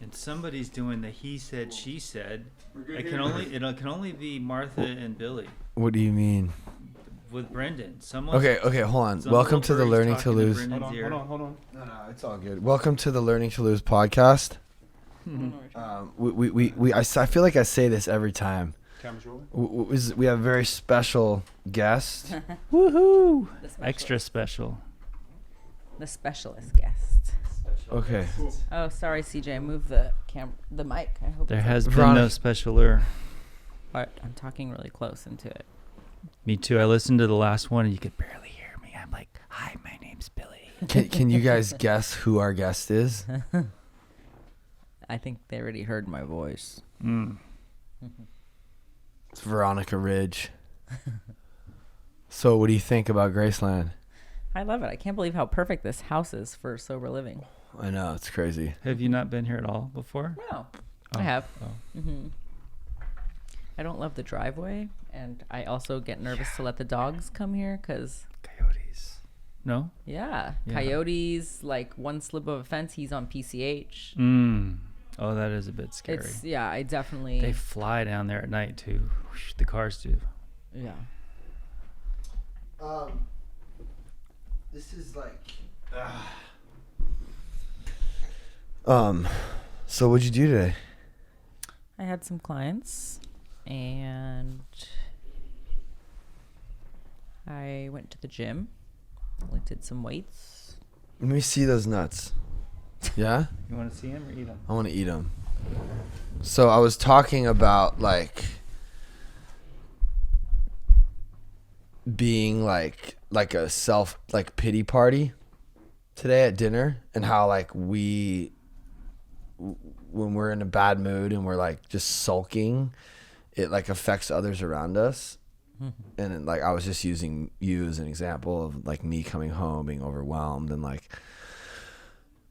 And somebody's doing the he said, she said. It can only be Martha and Billy What do you mean? with Brendan. Hold on. Welcome to the Learning to Lose. Hold on. No, it's all good. Welcome to the Learning to Lose podcast. I feel like I say this every time. We have a very special guest. Woohoo! Extra special. The specialist guest. Okay. Oh, sorry, CJ. Move the mic. I hope there has been no specialer. But I'm talking really close into it. Me too. I listened to the last one and you could barely hear me. I'm like, hi, my name's Billy. Can you guys guess who our guest is? I think they already heard my voice. It's Veronica Ridge. So what do you think about Graceland? I love it. I can't believe how perfect this house is for sober living. I know, it's crazy. Have you not been here at all before? No, I have. I don't love the driveway, and I also get nervous to let the dogs come here because coyotes. No? Yeah, coyotes. Like one slip of a fence, he's on PCH. Oh, that is a bit scary. I definitely. They fly down there at night too. The cars do. Yeah. This is like. So what'd you do today? I had some clients, and I went to the gym. Lifted some weights. Let me see those nuts. Yeah? You want to see them or eat them? I want to eat them. So I was talking about like being like a self like pity party today at dinner, and how like when we're in a bad mood and we're like just sulking, it like affects others around us. And like I was just using you as an example of like me coming home being overwhelmed and like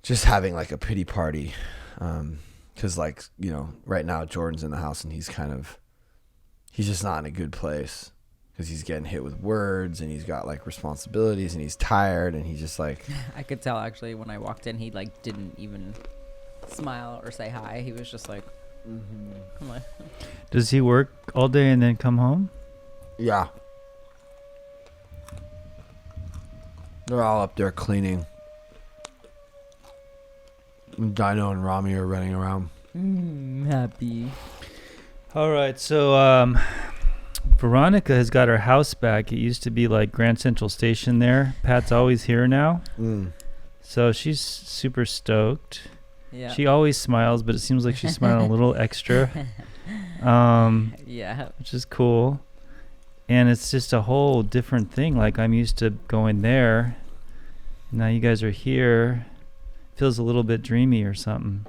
just having like a pity party, because like, you know, right now Jordan's in the house and he's just not in a good place because he's getting hit with words and he's got like responsibilities and he's tired and he's just like I could tell actually when I walked in he like didn't even smile or say hi. He was just like I'm like Does he work all day and then come home? Yeah, they're all up there cleaning. Dino and Rami are running around. Happy. All right, so Veronica has got her house back. It used to be like Grand Central Station there. Pat's always here now. So she's super stoked. Yeah. She always smiles, but it seems like she's smiling a little extra. Yeah. Which is cool. And it's just a whole different thing. Like I'm used to going there. Now you guys are here. Feels a little bit dreamy or something.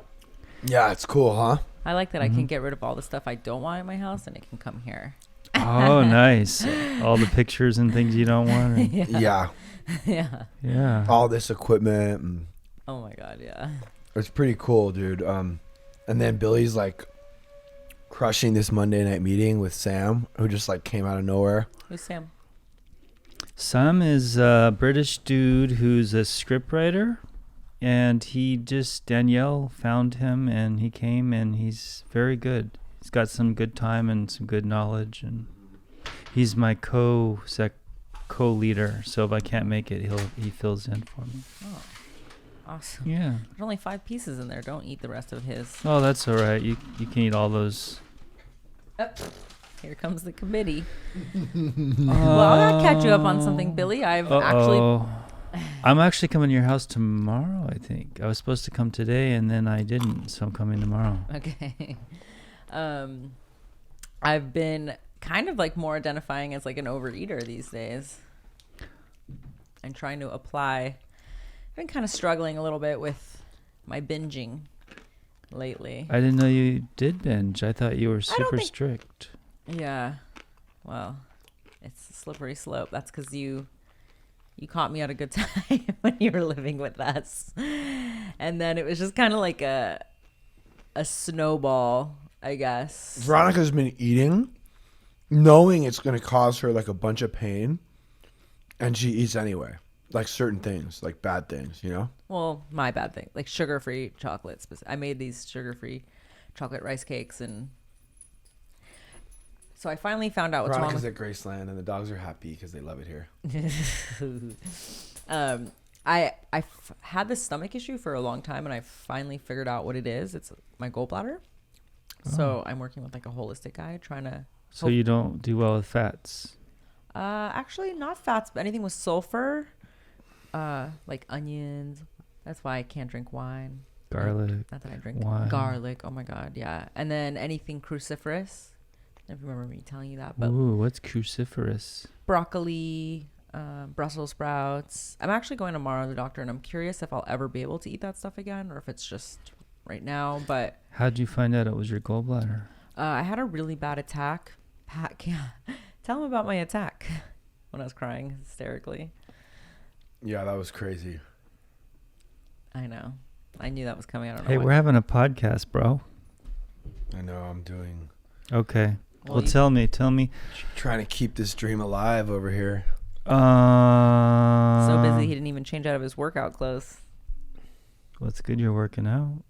Yeah, it's cool, huh? I like that I can get rid of all the stuff I don't want in my house and it can come here. Oh, nice. All the pictures and things you don't want. Yeah. Yeah. All this equipment. And Oh my God, yeah. it's pretty cool, dude. And then Billy's like crushing this Monday night meeting with Sam, who just like came out of nowhere. Who's Sam? Sam is a British dude who's a scriptwriter. And Danielle found him and he came and he's very good. He's got some good time and some good knowledge. And he's my co-leader. So if I can't make it, he fills in for me. Oh, awesome. Yeah. There's only 5 pieces in there. Don't eat the rest of his. Oh, that's all right. You can eat all those. Oh, here comes the committee. Well, I'll catch you up on something, Billy. I'm actually coming to your house tomorrow, I think. I was supposed to come today and then I didn't, so I'm coming tomorrow. Okay. I've been kind of like more identifying as like an overeater these days. I'm trying to apply. I've been kind of struggling a little bit with my binging lately. I didn't know you did binge. I thought you were super strict. Yeah. Well, it's a slippery slope. That's because you caught me at a good time when you were living with us. And then it was just kind of like a snowball, I guess. Veronica's been eating, knowing it's going to cause her like a bunch of pain, and she eats anyway. Like certain things, like bad things, you know? Well, my bad thing. Like sugar-free chocolates. I made these sugar-free chocolate rice cakes, and so I finally found out what's wrong Veronica's with at Graceland, and the dogs are happy because they love it here. I've had this stomach issue for a long time, and I finally figured out what it is. It's my gallbladder. So I'm working with like a holistic guy trying to. So you don't do well with fats. Actually, not fats, but anything with sulfur, like onions. That's why I can't drink wine. Garlic. Not that I drink wine. garlic. Oh my god, yeah. And then anything cruciferous. I don't remember me telling you that, but Ooh, what's cruciferous? broccoli, Brussels sprouts. I'm actually going tomorrow to the doctor, and I'm curious if I'll ever be able to eat that stuff again, or if it's just right now. But how'd you find out it was your gallbladder? I had a really bad attack. Pat, yeah. Tell him about my attack when I was crying hysterically. Yeah, that was crazy. I know. I knew that was coming. I don't know. Hey, we're having a podcast, bro. I know. I'm doing. Okay. Well, Well, tell me. Trying to keep this dream alive over here. So busy he didn't even change out of his workout clothes. Well, it's good you're working out.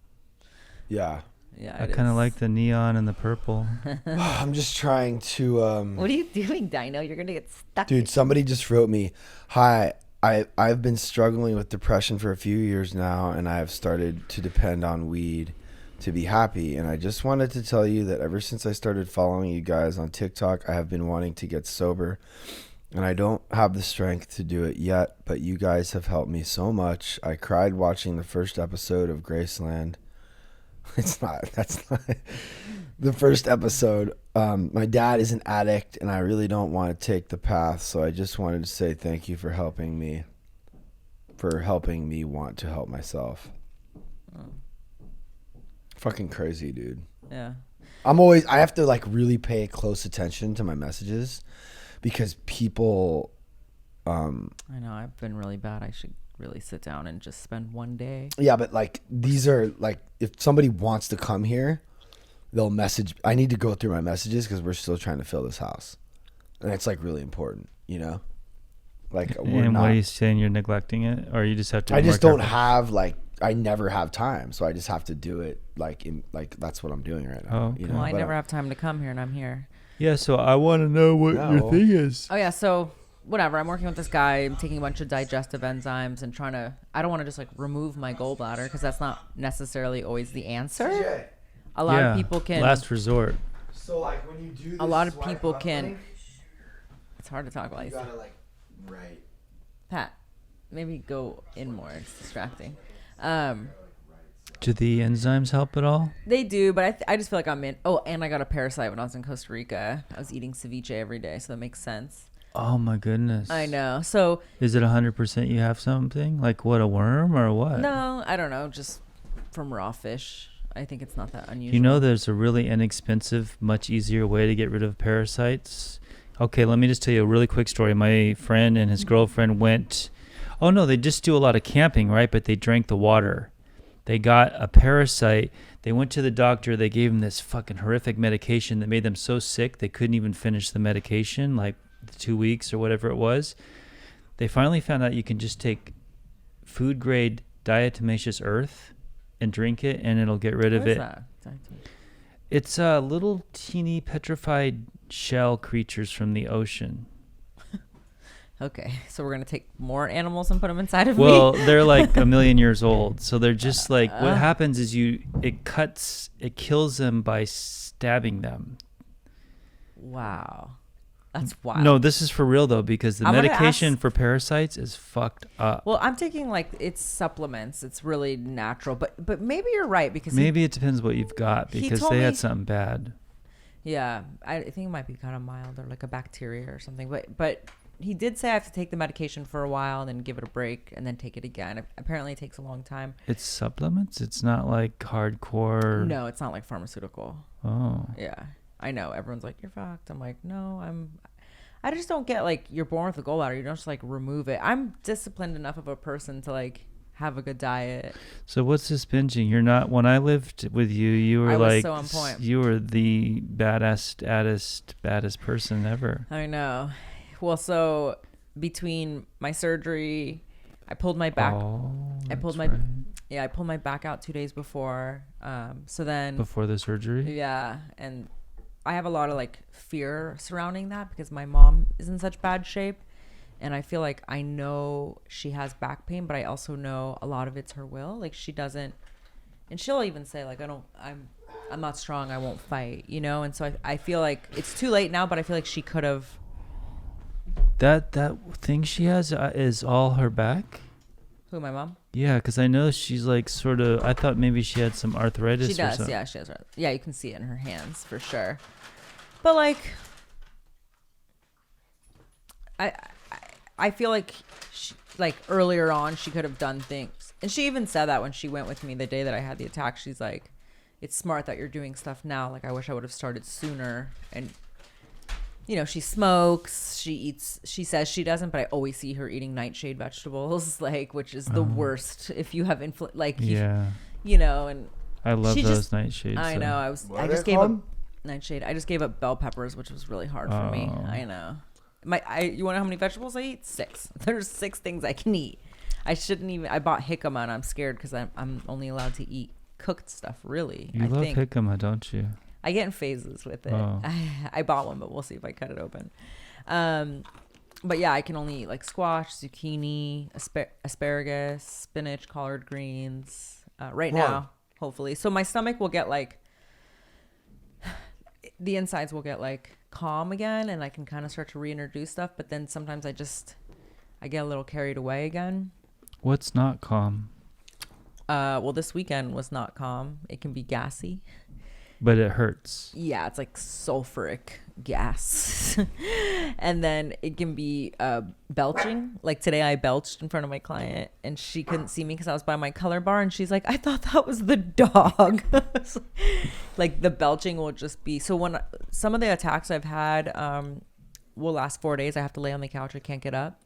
Yeah. Yeah, I kind of like the neon and the purple. I'm just trying to. What are you doing, Dino? You're gonna get stuck. Dude, somebody just wrote me, "Hi, I've been struggling with depression for a few years now, and I have started to depend on weed to be happy. And I just wanted to tell you that ever since I started following you guys on TikTok, I have been wanting to get sober, and I don't have the strength to do it yet. But you guys have helped me so much. I cried watching the first episode of Graceland." That's not the first episode. My dad is an addict, and I really don't want to take the path. So I just wanted to say thank you for helping me want to help myself. Fucking crazy, dude. Yeah. I have to like really pay close attention to my messages because people, I know. I've been really bad. I should really sit down and just spend one day. yeah, but like these are like, if somebody wants to come here, they'll message. I need to go through my messages because we're still trying to fill this house, and it's like really important, you know. Like, And what are you saying? You're neglecting it, or you just have to? I be just more don't careful? have like, I never have time, so I just have to do it like that's what I'm doing right now. Oh, you okay. know? Well, I But never have time to come here, and I'm here. Yeah. So I want to know what No. your thing is. Oh yeah. So whatever. I'm working with this guy. I'm taking a bunch of digestive enzymes and trying to. I don't want to just like remove my gallbladder because that's not necessarily always the answer. A lot of people can. Last resort. So like when you do this A lot of swipe people up can. thing, It's hard to talk while you you gotta like right. Pat, maybe go in more. It's distracting. Do the enzymes help at all? They do, but I just feel like I'm in. Oh, and I got a parasite when I was in Costa Rica. I was eating ceviche every day, so that makes sense. Oh my goodness. I know. So Is it 100% you have something? Like what, a worm or what? no, I don't know. Just from raw fish. I think it's not that unusual. You know, there's a really inexpensive, much easier way to get rid of parasites. Okay, let me just tell you a really quick story. My friend and his girlfriend went, oh no, they just do a lot of camping, right? But they drank the water. They got a parasite. They went to the doctor. They gave them this fucking horrific medication that made them so sick they couldn't even finish the medication, like 2 weeks or whatever it was. They finally found out you can just take food grade diatomaceous earth and drink it, and it'll get rid of What is it. that? It's little teeny petrified shell creatures from the ocean. Okay, so we're gonna take more animals and put them inside of Well, me. they're like a million years old, so they're just like, what happens is it kills them by stabbing them. Wow, that's wild. No, this is for real though, because the I'm gonna medication ask- for parasites is fucked up. Well, I'm taking like it's supplements. It's really natural, but maybe you're right because Maybe it depends what you've got, he because told they me- had something bad. yeah, I think it might be kind of mild or like a bacteria or something. But he did say I have to take the medication for a while and then give it a break and then take it again. Apparently, it takes a long time. It's supplements. It's not like hardcore. No, it's not like pharmaceutical. Oh. Yeah, I know. Everyone's like, you're fucked. I'm like, no, I just don't get like you're born with a gallbladder. You don't just like remove it. I'm disciplined enough of a person to like have a good diet. So what's this binging? You're not. When I lived with you, you were I was like so on point. You were the baddest person ever. I know. Well, so between my surgery, I pulled my back. I pulled my right. I pulled my back out 2 days before. So then Before the surgery. yeah, and I have a lot of like fear surrounding that because my mom is in such bad shape, and I feel like I know she has back pain, but I also know a lot of it's her will. Like she doesn't, and she'll even say like I'm not strong, I won't fight, you know. And so I feel like it's too late now, but I feel like she could have. That thing she has is all her back. Who, my mom? Yeah, because I know she's like sort of. I thought maybe she had some arthritis. She does, or something. yeah, she has. Yeah, you can see it in her hands for sure. But like, I feel like she, like earlier on she could have done things, and she even said that when she went with me the day that I had the attack. She's like, "It's smart that you're doing stuff now. Like, I wish I would have started sooner." And you know, she smokes, she eats. She says she doesn't, but I always see her eating nightshade vegetables, like, which is the worst if you have Yeah. you know. And I love she those just, nightshades. I so. know. I just gave up nightshade. I just gave up bell peppers, which was really hard for me. I know. You want to know how many vegetables I eat? 6. There's 6 things I can eat. I shouldn't even. I bought jicama, and I'm scared because I'm only allowed to eat cooked stuff. Really, You love jicama, don't you? I get in phases with it. Oh. I bought one, but we'll see if I cut it open. But yeah, I can only eat like squash, zucchini, asparagus, spinach, collard greens. Right now, hopefully. So my stomach will get like, the insides will get like calm again, and I can kind of start to reintroduce stuff. But then sometimes I get a little carried away again. What's not calm? Well, this weekend was not calm. It can be gassy. But it hurts. Yeah, it's like sulfuric gas. And then it can be belching. Like today I belched in front of my client, and she couldn't see me because I was by my color bar, and she's like, I thought that was the dog. Like the belching will just be, so when some of the attacks I've had will last 4 days. I have to lay on the couch. I can't get up.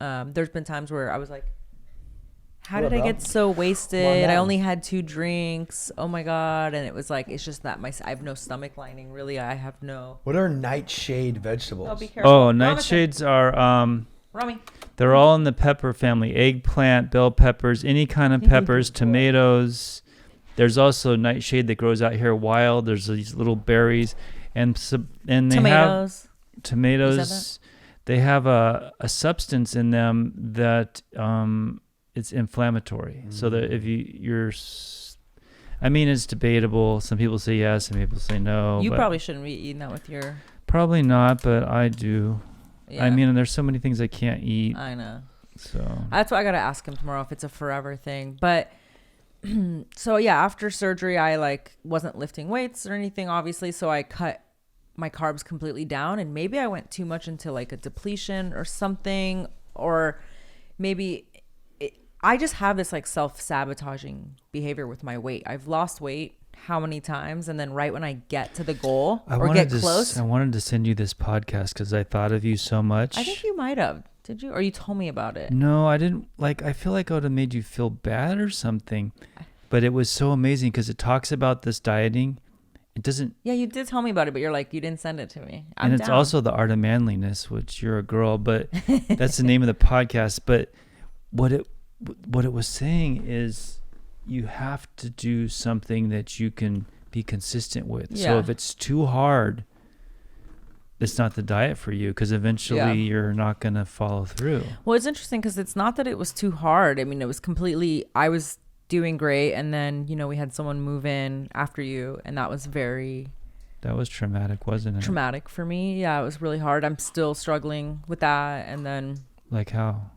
There's been times where I was like, how did I get so wasted? I only had 2 drinks. Oh my God. And it was like, it's just that I have no stomach lining. Really, I have no. What are nightshade vegetables? Oh, be careful. Oh, nightshades are Rami. they're all in the pepper family. Eggplant, bell peppers, any kind of peppers, tomatoes. There's also nightshade that grows out here wild. There's these little berries, and they Tomatoes. have tomatoes. They have a substance in them that it's inflammatory. So that if I mean, it's debatable. Some people say yes, some people say no. You probably shouldn't be eating that with your. Probably not, but I do. Yeah. I mean, there's so many things I can't eat. I know. So that's why I got to ask him tomorrow if it's a forever thing. But so yeah, after surgery, I like wasn't lifting weights or anything, obviously. So I cut my carbs completely down, and maybe I went too much into like a depletion or something, or maybe I just have this like self-sabotaging behavior with my weight. I've lost weight how many times, and then right when I get to the goal or get close. I wanted to send you this podcast because I thought of you so much. I think you might have. Did you? Or you told me about it. No, I didn't. Like, I feel like I would have made you feel bad or something. But it was so amazing because it talks about this dieting. It doesn't. Yeah, you did tell me about it, but you're like, you didn't send it to me. And it's also the art of manliness, which you're a girl, but that's the name of the podcast. But what it was saying is you have to do something that you can be consistent with. Yeah. So if it's too hard, it's not the diet for you, because eventually you're not going to follow through. Well, it's interesting because it's not that it was too hard. I mean, it was completely, I was doing great. And then, we had someone move in after you, and that was that was traumatic, wasn't it? Traumatic for me. Yeah, it was really hard. I'm still struggling with that. And then. Like how?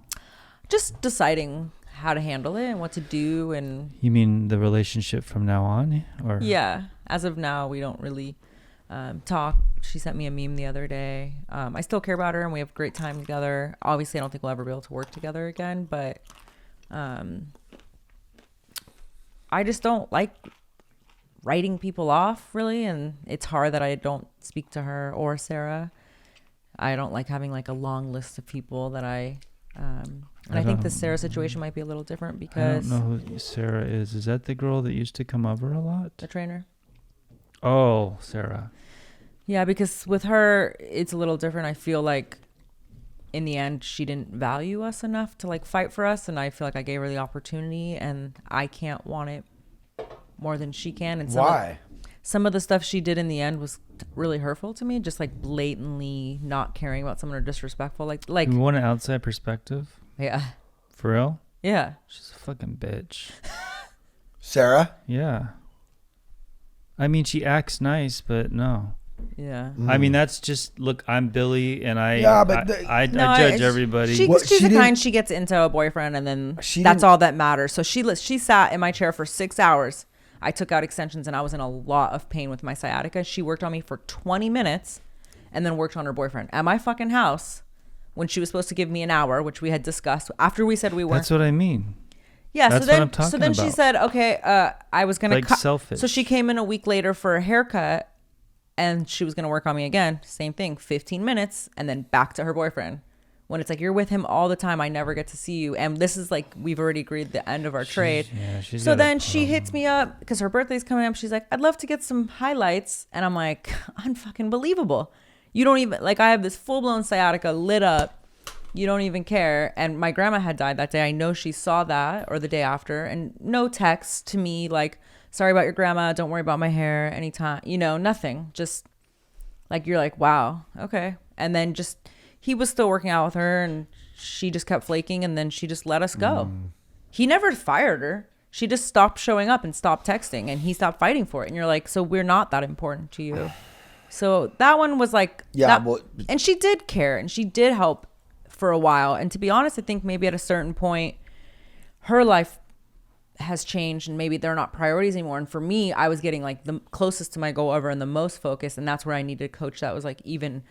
Just deciding how to handle it and what to do. And you mean the relationship from now on? Or yeah, as of now, we don't really talk. She sent me a meme the other day. I still care about her, and we have a great time together. Obviously, I don't think we'll ever be able to work together again, but I just don't like writing people off, really, and it's hard that I don't speak to her or Sarah. I don't like having like a long list of people that I think the Sarah situation might be a little different because I don't know who Sarah is. Is that the girl that used to come over a lot? The trainer. Oh, Sarah. Yeah, because with her, it's a little different. I feel like in the end, she didn't value us enough to like fight for us. And I feel like I gave her the opportunity and I can't want it more than she can. And Why? Some of the stuff she did in the end was really hurtful to me. Just like blatantly not caring about someone or disrespectful. Like You want an outside perspective? yeah. For real? Yeah. She's a fucking bitch. Sarah? Yeah. I mean, she acts nice, but no. Yeah. I mean, that's just, look, I'm Billy, and I judge everybody. She's She the didn't- kind, she gets into a boyfriend and then She that's didn't- all that matters. So she sat in my chair for 6 hours. I took out extensions and I was in a lot of pain with my sciatica. She worked on me for 20 minutes and then worked on her boyfriend at my fucking house when she was supposed to give me an hour, which we had discussed after we said we weren't. That's what I mean. Yeah, That's so then what I'm talking so then she about. said, okay, I was gonna Like cut. selfish. So she came in a week later for a haircut, and she was gonna work on me again. Same thing, 15 minutes, and then back to her boyfriend. When it's like you're with him all the time, I never get to see you, and this is like we've already agreed the end of our trade. She's So got a then she hits me up because her birthday's coming up. She's like, I'd love to get some highlights, and I'm like, unfucking believable. You don't even like. I have this full blown sciatica lit up. You don't even care. And my grandma had died that day. I know she saw that or the day after, and no text to me like, sorry about your grandma. Don't worry about my hair anytime. Nothing. Just like, you're like, wow. Okay. And then just, he was still working out with her and she just kept flaking and then she just let us go. He never fired her. She just stopped showing up and stopped texting and he stopped fighting for it. And you're like, so we're not that important to you. So that one was like, and she did care and she did help for a while. And to be honest, I think maybe at a certain point her life has changed and maybe they're not priorities anymore. And for me, I was getting like the closest to my goal ever and the most focused, and that's where I needed a coach that was like even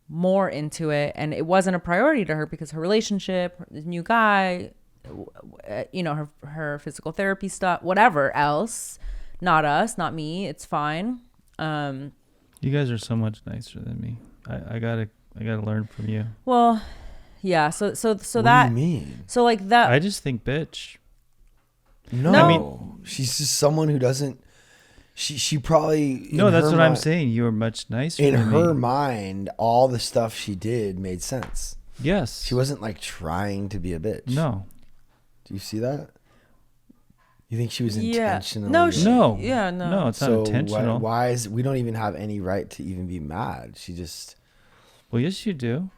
more into it. And it wasn't a priority to her because her relationship, the new guy, her physical therapy stuff, whatever else, not us, not me, it's fine. You guys are so much nicer than me. I gotta learn from you. Well, yeah. So what that. do you mean? So like that. I just think bitch. No, I mean, she's just someone who doesn't. She probably. No, that's what I'm saying. You are much nicer. In than her me. mind, all the stuff she did made sense. Yes. She wasn't like trying to be a bitch. No. Do you see that? You think she was intentionally? No. No, it's not intentional. Why is we don't even have any right to even be mad? She just. Well, yes, you do.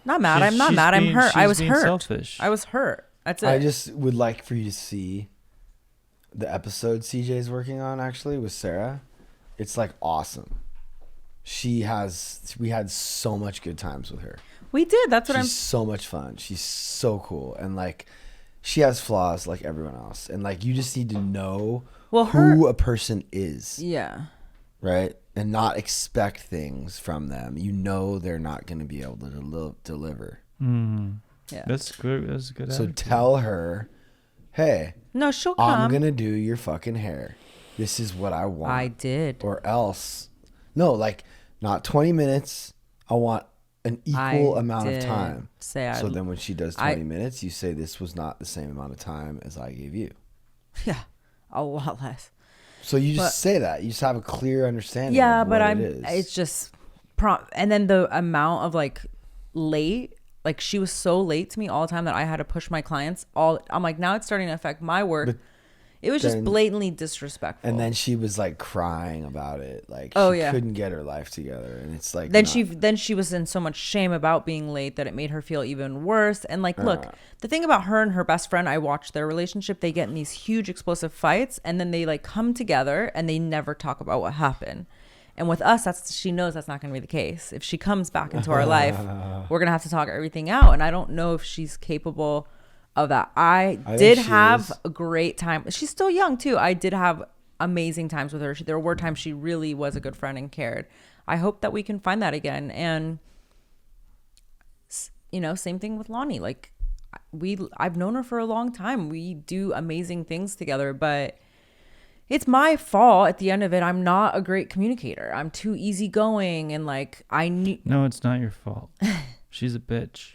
Not mad. I'm not mad. I'm hurt. I was hurt. Selfish. I was hurt. That's it. I just would like for you to see the episode CJ's working on actually with Sarah. It's like awesome. We had so much good times with her. We did. That's what She's so much fun. She's so cool. And like she has flaws like everyone else. And like you just need to know who a person is. Yeah. Right? And not expect things from them. You know they're not going to be able to deliver. Mm. Yeah. That's good. That's a good. So attitude. tell her, hey, No, she'll come. I'm going to do your fucking hair. This is what I want. I did. Or else. No, like not 20 minutes. I want an equal amount of time. So then when she does 20 minutes, you say this was not the same amount of time as I gave you. Yeah. A lot less. So you just say that. You just have a clear understanding. Yeah, of but what it is. it's just and then the amount of like late, like she was so late to me all the time that I had to push my clients I'm like, now it's starting to affect my work. But it was just blatantly disrespectful. And then she was like crying about it. Like she couldn't get her life together. And it's like then she was in so much shame about being late that it made her feel even worse. And like, look, the thing about her and her best friend, I watched their relationship. They get in these huge explosive fights and then they like come together and they never talk about what happened. And with us, she knows that's not going to be the case. If she comes back into our life, we're going to have to talk everything out. And I don't know if she's capable of that. I did have a great time. She's still young too. I did have amazing times with her. There were times she really was a good friend and cared. I hope that we can find that again. And same thing with Lonnie. Like I've known her for a long time. We do amazing things together, but it's my fault at the end of it. I'm not a great communicator. I'm too easygoing and like No, it's not your fault. She's a bitch.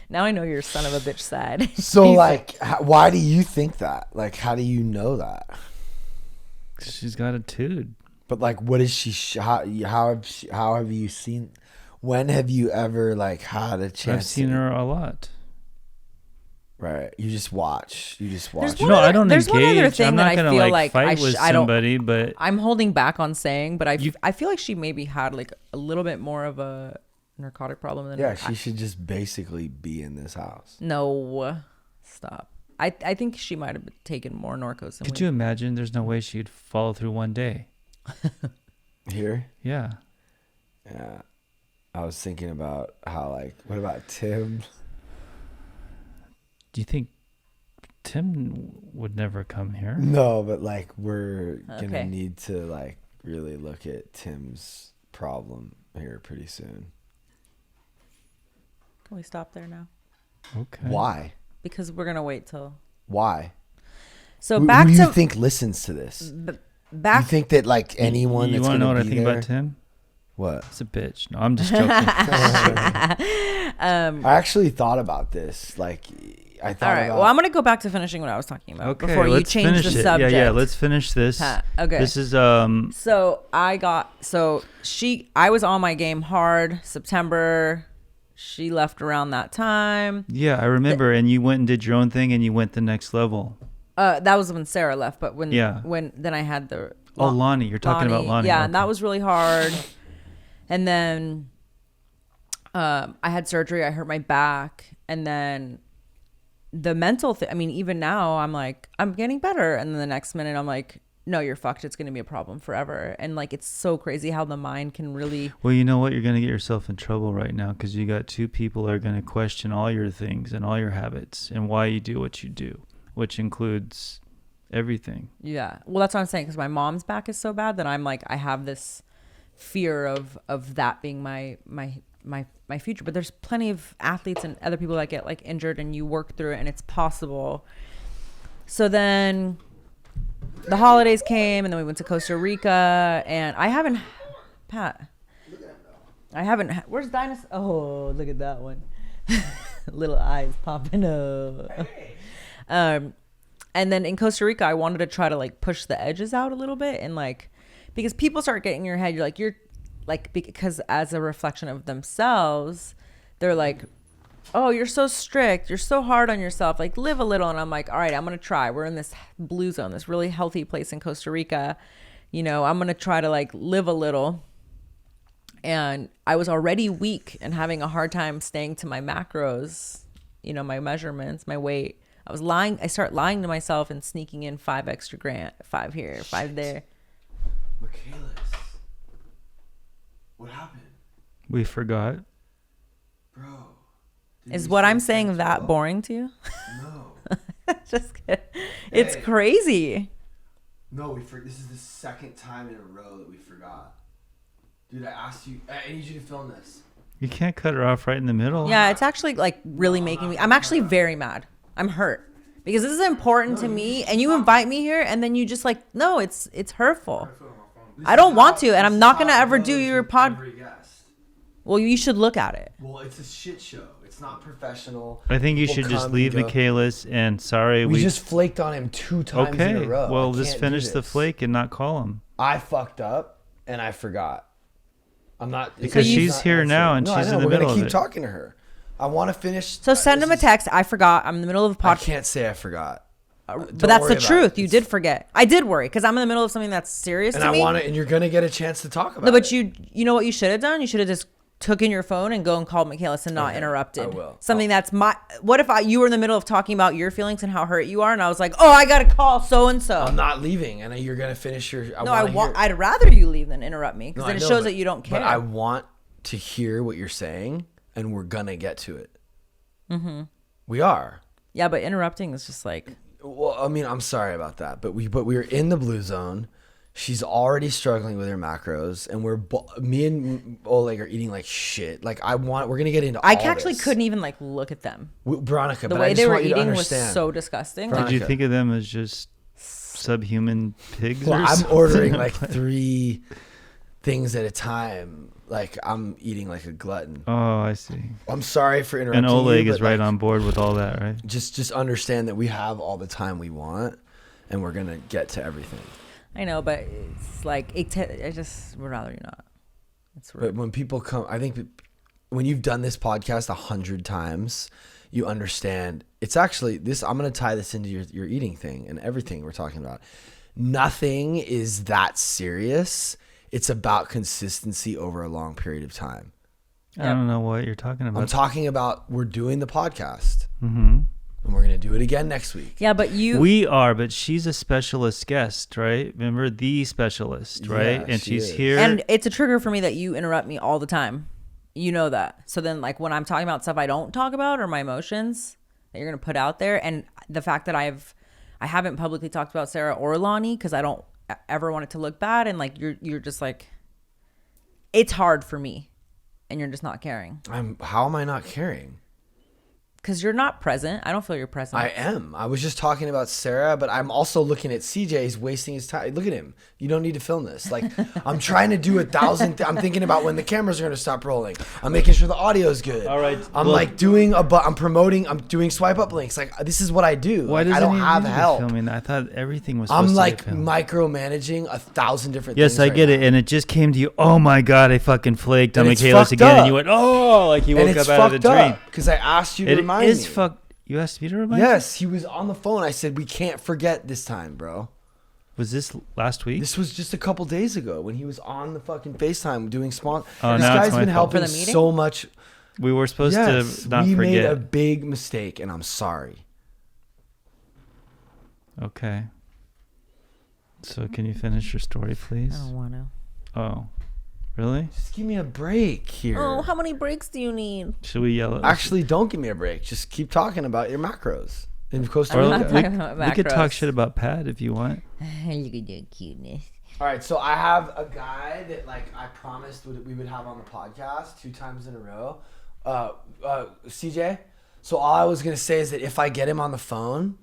Now I know your son of a bitch side. So like, why do you think that? Like, how do you know that? She's got a dude. But like, what is she? How have you seen? When have you ever like had a chance? I've seen her a lot. Right. You just watch. No, I don't There's engage. one other thing I'm that not I gonna feel like fight with I don't- somebody, but I'm holding back on saying, but I feel like she maybe had like a little bit more of a narcotic problem than Yeah, she should just basically be in this house. No, stop. I think she might have taken more Norcos than could you imagine? There's no way she'd follow through one day. Here? Yeah. Yeah. I was thinking about how like, what about Tim? Do you think Tim would never come here? No, but like we're gonna Okay. need to like really look at Tim's problem here pretty soon. Can we stop there now? Okay. Why? Because we're gonna wait till. Why? So Who back do you to think listens to this? back. You think that like anyone You that's want to know gonna what I be think there? about Tim? What? It's a bitch. No, I'm just joking. I actually thought about this. Like, I thought All right. about. Well, I'm gonna go back to finishing what I was talking about Okay, before you let's change finish the it. subject. Yeah, let's finish this. Okay. This is So I was on my game hard September. She left around that time. yeah, I remember, and you went and did your own thing, and you went the next level. That was when Sarah left, but when Yeah. then I had the Oh, Lonnie, you're talking about Lonnie. Yeah, Okay. and that was really hard. And then I had surgery. I hurt my back, and then the mental thing. I mean, even now, I'm like, I'm getting better, and then the next minute, I'm like, no, you're fucked. It's going to be a problem forever. And like, it's so crazy how the mind can really. Well, you know what? You're going to get yourself in trouble right now because you got two people that are going to question all your things and all your habits and why you do what you do, which includes everything. Yeah. Well, that's what I'm saying, because my mom's back is so bad that I'm like, I have this fear of that being my future. But there's plenty of athletes and other people that get like injured, and you work through it, and it's possible. So then the holidays came, and then we went to Costa Rica, and I haven't, Pat, where's Dinosaur? Oh, look at that one. Little eyes popping up. And then in Costa Rica, I wanted to try to like push the edges out a little bit, and like, because people start getting in your head, you're like, because as a reflection of themselves, they're like, oh, you're so strict, you're so hard on yourself, like live a little. And I'm like, all right, I'm gonna try. We're in this blue zone, this really healthy place in Costa Rica, I'm gonna try to like live a little. And I was already weak and having a hard time staying to my macros, my measurements, my weight. I start lying to myself and sneaking in 5 extra grand, 5 here, 5 there. Michaelis, what happened, We forgot. bro? Is what I'm saying that boring to you? No, Just kidding. It's Hey. crazy. no. This is the second time in a row that we forgot. Dude, I asked you. I need you to film this. You can't cut her off right in the middle. Yeah, it's actually like really making me. I'm actually very mad. I'm hurt because this is important to me, and you invite me here, and then you just like, no, it's hurtful. I don't want to, and I'm not gonna ever do your pod. Well, you should look at it. Well, it's a shit show. It's not professional. I think you People should just come leave and go. Michaelis and sorry We just flaked on him 2 times in okay. a row. Well, I just can't finish do the this. flake and not call him. I fucked up and I forgot. I'm not Because it's she's not here now answering. and No, she's I know, in the we're middle gonna of keep it. talking to her. I want to finish. So send him a this is- text. I forgot. I'm in the middle of the I podcast. can't say I forgot. But that's the truth. You did forget. I did worry because I'm in the middle of something that's serious And to I me. want to, and you're gonna get a chance to talk about. No, but it. you know what you should have done? You should have just took in your phone and go and called Michaelis and not Okay, interrupted. I will. Something that's what if you were in the middle of talking about your feelings and how hurt you are, and I was like, oh, I gotta call so and so. I'm not leaving, and you're gonna finish your. No, I'd rather you leave than interrupt me because No, then I it know, shows but- that you don't care. But I want to hear what you're saying, and we're gonna get to it. Mm-hmm. We are. Yeah, but interrupting is just like. Well, I mean, I'm sorry about that, but we were in the blue zone. She's already struggling with her macros, and me and Oleg are eating like shit. Like we're gonna get into. I all actually this. couldn't even like look at them. Veronica. The but I way just they were want you to eating was understand. so disgusting. Veronica. Did you think of them as just subhuman pigs? Well, or I'm something? ordering like 3 things at a time. Like I'm eating like a glutton. Oh, I see. I'm sorry for interrupting And Oleg you, is but, right like, on board with all that, right? Just understand that we have all the time we want, and we're gonna get to everything. I know, but it's like I just would rather you not. It's rude. But when people come, I think when you've done this podcast 100 times, you understand. It's actually this. I'm going to tie this into your eating thing and everything we're talking about. Nothing is that serious. It's about consistency over a long period of time. I don't know what you're talking about. I'm talking about we're doing the podcast. Mm-hmm. And we're going to do it again next week. Yeah, but we are, but she's a specialist guest, right? Remember, the specialist, right? Yeah, and she's is. here. And it's a trigger for me that you interrupt me all the time. You know that. So then, like, when I'm talking about stuff I don't talk about or my emotions that you're going to put out there, and the fact that I haven't publicly talked about Sarah or Lonnie because I don't ever want it to look bad, and like you're just like, it's hard for me, and you're just not caring. How am I not caring? Because you're not present. I don't feel you're present. I am. I was just talking about Sarah, but I'm also looking at CJ. He's wasting his time. Look at him. You don't need to film this. Like, I'm trying to do 1,000. I'm thinking about when the cameras are going to stop rolling. I'm making sure the audio is good. All right. I'm like doing I'm promoting. I'm doing swipe up links. Like, this is what I do. Why like, doesn't I don't he have need to be help. filming? I thought everything was. I'm supposed like to get filmed. micromanaging 1,000 different Yes, things. I right get now. it, and it just came to you. Oh my God, I fucking flaked on And it's Michaelis fucked again, up. and you went, oh, like you And woke it's up out of the fucked dream. up because I asked you to It remind is me. fucked. You asked me to remind you? Yes, he was on the phone. I said, we can't forget this time, bro. Was this last week? This was just a couple days ago when he was on the fucking FaceTime doing small. Oh, this now it's guy's my been fault. helping For the meeting? so much. We were supposed Yes, to not we made forget. a big mistake, and I'm sorry. Okay. So can you finish your story, please? I don't want to. Oh, really? Just give me a break here. Oh, how many breaks do you need? Should we yell at? Actually, don't give me a break. Just keep talking about your macros in Costa I'm Or not Rica. talking about we could talk macros. shit about Pat if you want. You could do cuteness. All right, so I have a guy that like I promised we would have on the podcast 2 times in a row. CJ. So all I was gonna say is that if I get him on the phone,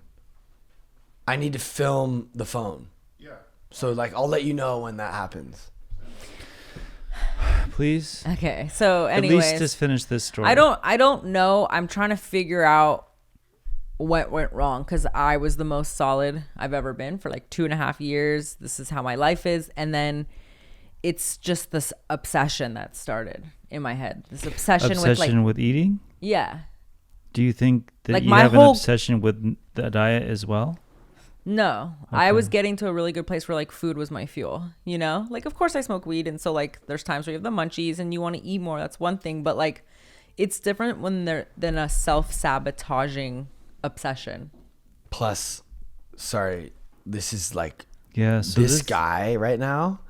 I need to film the phone. Yeah. So like I'll let you know when that happens. Please. Okay, so At anyways, least just finish this story. I don't know. I'm trying to figure out what went wrong because I was the most solid I've ever been for like 2.5 years. This is how my life is, and then it's just this obsession that started in my head. This obsession with like with eating. yeah. Do you think that Like you my have whole- an obsession with the diet as well? No, I was getting to a really good place where like food was my fuel, you know? Like, of course I smoke weed. And so like, there's times where you have the munchies and you want to eat more. That's one thing. But like, it's different when they're than a self-sabotaging obsession. Plus, sorry, this is like Yeah. So this guy right now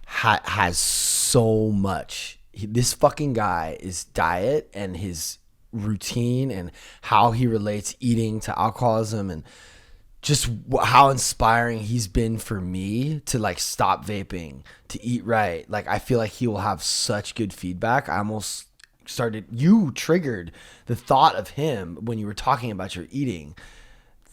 has so much. This fucking guy is diet and his routine and how he relates eating to alcoholism and just how inspiring he's been for me to like stop vaping, to eat right. Like I feel like he will have such good feedback. I almost you triggered the thought of him when you were talking about your eating.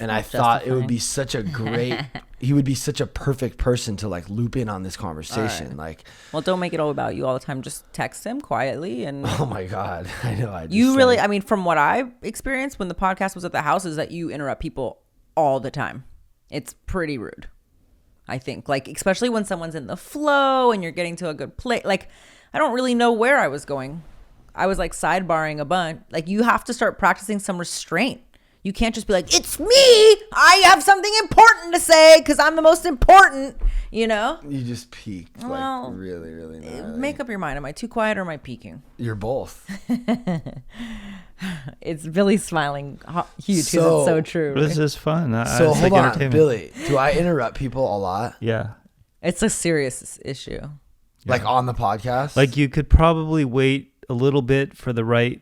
And I thought it would be such a great, he would be such a perfect person to like loop in on this conversation. Like, Well, don't make it all about you all the time. Just text him quietly. And oh my God, I know. I just you really, like- I mean, from what I experienced when the podcast was at the house is that you interrupt people all the time. It's pretty rude, I think. Like, especially when someone's in the flow and you're getting to a good place. Like, I don't really know where I was going. I was like sidebarring a bunch. Like, you have to start practicing some restraint. You can't just be like, it's me. I have something important to say because I'm the most important, you know? You just peaked Well, like really, really gnarly. Make up your mind. Am I too quiet or am I peaking? You're both. It's Billy's smiling huge because So- it's so true. This is fun. So it's hold like on, entertainment. Billy. Do I interrupt people a lot? Yeah. It's a serious issue. Like on the podcast? Like you could probably wait a little bit for the right,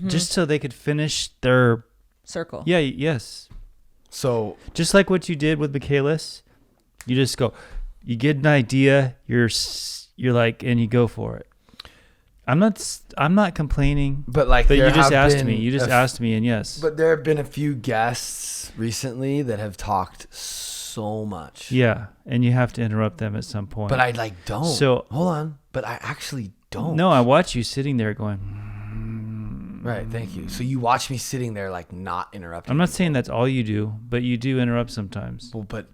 just so they could finish their. Circle. Yeah. Yes. so Just like what you did with Michaelis, you just go. You get an idea. You're like, and you go for it. I'm not complaining. but like But there you just have asked been me. You just a f- asked me, and yes. But there have been a few guests recently that have talked so much. Yeah, and you have to interrupt them at some point. But I like don't. So- hold on. But I actually don't. No, I watch you sitting there going. Right, thank you. So you watch me sitting there like not interrupting. I'm not saying that's all you do, but you do interrupt sometimes. Well, but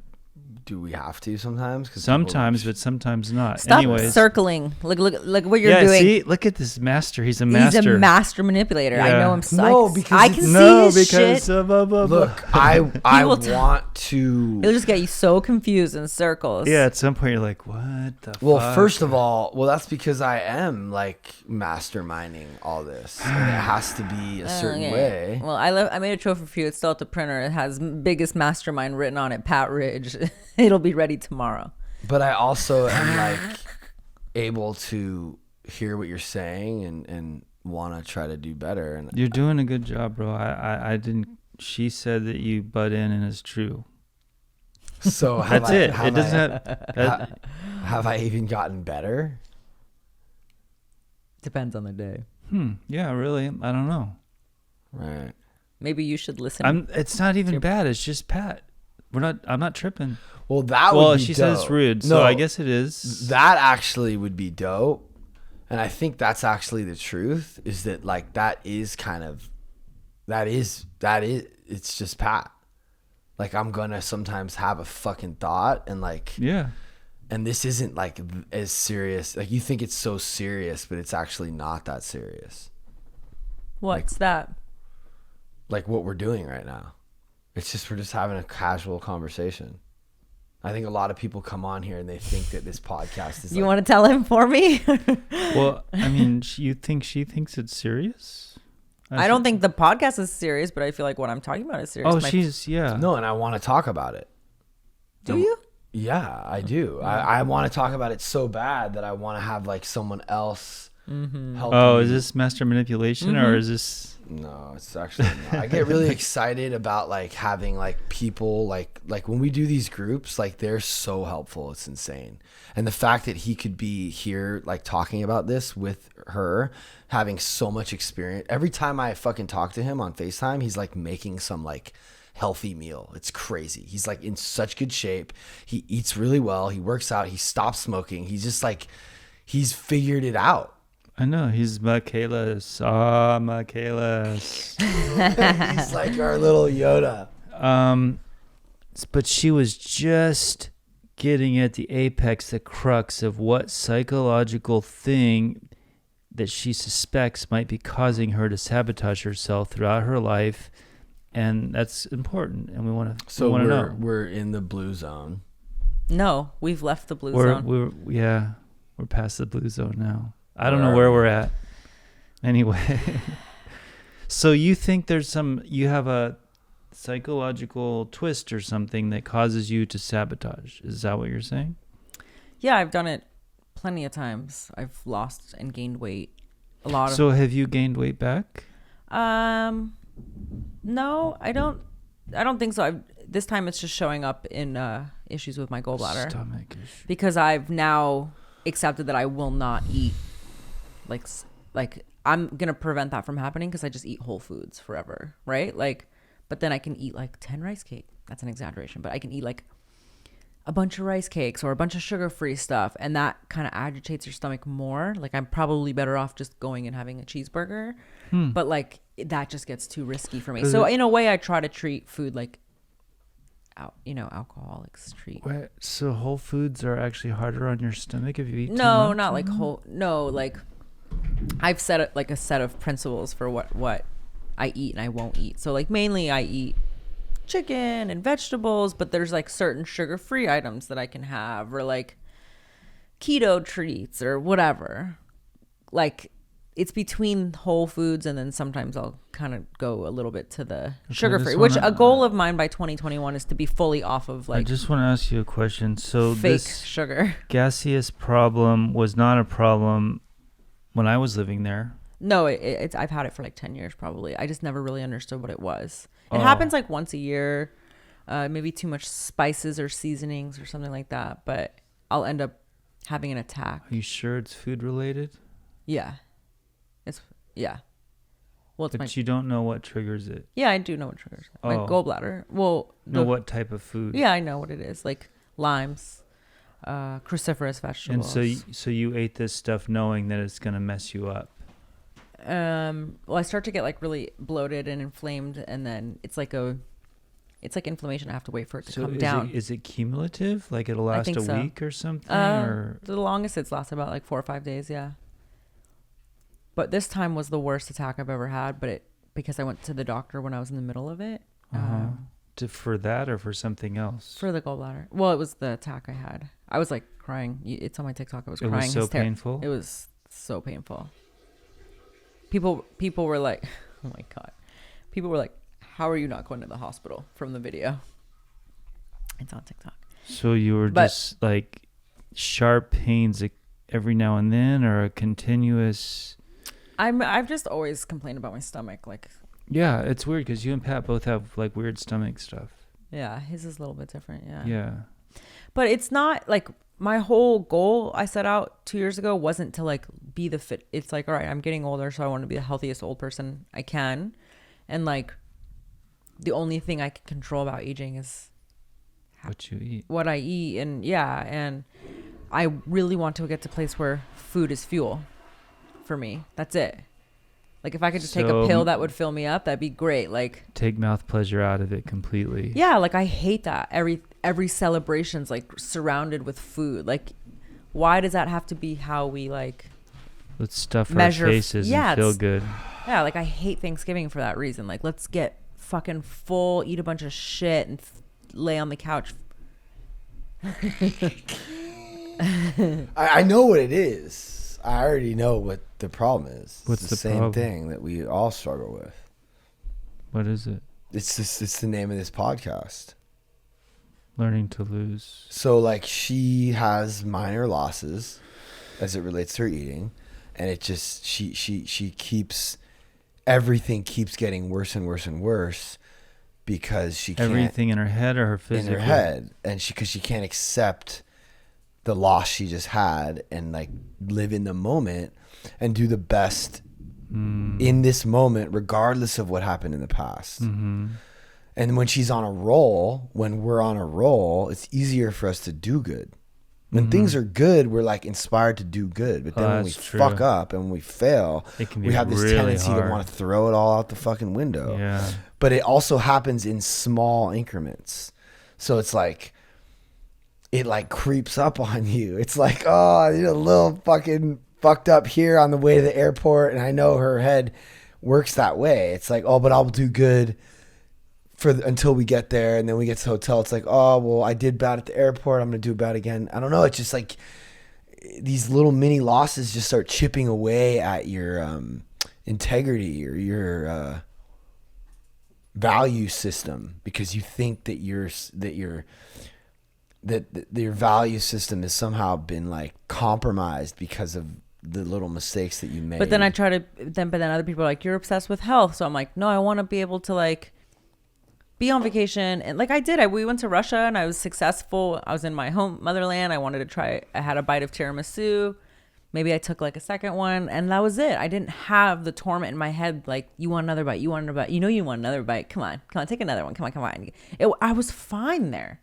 do we have to sometimes? 'Cause Sometimes, but sometimes not. Stop Anyways. circling. Look what you're Yeah, doing. see? Look at this master. He's a master. He's a master manipulator. I Yeah. know him. No, because I can No, see his because shit. blah, blah, blah. look, I will want to. It'll just get you so confused in circles. Yeah, at some point you're like, what the Well, fuck? first of all, that's because I am like masterminding all this, and it has to be a certain Okay. way. Well, I made a trophy for you. It's still at the printer. It has biggest mastermind written on it, Pat Ridge. It'll be ready tomorrow. But I also am like able to hear what you're saying and want to try to do better. And You're doing a good job, bro. I didn't. She said that you butt in, and it's true. so That's it. It doesn't have. Have I even gotten better? Depends on the day. Yeah, really. I don't know. Right. Maybe you should listen. It's not even bad. It's just Pat. I'm not tripping. Well, that Well, would be she dope. said it's rude, so No, I guess it is. that actually would be dope. And I think that's actually the truth, is that like that is it's just Pat. Like I'm gonna sometimes have a fucking thought and like, Yeah. and this isn't like as serious. Like you think it's so serious, but it's actually not that serious. What's that? Like what we're doing right now. It's just, we're just having a casual conversation. I think a lot of people come on here and they think that this podcast is You want to tell him for me? Well, I mean, you think she thinks it's serious? I don't think the podcast is serious, but I feel like what I'm talking about is serious. Oh, My- yeah. No, and I want to talk about it. Do you? Yeah, I do. I want to talk about it so bad that I want to have like someone else help. Oh, me. is this master manipulation or is this? No, it's actually not. I get really excited about like having like people like when we do these groups, like they're so helpful. It's insane. And the fact that he could be here like talking about this with her, having so much experience. Every time I fucking talk to him on FaceTime, he's like making some like healthy meal. It's crazy. He's like in such good shape. He eats really well. He works out. He stopped smoking. He's just like, he's figured it out. I know he's Michaelis. Ah, Michaelis. He's like our little Yoda. But she was just getting at the apex, the crux of what psychological thing that she suspects might be causing her to sabotage herself throughout her life, and that's important. And we want to. So know. we're in the blue zone. No, we've left the blue zone. We're past the blue zone now. I don't Where know are where we? we're at. Anyway, so you think you have a psychological twist or something that causes you to sabotage? Is that what you're saying? Yeah, I've done it plenty of times. I've lost and gained weight. A lot of. So have you gained weight back? No, I don't think so. This time it's just showing up in issues with my gallbladder. Stomach issue. Because I've now accepted that I will not eat like I'm gonna prevent that from happening because I just eat whole foods forever, right? Like, but then I can eat like 10 rice cakes. That's an exaggeration, but I can eat like a bunch of rice cakes or a bunch of sugar-free stuff, and that kind of agitates your stomach more. Like I'm probably better off just going and having a cheeseburger, but like that just gets too risky for me. So in a way, I try to treat food like alcoholics treat. Wait, so whole foods are actually harder on your stomach if you eat too No, much? not like whole. No, like I've set like a set of principles for what I eat and I won't eat. So like mainly I eat chicken and vegetables, but there's like certain sugar-free items that I can have, or like keto treats or whatever. Like it's between whole foods, and then sometimes I'll kind of go a little bit to the sugar-free, which a goal of mine by 2021 is to be fully off of I like just want to ask you a question. So fake this sugar. gaseous problem was not a problem when I was living there. No, it's I've had it for like 10 years probably. I just never really understood what it was. It Oh. happens like once a year, maybe too much spices or seasonings or something like that. But I'll end up having an attack. Are you sure it's food related? Yeah, Well, it's But you don't know what triggers it. yeah, I do know what triggers it. My Oh. gallbladder. Well, Know what type of food? Yeah, I know what it is. Like limes, cruciferous And vegetables. so you ate this stuff knowing that it's gonna mess you up. Well, I start to get like really bloated and inflamed, and then it's like it's like inflammation. I have to wait for it to So come down. is it cumulative? Like it'll last think a so. week or something? Or The longest it's lasted about like 4 or 5 days. Yeah. But this time was the worst attack I've ever had. But because I went to the doctor when I was in the middle of it. For that or for something else? For the gallbladder. Well, it was the attack I had. I was like crying. It's on my TikTok. I was crying. It was so painful? It was so painful. People were like, oh my God. People were like, how are you not going to the hospital from the video? It's on TikTok. So you were just like sharp pains every now and then, or a continuous... I've just always complained about my stomach. Like, yeah, it's weird because you and Pat both have like weird stomach stuff. yeah, his is a little bit different. Yeah. Yeah. But it's not like my whole goal I set out 2 years ago wasn't to like be the fit. It's like, all right, I'm getting older, so I want to be the healthiest old person I can. And like the only thing I can control about aging is What you eat. what I eat. And yeah, and I really want to get to a place where food is fuel for me. That's it. Like if I could just take a pill that would fill me up, that'd be great. Like take mouth pleasure out of it completely. Yeah, like I hate that. Every celebration's like surrounded with food. Like why does that have to be how we like let's stuff measure our faces and feel good. Yeah, like I hate Thanksgiving for that reason. Like let's get fucking full, eat a bunch of shit and lay on the couch. I know what it is. I already know what the problem is. What's it's the same problem? thing that we all struggle with. What is it? It's the name of this podcast. Learning to lose. So like she has minor losses as it relates to her eating, and it just she keeps everything keeps getting worse and worse and worse because she can't, everything in her head or her physical? in her head, and because she can't accept the loss she just had and like live in the moment and do the best in this moment regardless of what happened in the past. Mm-hmm. And when she's on a roll, when we're on a roll, it's easier for us to do good. When things are good, we're like inspired to do good. But then when we fuck up and when we fail, we have this really tendency hard to want to throw it all out the fucking window. Yeah. But it also happens in small increments. So it's like, it like creeps up on you. It's like, oh, you're a little fucking fucked up here on the way to the airport. And I know her head works that way. It's like, oh, but I'll do good until we get there. And then we get to the hotel. It's like, oh, well, I did bad at the airport. I'm going to do bad again. I don't know. It's just like these little mini losses just start chipping away at your integrity or your value system, because you think that your value system has somehow been like compromised because of the little mistakes that you made. But then but then other people are like, you're obsessed with health. So I'm like, no, I want to be able to like be on vacation. And like we went to Russia and I was successful. I was in my home motherland. I had a bite of tiramisu. Maybe I took like a second one and that was it. I didn't have the torment in my head. Like, you want another bite? You want another bite? You know, you want another bite. Come on, take another one. Come on. I was fine there.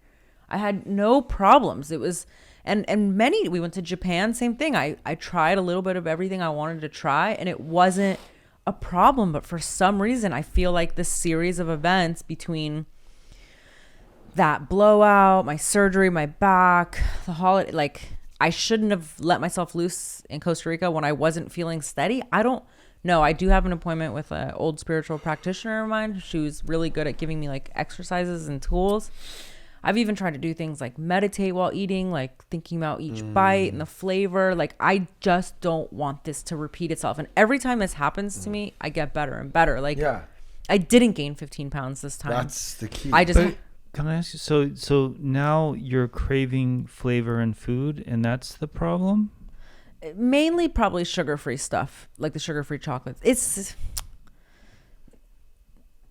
I had no problems. It was, and we went to Japan, same thing. I tried a little bit of everything I wanted to try and it wasn't a problem. But for some reason, I feel like this series of events between that blowout, my surgery, my back, the holiday, like I shouldn't have let myself loose in Costa Rica when I wasn't feeling steady. I don't know. I do have an appointment with an old spiritual practitioner of mine. She was really good at giving me like exercises and tools. I've even tried to do things like meditate while eating, like thinking about each bite and the flavor. Like, I just don't want this to repeat itself. And every time this happens to me, I get better and better. Like, yeah. I didn't gain 15 pounds this time. That's the key. Can I ask you, so now you're craving flavor in food and that's the problem? Mainly probably sugar-free stuff, like the sugar-free chocolates.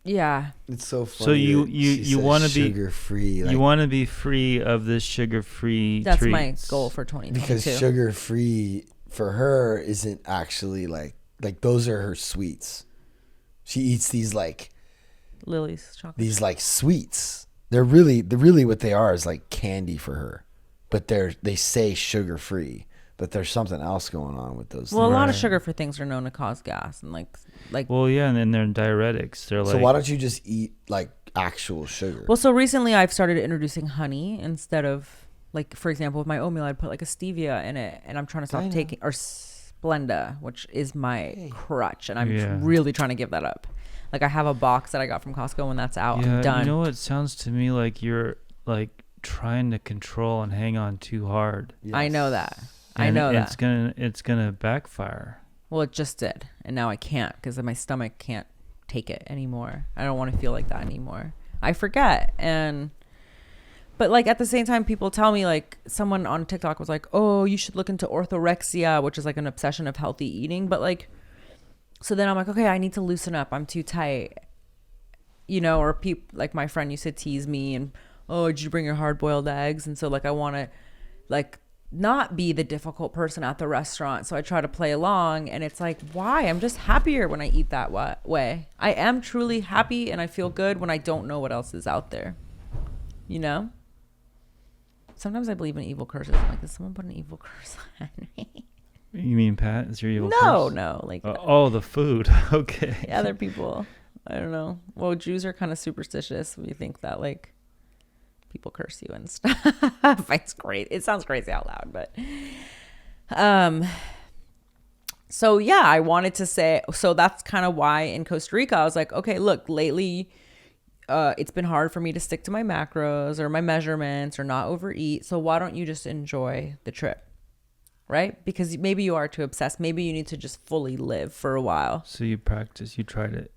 Yeah. It's so funny. So you want to be sugar-free. Like, you want to be free of this sugar-free That's treats. my goal for 2022. Because sugar-free for her isn't actually like those are her sweets. She eats these like Lily's chocolate. These like sweets. They're really what they are is like candy for her. But they say sugar-free. But there's something else going on with those. Well, a lot of sugar for things are known to cause gas and like. Well, yeah, and then they're diuretics. They're so like. Why don't you just eat like actual sugar. Well, so recently I've started introducing honey instead of, like, for example, with my oatmeal, I'd put like a stevia in it, and I'm trying to stop taking, or Splenda, which is my crutch, and I'm really trying to give that up. Like, I have a box that I got from Costco. When that's out, I'm done. You know what? It sounds to me like you're like trying to control and hang on too hard. Yes. I know that. And it's gonna backfire. Well, it just did, and now I can't because my stomach can't take it anymore. I don't want to feel like that anymore. I forget, but like at the same time, people tell me, like, someone on TikTok was like, "Oh, you should look into orthorexia," which is like an obsession of healthy eating. But like, so then I'm like, okay, I need to loosen up. I'm too tight, you know. Or like my friend used to tease me and, "Oh, did you bring your hard boiled eggs?" And so like I want to like not be the difficult person at the restaurant, so I try to play along, and it's like, why? I'm just happier when I eat that way. I am truly happy, and I feel good when I don't know what else is out there, you know. Sometimes I believe in evil curses. I'm like, did someone put an evil curse on me? You mean Pat is your evil curse? No, like the food. Okay. Other people, I don't know. Well, Jews are kind of superstitious. We think that like people curse you and stuff. It's great. It sounds crazy out loud, but so yeah, I wanted to say, so that's kind of why in Costa Rica I was like, okay, look, lately it's been hard for me to stick to my macros or my measurements or not overeat, so why don't you just enjoy the trip, right? Because maybe you are too obsessed. Maybe you need to just fully live for a while. So you tried it.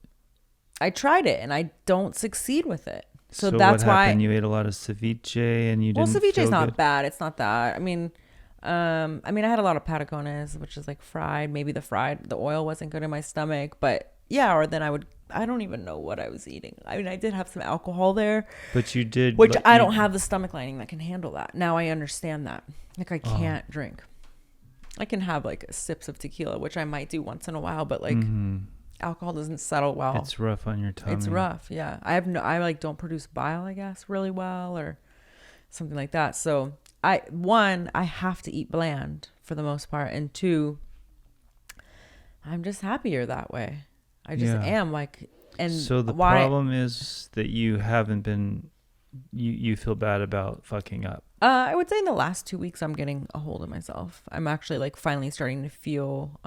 I tried it and I don't succeed with it. So what that's happened? why You ate a lot of ceviche and you didn't. Well, ceviche is not good? bad. It's not that. I mean, I had a lot of patacones, which is like fried. Maybe the oil wasn't good in my stomach, but yeah. Or then I don't even know what I was eating. I mean, I did have some alcohol there, but you did, which I don't have the stomach lining that can handle that. Now I understand that. Like I can't drink. I can have like sips of tequila, which I might do once in a while, but like. Alcohol doesn't settle well. It's rough on your tummy. It's rough, yeah. I like don't produce bile, I guess, really well or something like that. So I have to eat bland for the most part, and two, I'm just happier that way. I just am like, and so the problem is that you haven't been. You feel bad about fucking up. I would say in the last 2 weeks, I'm getting a hold of myself. I'm actually like finally starting to feel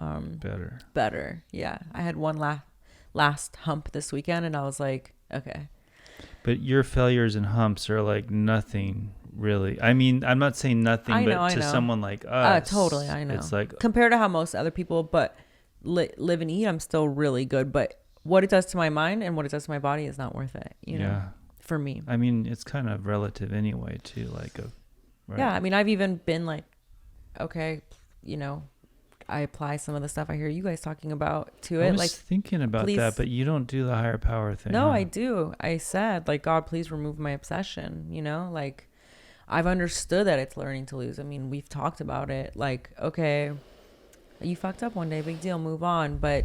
better. Yeah. I had one last hump this weekend and I was like, okay. But your failures and humps are like nothing really. I mean, I'm not saying nothing, but to someone like us. Totally. I know. It's like compared to how most other people, but live and eat, I'm still really good. But what it does to my mind and what it does to my body is not worth it. You know? Yeah. For me. I mean, it's kind of relative anyway, too. Right? Yeah, I mean, I've even been like, okay, you know, I apply some of the stuff I hear you guys talking about to it. I was like thinking about that, but you don't do the higher power thing. No, I do. I said, like, God, please remove my obsession. You know, like, I've understood that it's learning to lose. I mean, we've talked about it. Like, okay, you fucked up one day, big deal, move on. But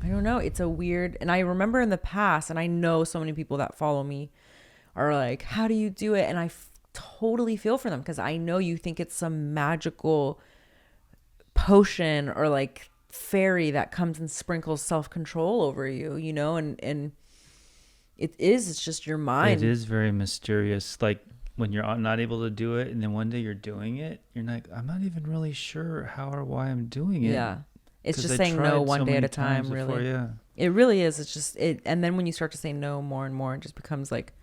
I don't know. It's a weird, and I remember in the past, and I know so many people that follow me are like, how do you do it? And I totally feel for them because I know you think it's some magical potion or like fairy that comes and sprinkles self-control over you, you know, and it's just your mind. It is very mysterious. Like when you're not able to do it and then one day you're doing it, you're like, I'm not even really sure how or why I'm doing it. Yeah. It's just saying no one day at a time, really. Before, yeah. It really is. It's just it. And then when you start to say no more and more, it just becomes like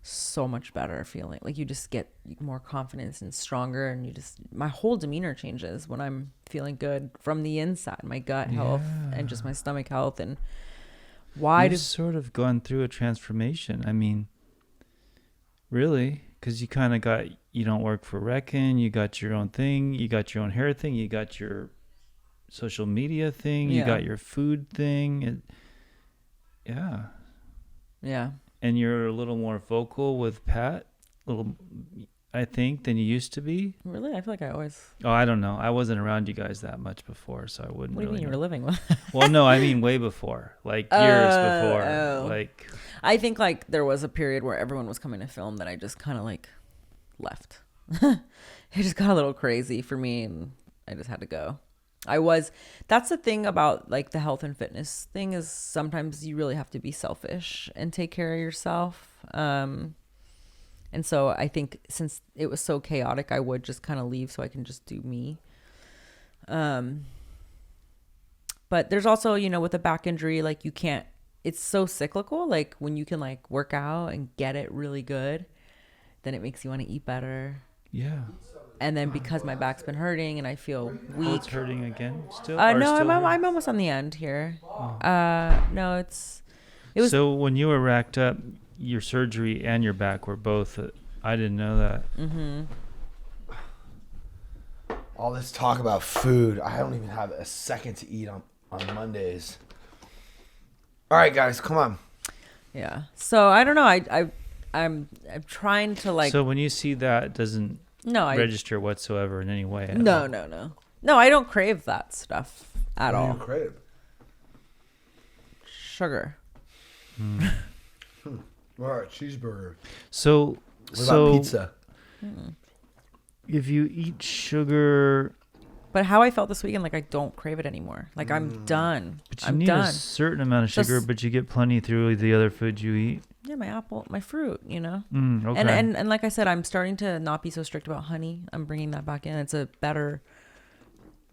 so much better feeling. Like you just get more confidence and stronger. And my whole demeanor changes when I'm feeling good from the inside, my gut health and just my stomach health. And you've sort of gone through a transformation. I mean, really, because you kind of you don't work for Reckon. You got your own thing. You got your own hair thing. You got your social media thing, you got your food thing, yeah, and you're a little more vocal with Pat, I think, than you used to be. Really? I feel like I always. Oh, I don't know. I wasn't around you guys that much before, so I wouldn't. What do you mean you were living with? Well, no, I mean way before, like years before. Like, I think like there was a period where everyone was coming to film that I just kind of like left. It just got a little crazy for me, and I just had to go. That's the thing about like the health and fitness thing is sometimes you really have to be selfish and take care of yourself. And so I think since it was so chaotic, I would just kind of leave so I can just do me. But there's also, with a back injury, like you can't, it's so cyclical. Like when you can like work out and get it really good, then it makes you want to eat better. Yeah. And then because my back's been hurting and I feel weak. Oh, it's hurting again still? No, I'm almost on the end here. Oh. No, it was. So when you were racked up, your surgery and your back were both, I didn't know that. Mm-hmm. All this talk about food. I don't even have a second to eat on Mondays. All right, guys, come on. Yeah. So I don't know. I'm trying to like. So when you see that, it doesn't register whatsoever in any way. No. No, I don't crave that stuff at all. What do you crave? Sugar. All right, cheeseburger. So What about pizza? If you eat sugar, But how I felt this weekend, like I don't crave it anymore. Like I'm done. but you need a certain amount of sugar, but you get plenty through the other foods you eat. Yeah, my apple, my fruit, Okay. And like I said, I'm starting to not be so strict about honey. I'm bringing that back in. It's a better.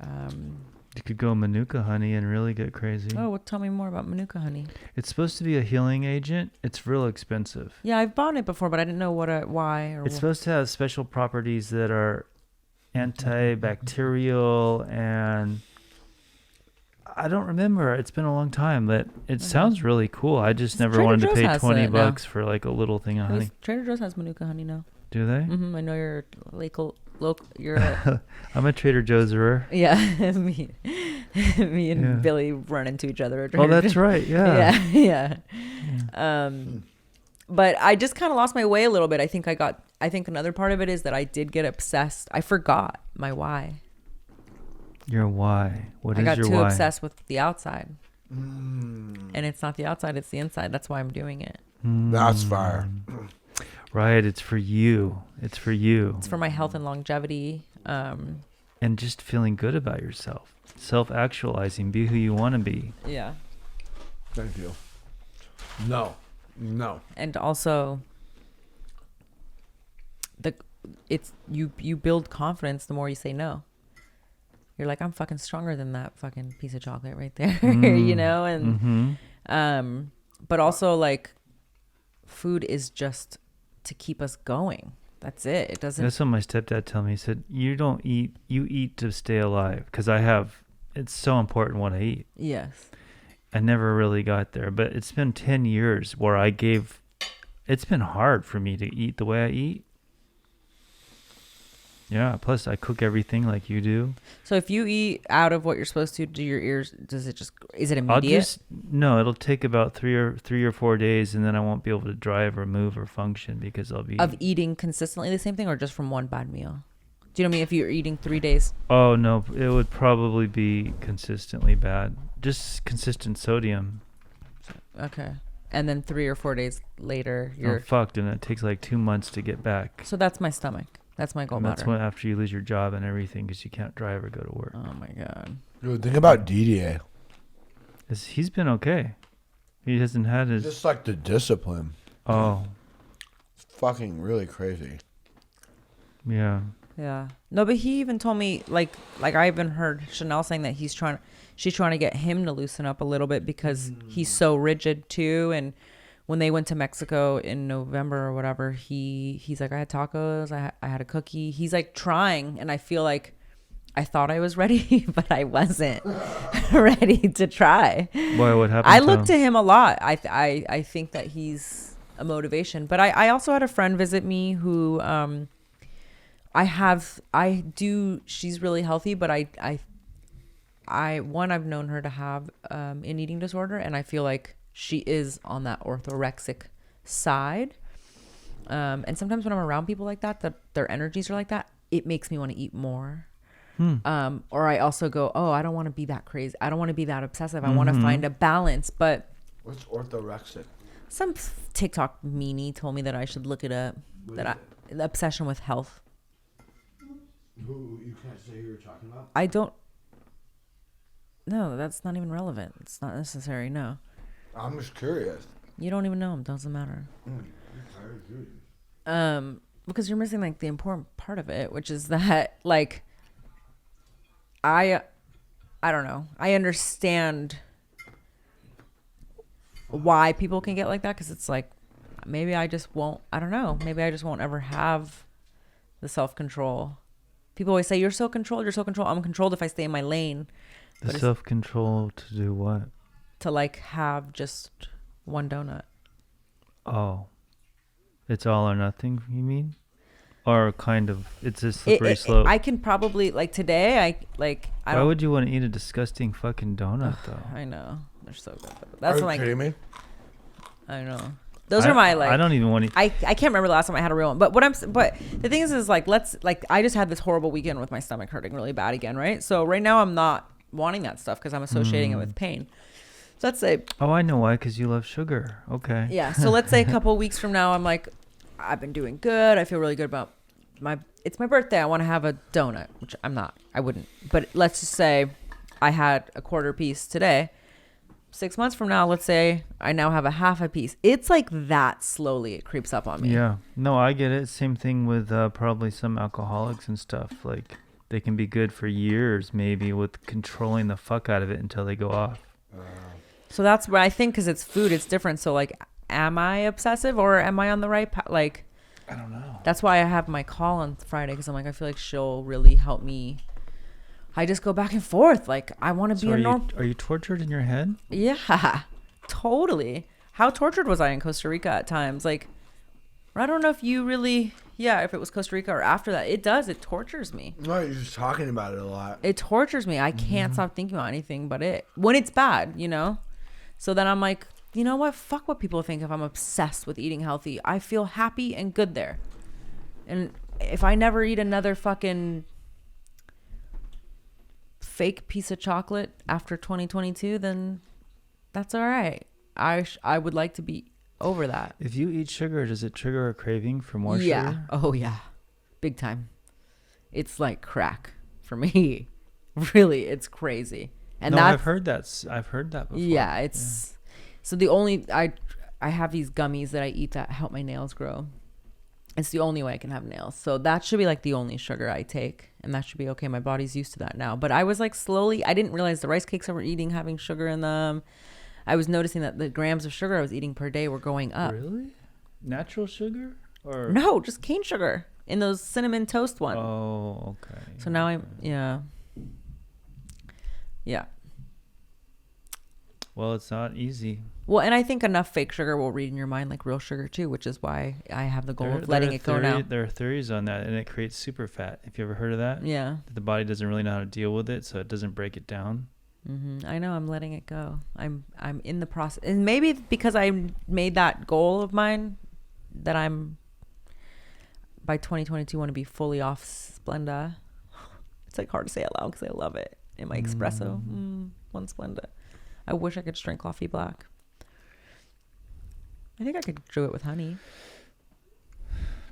You could go Manuka honey and really get crazy. Oh, well, tell me more about Manuka honey. It's supposed to be a healing agent. It's real expensive. Yeah, I've bought it before, but I didn't know why or. It's supposed to have special properties that are antibacterial, and I don't remember. It's been a long time, but it sounds really cool. I just never wanted to pay $20 for like a little thing of honey. Trader Joe's has Manuka honey now. Do they? Mm-hmm. I know you're local. You're. I'm a Trader Joe's-er. Yeah, me and Billy run into each other. Oh, that's right. Yeah. Yeah. But I just kind of lost my way a little bit. I think another part of it is that I did get obsessed. I forgot my why. Your why? What is your why? I got too obsessed with the outside. And it's not the outside, it's the inside. That's why I'm doing it. That's fire. Right. It's for you. It's for you. It's for my health and longevity. And just feeling good about yourself. Self-actualizing. Be who you want to be. Yeah. Thank you. No. And also, you build confidence the more you say no. You're like, I'm fucking stronger than that fucking piece of chocolate right there, And but also like, food is just to keep us going. That's it. It doesn't. That's what my stepdad told me. He said, "You don't eat. You eat to stay alive." Because it's so important what I eat. Yes. I never really got there, but it's been 10 years where it's been hard for me to eat the way I eat. Yeah, plus I cook everything like you do. So if you eat out of what you're supposed to, do your ears, is it immediate? No, it'll take about 3 or 4 days, and then I won't be able to drive or move or function because I'll be... Of eating consistently the same thing or just from one bad meal? Do you know what I mean? If you're eating 3 days? Oh, no, it would probably be consistently bad. Just consistent sodium. Okay. And then 3 or 4 days later, you're... fucked, and it takes like 2 months to get back. So that's my stomach. That's my gallbladder. That's when after you lose your job and everything because you can't drive or go to work. Oh, my God. Dude, think about DDA. He's been okay. He hasn't had his... Just like the discipline. Oh. It's fucking really crazy. Yeah. Yeah. No, but he even told me, like I even heard Chanel saying that she's trying to get him to loosen up a little bit because he's so rigid too. And when they went to Mexico in November or whatever, he's like, I had tacos, I had a cookie. He's like trying, and I feel like I thought I was ready, but I wasn't ready to try. Why? What happened? I look to him a lot. I think that he's a motivation. But I also had a friend visit me who she's really healthy, but I've known her to have an eating disorder, and I feel like she is on that orthorexic side. And sometimes when I'm around people like that their energies are like that, it makes me want to eat more. Or I also go, oh, I don't want to be that crazy. I don't want to be that obsessive. I want to find a balance. But what's orthorexic? Some TikTok meanie told me that I should look it up. The obsession with health. Who you can't say who you're talking about? I don't. No, that's not even relevant. It's not necessary. No. I'm just curious. You don't even know him. Doesn't matter. Because you're missing like the important part of it, which is that like I don't know. I understand why people can get like that, because it's like maybe I just won't. I don't know. Maybe I just won't ever have the self-control. People always say you're so controlled. You're so controlled. I'm controlled if I stay in my lane. The self-control to do what? To like have just one donut. Oh, it's all or nothing, you mean? Or kind of, it's a slippery slope. I can probably, like today, Why would you want to eat a disgusting fucking donut, though? I know. They're so good. That's Are you kidding me? I know. Those are my, like. I don't even want to. I can't remember the last time I had a real one. But the thing is like, I just had this horrible weekend with my stomach hurting really bad again, right? So right now I'm not wanting that stuff because I'm associating it with pain. So let's say. Oh, I know why, because you love sugar. Okay. Yeah. So let's say a couple of weeks from now, I'm like, I've been doing good. I feel really good about it's my birthday. I want to have a donut, which I'm not. I wouldn't. But let's just say I had a quarter piece today. 6 months from now, let's say I now have a half a piece. It's like that slowly it creeps up on me. Yeah. No, I get it. Same thing with probably some alcoholics and stuff. Like they can be good for years, maybe, with controlling the fuck out of it until they go off. So that's where I think, because it's food, it's different. So like, am I obsessive or am I on the right path? Like, I don't know. That's why I have my call on Friday, because I'm like, I feel like she'll really help me. I just go back and forth. Like, I want to be a normal. Are you tortured in your head? Yeah, totally. How tortured was I in Costa Rica at times? Like, I don't know if you really, if it was Costa Rica or after that. It tortures me. No, you're just talking about it a lot. It tortures me. I can't stop thinking about anything but it. When it's bad, So then I'm like, you know what? Fuck what people think if I'm obsessed with eating healthy. I feel happy and good there. And if I never eat another fucking fake piece of chocolate after 2022, then that's all right. I would like to be over that. If you eat sugar, does it trigger a craving for more sugar? Oh, yeah. Big time. It's like crack for me. Really, it's crazy. And I've heard that. I've heard that before. Yeah, it's... Yeah. So the only... I have these gummies that I eat that help my nails grow. It's the only way I can have nails. So that should be like the only sugar I take. And that should be okay. My body's used to that now. But I was like slowly... I didn't realize the rice cakes I were eating having sugar in them. I was noticing that the grams of sugar I was eating per day were going up. Really? Natural sugar? Or no, just cane sugar in those cinnamon toast ones. Oh, okay. So now I'm... Yeah. Yeah. Well, it's not easy. Well, and I think enough fake sugar will read in your mind like real sugar too, which is why I have the goal of letting it go now. There are theories on that, and it creates super fat. Have you ever heard of that? Yeah. The body doesn't really know how to deal with it, so it doesn't break it down. Mm-hmm. I know. I'm letting it go. I'm in the process, and maybe because I made that goal of mine, that I'm by 2022 want to be fully off Splenda. It's like hard to say out loud because I love it in my espresso. One Splenda. I wish I could just drink coffee black. I think I could do it with honey.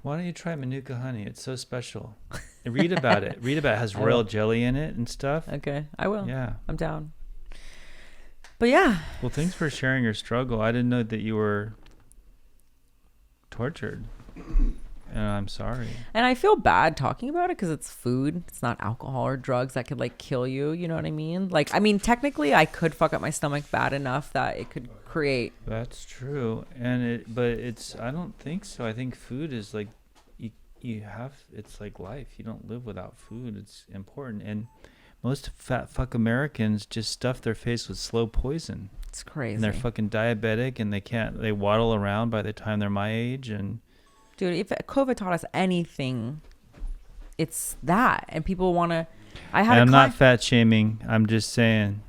Why don't you try Manuka honey? It's so special. Read about it. Read about it. It has royal jelly in it and stuff. Okay, I will. Yeah. I'm down. But yeah. Well, thanks for sharing your struggle. I didn't know that you were tortured. And I'm sorry. And I feel bad talking about it because it's food. It's not alcohol or drugs that could like kill you. You know what I mean? Like, I mean, technically I could fuck up my stomach bad enough that it could create. That's true. But I don't think so. I think food is like, it's like life. You don't live without food. It's important. And most fat fuck Americans just stuff their face with slow poison. It's crazy. And they're fucking diabetic and they waddle around by the time they're my age. And dude, if COVID taught us anything, it's that. And people want to... I'm not fat shaming. I'm just saying.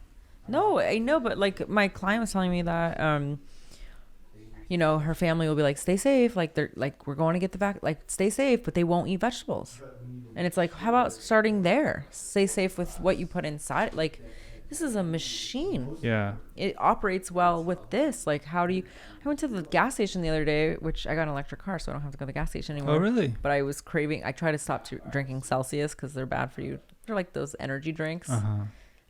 No, I know, but like my client was telling me that, her family will be like, stay safe. Like they're like, we're going to get the vaccine. Like, stay safe, but they won't eat vegetables. And it's like, how about starting there? Stay safe with what you put inside. Like, this is a machine. Yeah. It operates well with this. Like, how do you... I went to the gas station the other day, which I got an electric car, so I don't have to go to the gas station anymore. Oh, really? But I was craving... I try to stop drinking Celsius because they're bad for you. They're like those energy drinks. Uh-huh.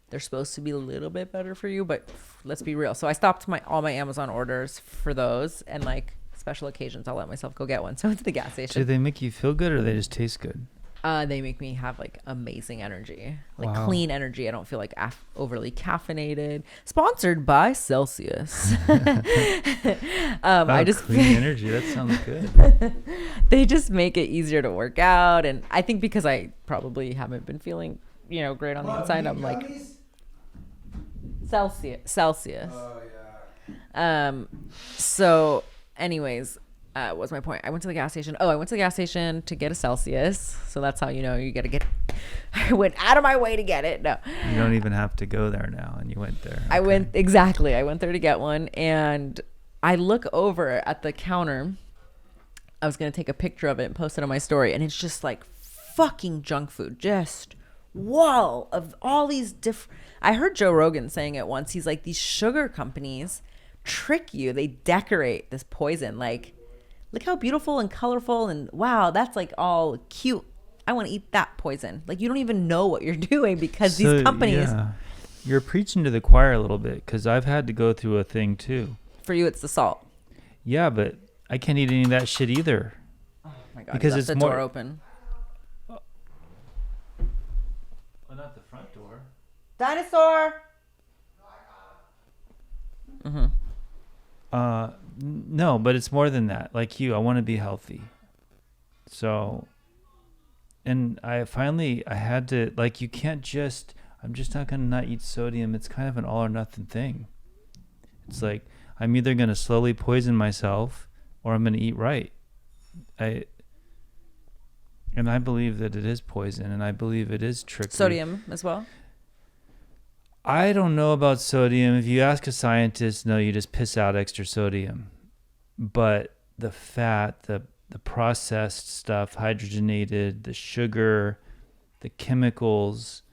they're supposed to be a little bit better for you, but let's be real. So I stopped all my Amazon orders for those, and like special occasions, I'll let myself go get one. So it's the gas station. Do they make you feel good or they just taste good? They make me have like amazing energy, like Wow. clean energy. I don't feel like overly caffeinated. Sponsored by Celsius. I just clean energy. That sounds good. they just make it easier to work out, and I think because I probably haven't been feeling, great on the inside, I'm like Celsius. Oh yeah. So anyways, what's my point? I went to the gas station. I went to the gas station to get a Celsius. So that's how you gotta get. I went out of my way to get it. No, You don't even have to go there now, and you went there. I Okay. went I went there to get one, and I look over at the counter. I was gonna take a picture of it and post it on my story, and it's just like fucking junk food, just wall of all these different. I heard Joe Rogan saying it once. He's like, these sugar companies trick you. They decorate this poison. Like, look how beautiful and colorful, and wow, that's like all cute. I want to eat that poison. Like, you don't even know what you're doing because these companies. Yeah, you're preaching to the choir a little bit because I've had to go through a thing too. For you, it's the salt. Yeah, but I can't eat any of that shit either. Oh my god! Because You it's left the more- door open. Well, not the front door. Dinosaur. No, but it's more than that. Like you, I want to be healthy. So, and I had to, like, you can't just, I'm just not going to not eat sodium. It's kind of an all or nothing thing. It's like, I'm either going to slowly poison myself or I'm going to eat right. And I believe that it is poison, and I believe it is trickery. Sodium as well. I don't know about sodium. If you ask a scientist, no, you just piss out extra sodium. But the fat, the processed stuff, hydrogenated, the sugar, the chemicals,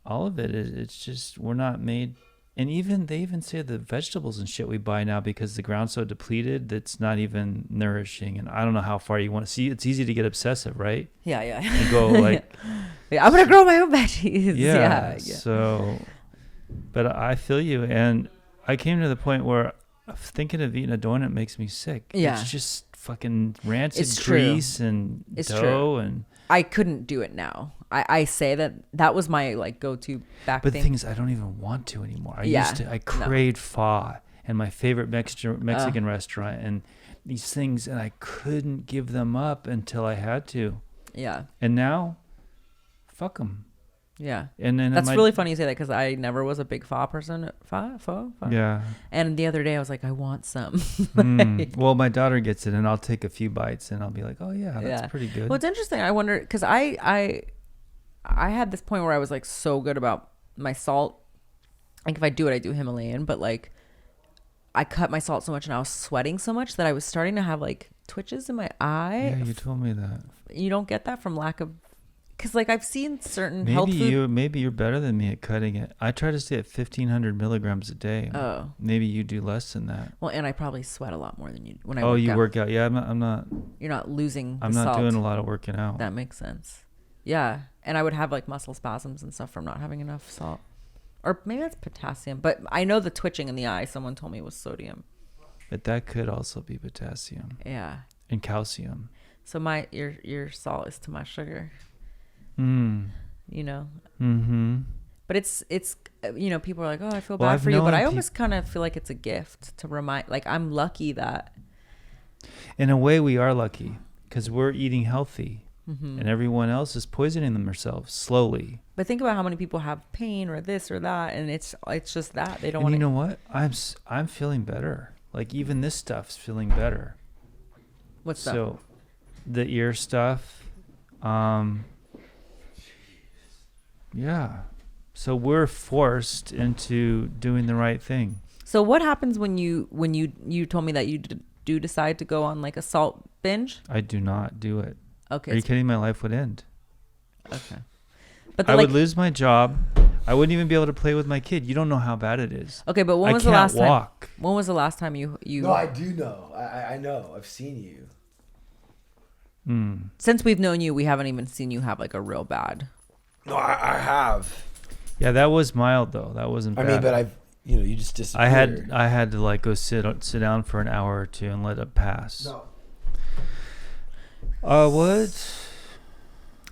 all of it, it's just, we're not made. And they even say the vegetables and shit we buy now, because the ground's so depleted, that's not even nourishing. And I don't know how far you want to see. It's easy to get obsessive, right? Yeah. You go like, Yeah, I'm gonna grow my own veggies. yeah. So, but I feel you, and I came to the point where thinking of eating a donut makes me sick. Yeah. It's just fucking rancid It's true. grease and It's dough true. and. I couldn't do it now. I say that was my like go-to back But the thing. thing is, I don't even want to anymore. Yeah, I craved pho and my favorite Mexican restaurant and these things, and I couldn't give them up until I had to. Yeah. And now, fuck them. Yeah. And then That's really funny you say that, because I never was a big pho person. Pho? Yeah. And the other day I was like, I want some. Well, my daughter gets it, and I'll take a few bites, and I'll be like, oh yeah, that's Yeah. pretty good. Well, it's interesting. I wonder, because I had this point where I was like so good about my salt. Like if I do it, I do Himalayan, but like I cut my salt so much and I was sweating so much that I was starting to have like twitches in my eye. Yeah, you told me that. You don't get that from lack of, because like I've seen certain health food. Maybe you're better than me at cutting it. I try to stay at 1,500 milligrams a day. Oh. Maybe you do less than that. Well, and I probably sweat a lot more than you when I Oh, work you out. work out. Yeah, I'm not. You're not losing the I'm not salt. doing a lot of working out. That makes sense. Yeah. And I would have like muscle spasms and stuff from not having enough salt. Or maybe that's potassium. But I know the twitching in the eye, someone told me, was sodium. But that could also be potassium Yeah. and calcium. So your salt is to my sugar, Mm. you know. Mm-hmm. But it's people are like, oh, I feel Well, bad I've for you. But known I almost kind of feel like it's a gift to remind, like I'm lucky that. In a way, we are lucky because we're eating healthy, Mm-hmm. and everyone else is poisoning themselves slowly. But think about how many people have pain or this or that, and it's just that they don't And want you know what? I'm feeling better. Like even this stuff's feeling better. What's that? So, the ear stuff. Yeah. So we're forced into doing the right thing. So what happens when you told me that you do decide to go on like a salt binge? I do not do it. Okay. Are you kidding? My life would end. Okay. But I would lose my job. I wouldn't even be able to play with my kid. You don't know how bad it is. Okay, but when I was the can't last time? walk. When was the last time you? No, I do know. I know. I've seen you. Since we've known you, we haven't even seen you have like a real bad. No, I have. Yeah, that was mild though. That wasn't I bad. mean, but you just disappeared. I had to like go sit down for an hour or two and let it pass. No. What?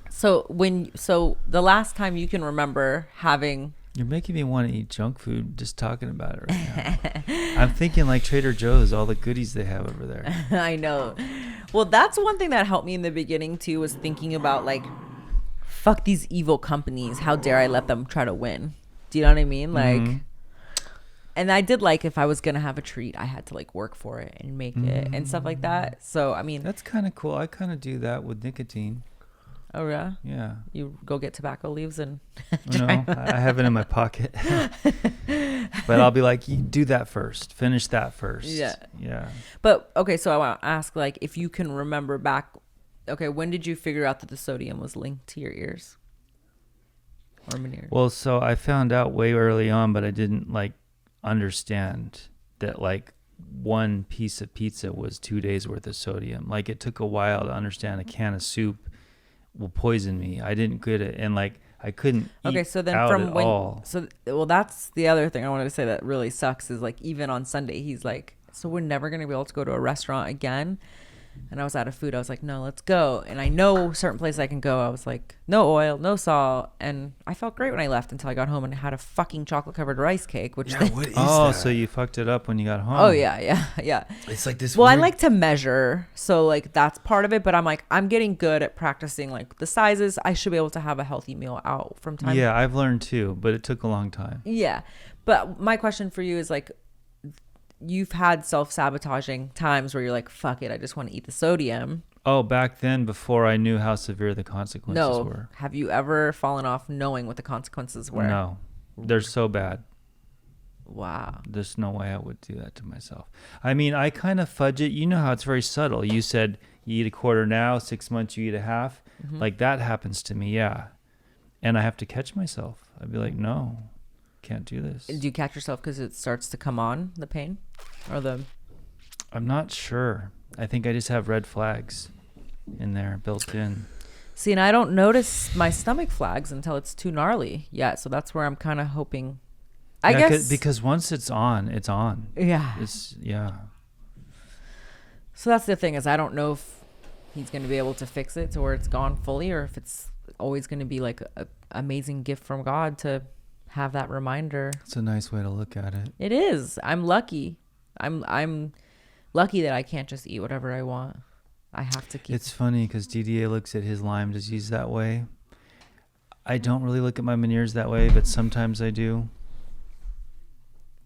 So the last time you can remember having You're making me want to eat junk food just talking about it right now. I'm thinking like Trader Joe's, all the goodies they have over there. I know. Well, that's one thing that helped me in the beginning too, was thinking about like, fuck these evil companies. How dare I let them try to win? Do you know what I mean? Like, and I did like, if I was going to have a treat, I had to like work for it and make it and stuff like that. So, I mean, That's kind of cool. I kind of do that with nicotine. oh yeah. Yeah. You go get tobacco leaves and No, I have it in my pocket. But I'll be like, you do that first. Finish that first. Yeah. Yeah. But okay, so I want to ask, like, if you can remember back, okay, when did you figure out that the sodium was linked to your ears or Meniere's? Well, so I found out way early on, but I didn't like understand that like one piece of pizza was 2 days worth of sodium. Like it took a while to understand a can of soup will poison me. I didn't get it, and like I couldn't eat So then out from at when all. well, that's the other thing I wanted to say that really sucks is like, even on Sunday he's like, so we're never going to be able to go to a restaurant again. And I was out of food. I was like, no, let's go. And I know certain places I can go. I was like, no oil, no salt. And I felt great when I left until I got home and had a fucking chocolate covered rice cake, which Yeah, what is Oh, that? so you fucked it up when you got home. oh yeah. It's like this. Well, I weird- like to measure, so like that's part of it. But I'm like, I'm getting good at practicing like the sizes. I should be able to have a healthy meal out from time. Yeah, I've learned too, but it took a long time. Yeah. But my question for you is like, you've had self-sabotaging times where you're like, fuck it, I just want to eat the sodium. Oh, back then, before I knew how severe the consequences were. Have you ever fallen off knowing what the consequences were? No, they're so bad. Wow. There's no way I would do that to myself. I mean, I kind of fudge it. You know how it's very subtle. You said you eat a quarter now, 6 months you eat a half. Like that happens to me, yeah. And I have to catch myself. I'd be like, no, can't do this. Do you catch yourself because it starts to come on, the pain? Or the... I'm not sure. I think I just have red flags in there built in. See, and I don't notice my stomach flags until it's too gnarly. Yeah, so that's where I'm kind of hoping. I Yeah, guess... because once it's on, it's on. Yeah. Yeah. So that's the thing, is I don't know if he's going to be able to fix it to where it's gone fully, or if it's always going to be like an amazing gift from God to have that reminder. It's a nice way to look at it. It is. I'm lucky. I'm lucky that I can't just eat whatever I want. I have to keep. It's funny because DDA looks at his Lyme disease that way. I don't really look at my Meniere's that way, but sometimes I do.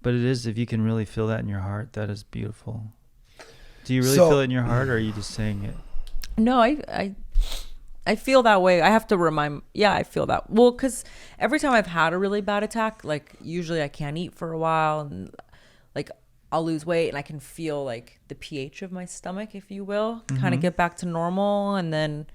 But it is, if you can really feel that in your heart, that is beautiful. Do you really feel it in your heart, or are you just saying it? No, I feel that way. I have to remind. Yeah, I feel that. Well, because every time I've had a really bad attack, like usually I can't eat for a while, and like I'll lose weight, and I can feel like the pH of my stomach, if you will, kind of get back to normal. And then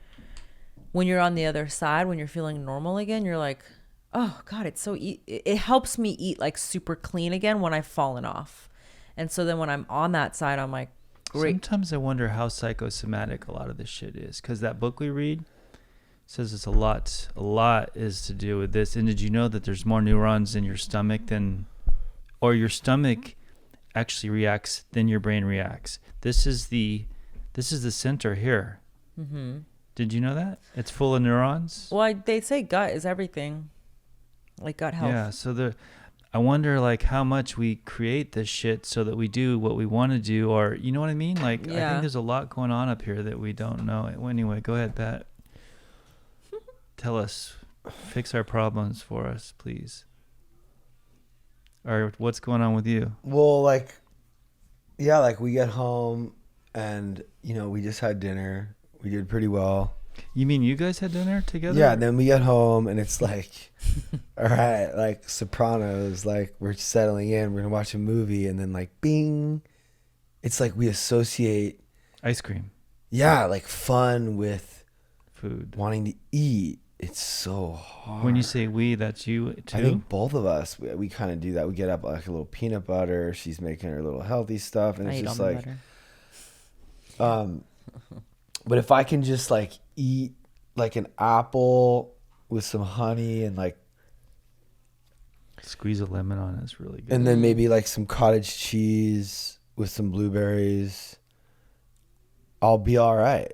when you're on the other side, when you're feeling normal again, you're like, oh God, it's so. It helps me eat like super clean again when I've fallen off. And so then when I'm on that side, I'm like, great. Sometimes I wonder how psychosomatic a lot of this shit is, because that book we read says it's a lot is to do with this. And did you know that there's more neurons in your stomach or your stomach actually reacts than your brain reacts? This is the center here. Mm-hmm. Did you know that? It's full of neurons. Well, they say gut is everything, like gut health. Yeah, so I wonder like how much we create this shit so that we do what we want to do, or you know what I mean? Like I think there's a lot going on up here that we don't know. Anyway, go ahead, Pat. Tell us, fix our problems for us, please. Or what's going on with you? Well, like we get home and, we just had dinner. We did pretty well. You mean you guys had dinner together? Yeah, and then we get home and it's like, all right, like Sopranos, like we're settling in, we're going to watch a movie, and then like bing. It's like we associate ice cream. Yeah, like fun with food. Wanting to eat. It's so hard. When you say we, that's you too? I think both of us, we kind of do that. We get up like a little peanut butter. She's making her little healthy stuff. And it's just like, but if I can just like eat like an apple with some honey and like Squeeze a lemon on it. It's really good. And then maybe like some cottage cheese with some blueberries. I'll be all right.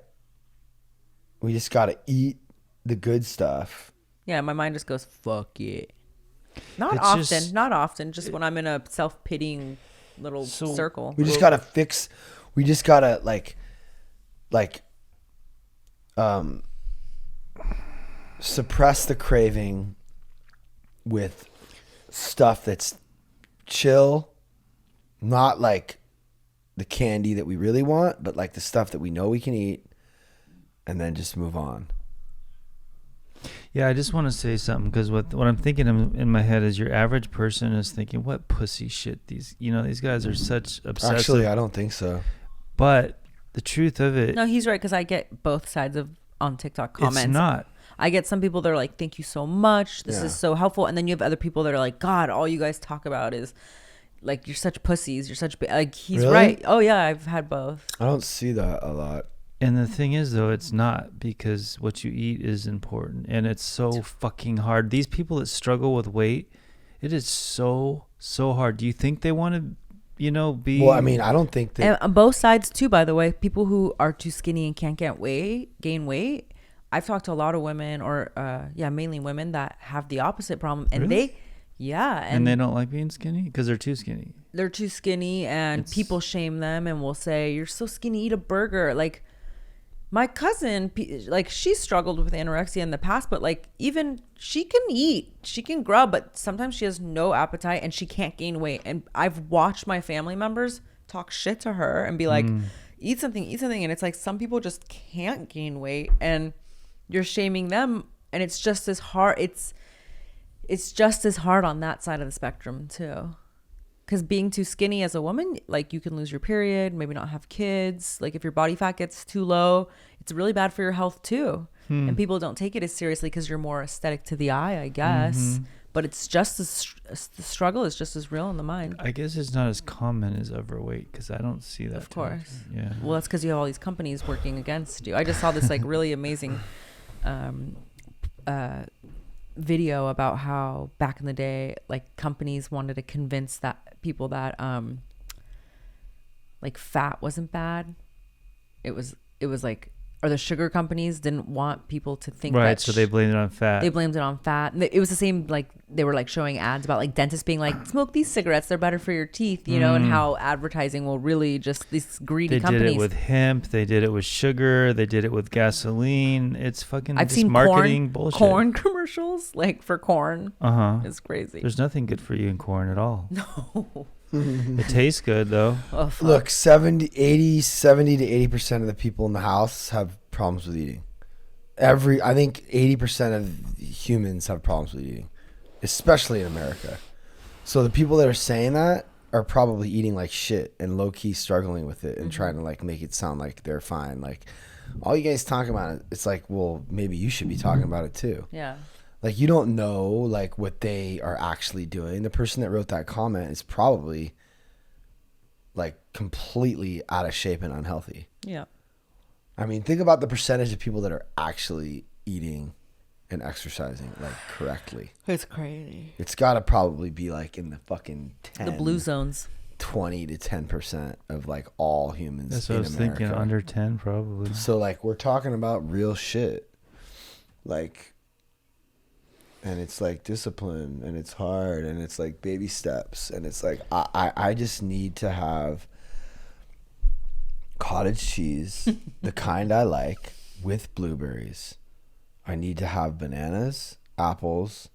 We just got to eat the good stuff. Yeah, my mind just goes, fuck it. Not It's often. just- Not often. Just when I'm in a self-pitying little circle. We just got to we just got to suppress the craving with stuff that's chill, not like the candy that we really want, but like the stuff that we know we can eat, and then just move on. Yeah, I just want to say something because what I'm thinking in my head is your average person is thinking, what pussy shit these guys are such obsessive. Actually, I don't think so. But the truth of it, No, he's right, because I get both sides on TikTok comments. it's not. I get some people that are like, thank you so much. This Yeah. is so helpful. And then you have other people that are like, God, all you guys talk about is like, you're such pussies. You're such, like, he's Really? right. Oh, yeah, I've had both. I don't see that a lot. And the thing is, though, it's not, because what you eat is important, and it's so fucking hard. These people that struggle with weight, it is so hard. Do you think they want to, be? Well, I mean, I don't think that. And on both sides too, by the way, people who are too skinny and can't gain weight. I've talked to a lot of women, or mainly women that have the opposite problem, and Really? and they don't like being skinny because they're too skinny. They're too skinny, and people shame them and will say, "You're so skinny, eat a burger." Like my cousin, like she struggled with anorexia in the past, but like even she can eat, she can grub, but sometimes she has no appetite and she can't gain weight. And I've watched my family members talk shit to her and be like, eat something. And it's like, some people just can't gain weight and you're shaming them. And it's just as hard. It's just as hard on that side of the spectrum too. Because being too skinny as a woman, like you can lose your period, maybe not have kids. Like if your body fat gets too low, it's really bad for your health too. And people don't take it as seriously because you're more aesthetic to the eye, I guess. But it's just the struggle is just as real in the mind. I guess it's not as common as overweight because I don't see that. Of course. Yeah. Well, that's because you have all these companies working against you. I just saw this like really amazing video about how back in the day, like companies wanted to convince that people that like fat wasn't bad. It was like, or the sugar companies didn't want people to think right, that so they blamed it on fat. They blamed it on fat. And it was the same, like they were like showing ads about like dentists being like, smoke these cigarettes, they're better for your teeth, and how advertising will really just these greedy companies. They did it with hemp, they did it with sugar, they did it with gasoline. It's fucking I've just seen marketing bullshit. corn commercials, like for corn. It's crazy. There's nothing good for you in corn at all. No. It tastes good though. Oh, fuck. Look, 70 to 80% of the people in the house have problems with eating. I think 80% of humans have problems with eating, especially in America. So the people that are saying that are probably eating like shit and low key struggling with it and trying to like make it sound like they're fine. Like all you guys talking about it, it's like, well, maybe you should be talking about it too. Yeah. Like you don't know like what they are actually doing. The person that wrote that comment is probably like completely out of shape and unhealthy. Yeah. I mean, think about the percentage of people that are actually eating and exercising like correctly. It's crazy. It's got to probably be like in the fucking 10, The blue zones. 20 to 10% of like all humans. That's what I was America. thinking, under 10 probably. So like we're talking about real shit. Like, and it's like discipline and it's hard and it's like baby steps and it's like I just need to have cottage cheese, the kind I like, with blueberries. I need to have bananas, apples,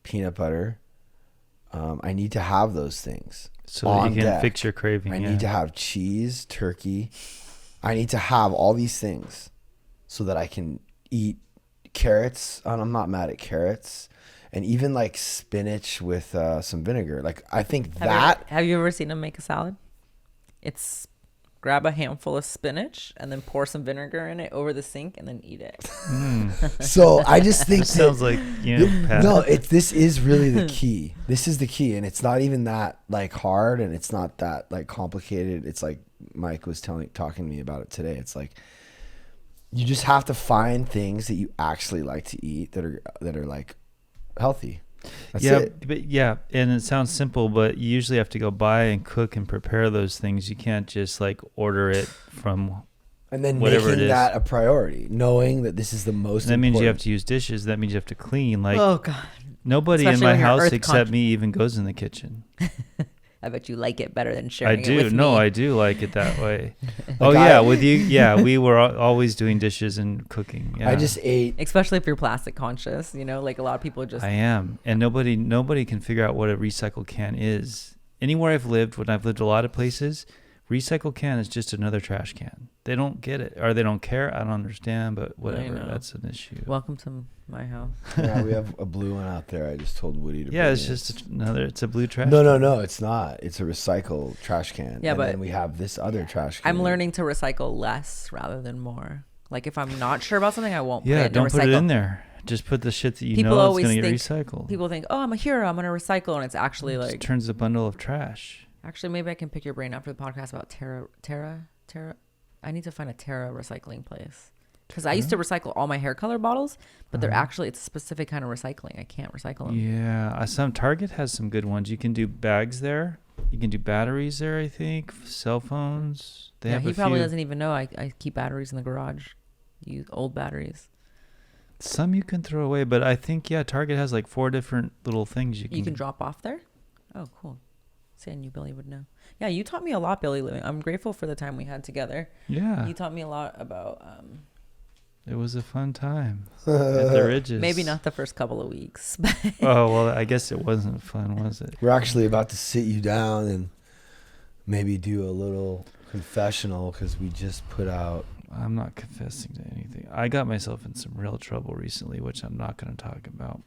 peanut butter. I need to have those things. So that you can fix your craving. I need to have cheese, turkey. I need to have all these things so that I can eat carrots. And I'm not mad at carrots. And even like spinach with some vinegar. Like I think Have you ever seen them make a salad? It's grab a handful of spinach and then pour some vinegar in it over the sink and then eat it. So I just think sounds like Pat. no, this is really the key. This is the key, and it's not even that like hard, and it's not that like complicated. It's like Mike was talking to me about it today. It's like you just have to find things that you actually like to eat that are like healthy. That's yeah, it. but yeah, and it sounds simple, but you usually have to go buy and cook and prepare those things. You can't just like order it from. And then Whatever it making is. that a priority, knowing that this is the most That important. means you have to use dishes. That means you have to clean. Like Oh God. nobody Especially in my when you're house earth except me even goes in the kitchen. I bet you like it better than I sharing it do. with No, me. I do like it that way. Like yeah, with you. Yeah, we were always doing dishes and cooking. Yeah. I just ate. Especially if you're plastic conscious, you know, like a lot of people just. I am, and nobody can figure out what a recycle can is. Anywhere I've lived, when I've lived a lot of places, recycle can is just another trash can. They don't get it, or they don't care. I don't understand, but whatever. know. That's an issue. Welcome to my house. Yeah, we have a blue one out there. I just told Woody to. Yeah, bring it's it. just another. It's a blue trash. No, it's not. It's a recycled trash can. Yeah, and but then we have this other trash can. I'm learning to recycle less rather than more. Like if I'm not sure about something, I won't. Yeah, put it don't in put recycle. it in there. Just put the shit that you People know it's always going to get think- recycled. People think, oh, I'm a hero. I'm gonna recycle, and it's actually It like. just turns a bundle of trash. Actually, maybe I can pick your brain after the podcast about Terra. I need to find a Terra recycling place because I used to recycle all my hair color bottles, but they're actually it's a specific kind of recycling. I can't recycle them. Yeah, some Target has some good ones. You can do bags there. You can do batteries there. I think cell phones. They Yeah, have he a probably few. doesn't even know I keep batteries in the garage. Use old batteries. Some you can throw away, but I think Target has like 4 different little things you can. You can drop off there. Oh, cool. See, I knew Billy would know. Yeah, you taught me a lot, Billy. Living. I'm grateful for the time we had together. Yeah, You taught me a lot about it was a fun time at the Ridges. maybe not the first couple of weeks, but Oh well, I guess it wasn't fun, was it? We're actually about to sit you down and maybe do a little confessional because we just put out. I'm not confessing to anything. I got myself in some real trouble recently, which I'm not going to talk about.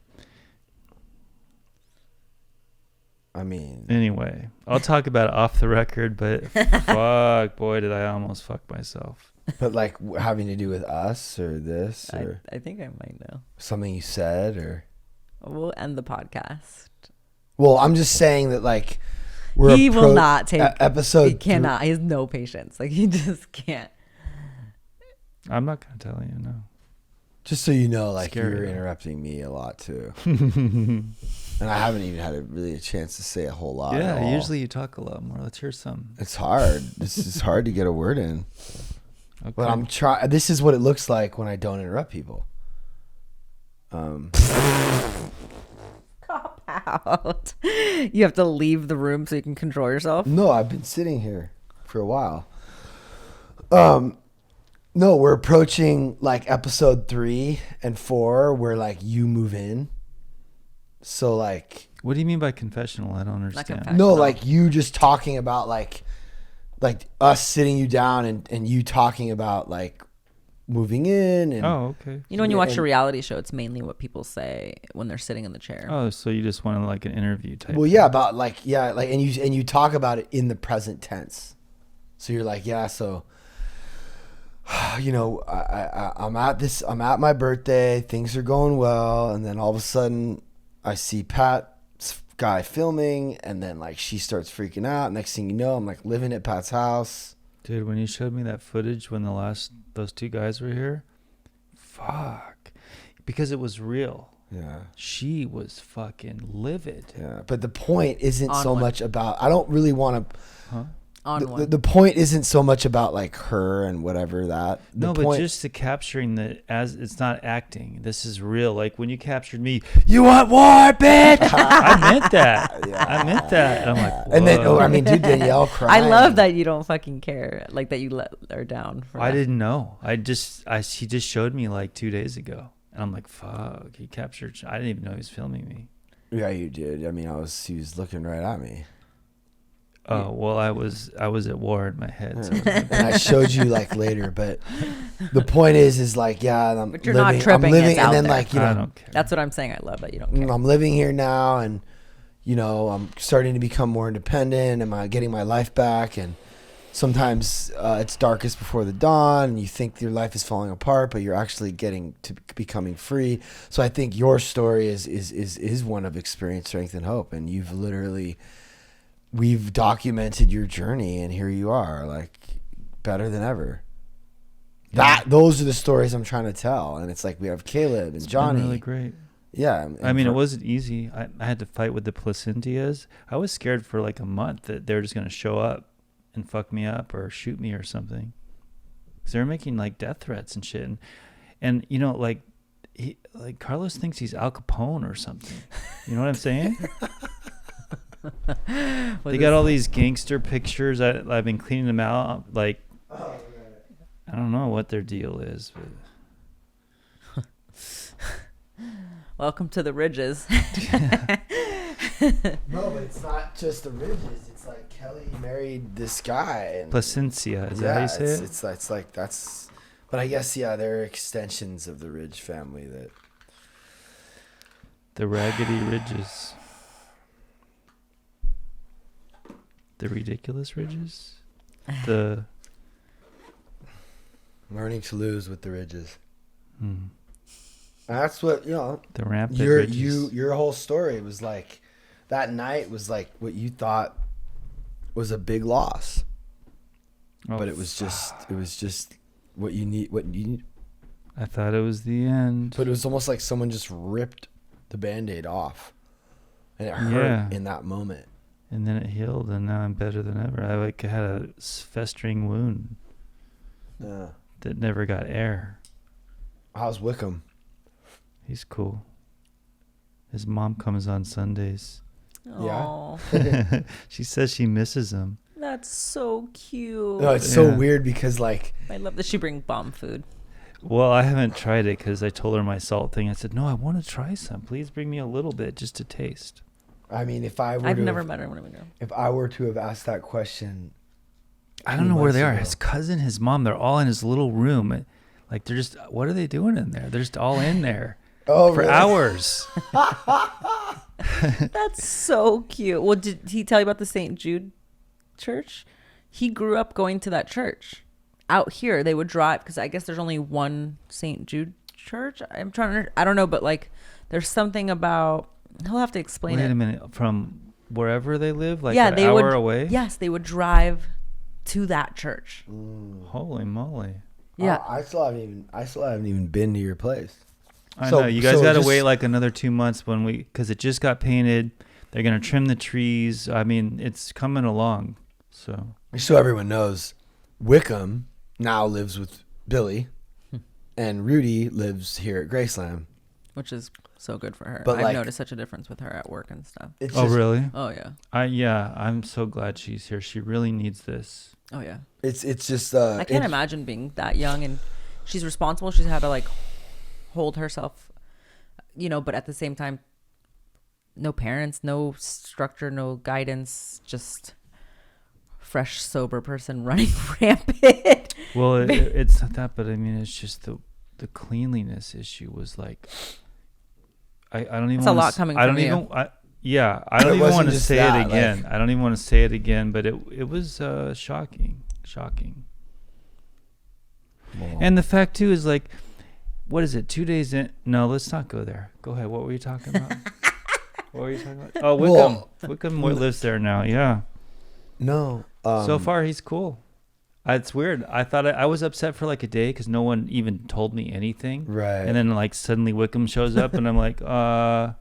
I mean, Anyway, I'll talk about it off the record, but fuck, boy, did I almost fuck myself. but like having to do with us or this or I think I might know. something you said or. We'll end the podcast. Well, I'm just saying that like He will not take episode. He cannot. He has no patience. Like he just can't. I'm not going to tell you, no. Just so you know, like Scary, you're though. interrupting me a lot too, and I haven't even had a chance to say a whole lot. at Yeah, all. usually you talk a lot more. Let's hear some. It's hard. This is hard to get a word in. Okay. But I'm trying. This is what it looks like when I don't interrupt people. Cop out. You have to leave the room so you can control yourself. No, I've been sitting here for a while. No, we're approaching like episode 3 and 4 where like you move in. So like What do you mean by confessional? I don't understand. confession. no, like you just talking about like us sitting you down and you talking about like moving in and Oh, okay. You know, when you Yeah, watch and- a reality show, it's mainly what people say when they're sitting in the chair. Oh, so you just want like an interview type. well, yeah, about like and you talk about it in the present tense. So you're like, yeah, so you know, I'm at my birthday, things are going well, and then all of a sudden I see Pat's guy filming, and then like she starts freaking out. Next thing you know, I'm like living at Pat's house. Dude, when you showed me that footage when those 2 guys were here, fuck. Because it was real. Yeah. She was fucking livid. Yeah. But the point isn't On so one. much about, I don't really want to, Huh? On one. the point isn't so much about like her and whatever that. The No, but point, just the capturing as it's not acting. This is real. Like when you captured me, you want war, bitch. I meant that. Yeah. I meant that. And I'm like, and then, whoa. I mean, dude, Danielle I crying. love that you don't fucking care. Like that you let her down. For I that. didn't know. He just showed me like 2 days ago, and I'm like, fuck. He captured. I didn't even know he was filming me. Yeah, you did. I mean, he was looking right at me. Oh well, I was at war in my head. So And I showed you like later, but the point is like, yeah, I'm But you're not living, tripping, I'm living, it's and out then there. like, you I know, don't care. That's what I'm saying. I love that you don't care. I'm living here now, and you know, I'm starting to become more independent. Am I getting my life back? And sometimes it's darkest before the dawn, and you think your life is falling apart, but you're actually getting to becoming free. So I think your story is one of experience, strength, and hope, and we've documented your journey, and here you are, like better than ever. Those are the stories I'm trying to tell, and it's like we have Caleb and It's been Johnny. really great. Yeah. I mean, it wasn't easy. I had to fight with the placentas. I was scared for like a month that they were just going to show up and fuck me up or shoot me or something. Because they were making like death threats and shit. And you know, like Carlos thinks he's Al Capone or something. You know what I'm saying? They got all these gangster pictures. I've been cleaning them out. Like, I don't know what their deal is. But Welcome to the Ridges. No, but it's not just the Ridges. It's like Kelly married this guy. And Placencia, is that how you say it? It's like that's. But I guess they're extensions of the Ridge family. That The Raggedy Ridges. The Ridiculous Ridges. The learning to lose with the Ridges. hmm, That's what the Rampant Ridges. Your whole story was like that night was like what you thought was a big loss, but it was just what you need. I thought it was the end. But it was almost like someone just ripped the Band-Aid off, and it hurt in that moment. And then it healed, and now I'm better than ever. I had a festering wound that never got air. How's Wickham? He's cool. His mom comes on Sundays. Oh, She says she misses him. that's so cute. No, it's so weird because like I love that she brings bomb food. Well, I haven't tried it because I told her my salt thing. I said, no, I want to try some. Please bring me a little bit just to taste. I mean, if I were I've never met her. What do we know? If I were to have asked that question, I don't know where they are. ago. His cousin, his mom, they're all in his little room. Like, they're just, what are they doing in there? They're just all in there for really? hours. That's so cute. Well, did he tell you about the St. Jude church? He grew up going to that church. Out here, they would drive, because I guess there's only one St. Jude church. I don't know, but like, there's something about, he'll have to explain it. Wait a minute. From wherever they live? Like Yeah, an hour would, away? Yes, they would drive to that church. Holy moly. Yeah. I still haven't even been to your place. I know. You guys got to wait like another 2 months because it just got painted. They're going to trim the trees. I mean, it's coming along. So everyone knows, Wickham now lives with Billy, and Rudy lives here at Graceland. Which is so good for her. But I've like, noticed such a difference with her at work and stuff. Really? Oh, yeah. I'm so glad she's here. She really needs this. Oh, yeah. It's just I can't imagine being that young, and she's responsible. She's had to like hold herself, but at the same time, no parents, no structure, no guidance, just fresh, sober person running rampant. Well, it's not that, but I mean, it's just the cleanliness issue was like, I don't even. It's a lot coming from you. I don't even want to say it again. Like, I don't even want to say it again, but it was shocking. Well, and the fact too is like, what is it? 2 days in? No, let's not go there. Go ahead. What were you talking about? Oh, Wickham. Wickham lives there now. Yeah. No. So far, he's cool. It's weird. I thought I was upset for like a day because no one even told me anything. Right. And then like suddenly Wickham shows up and I'm like, I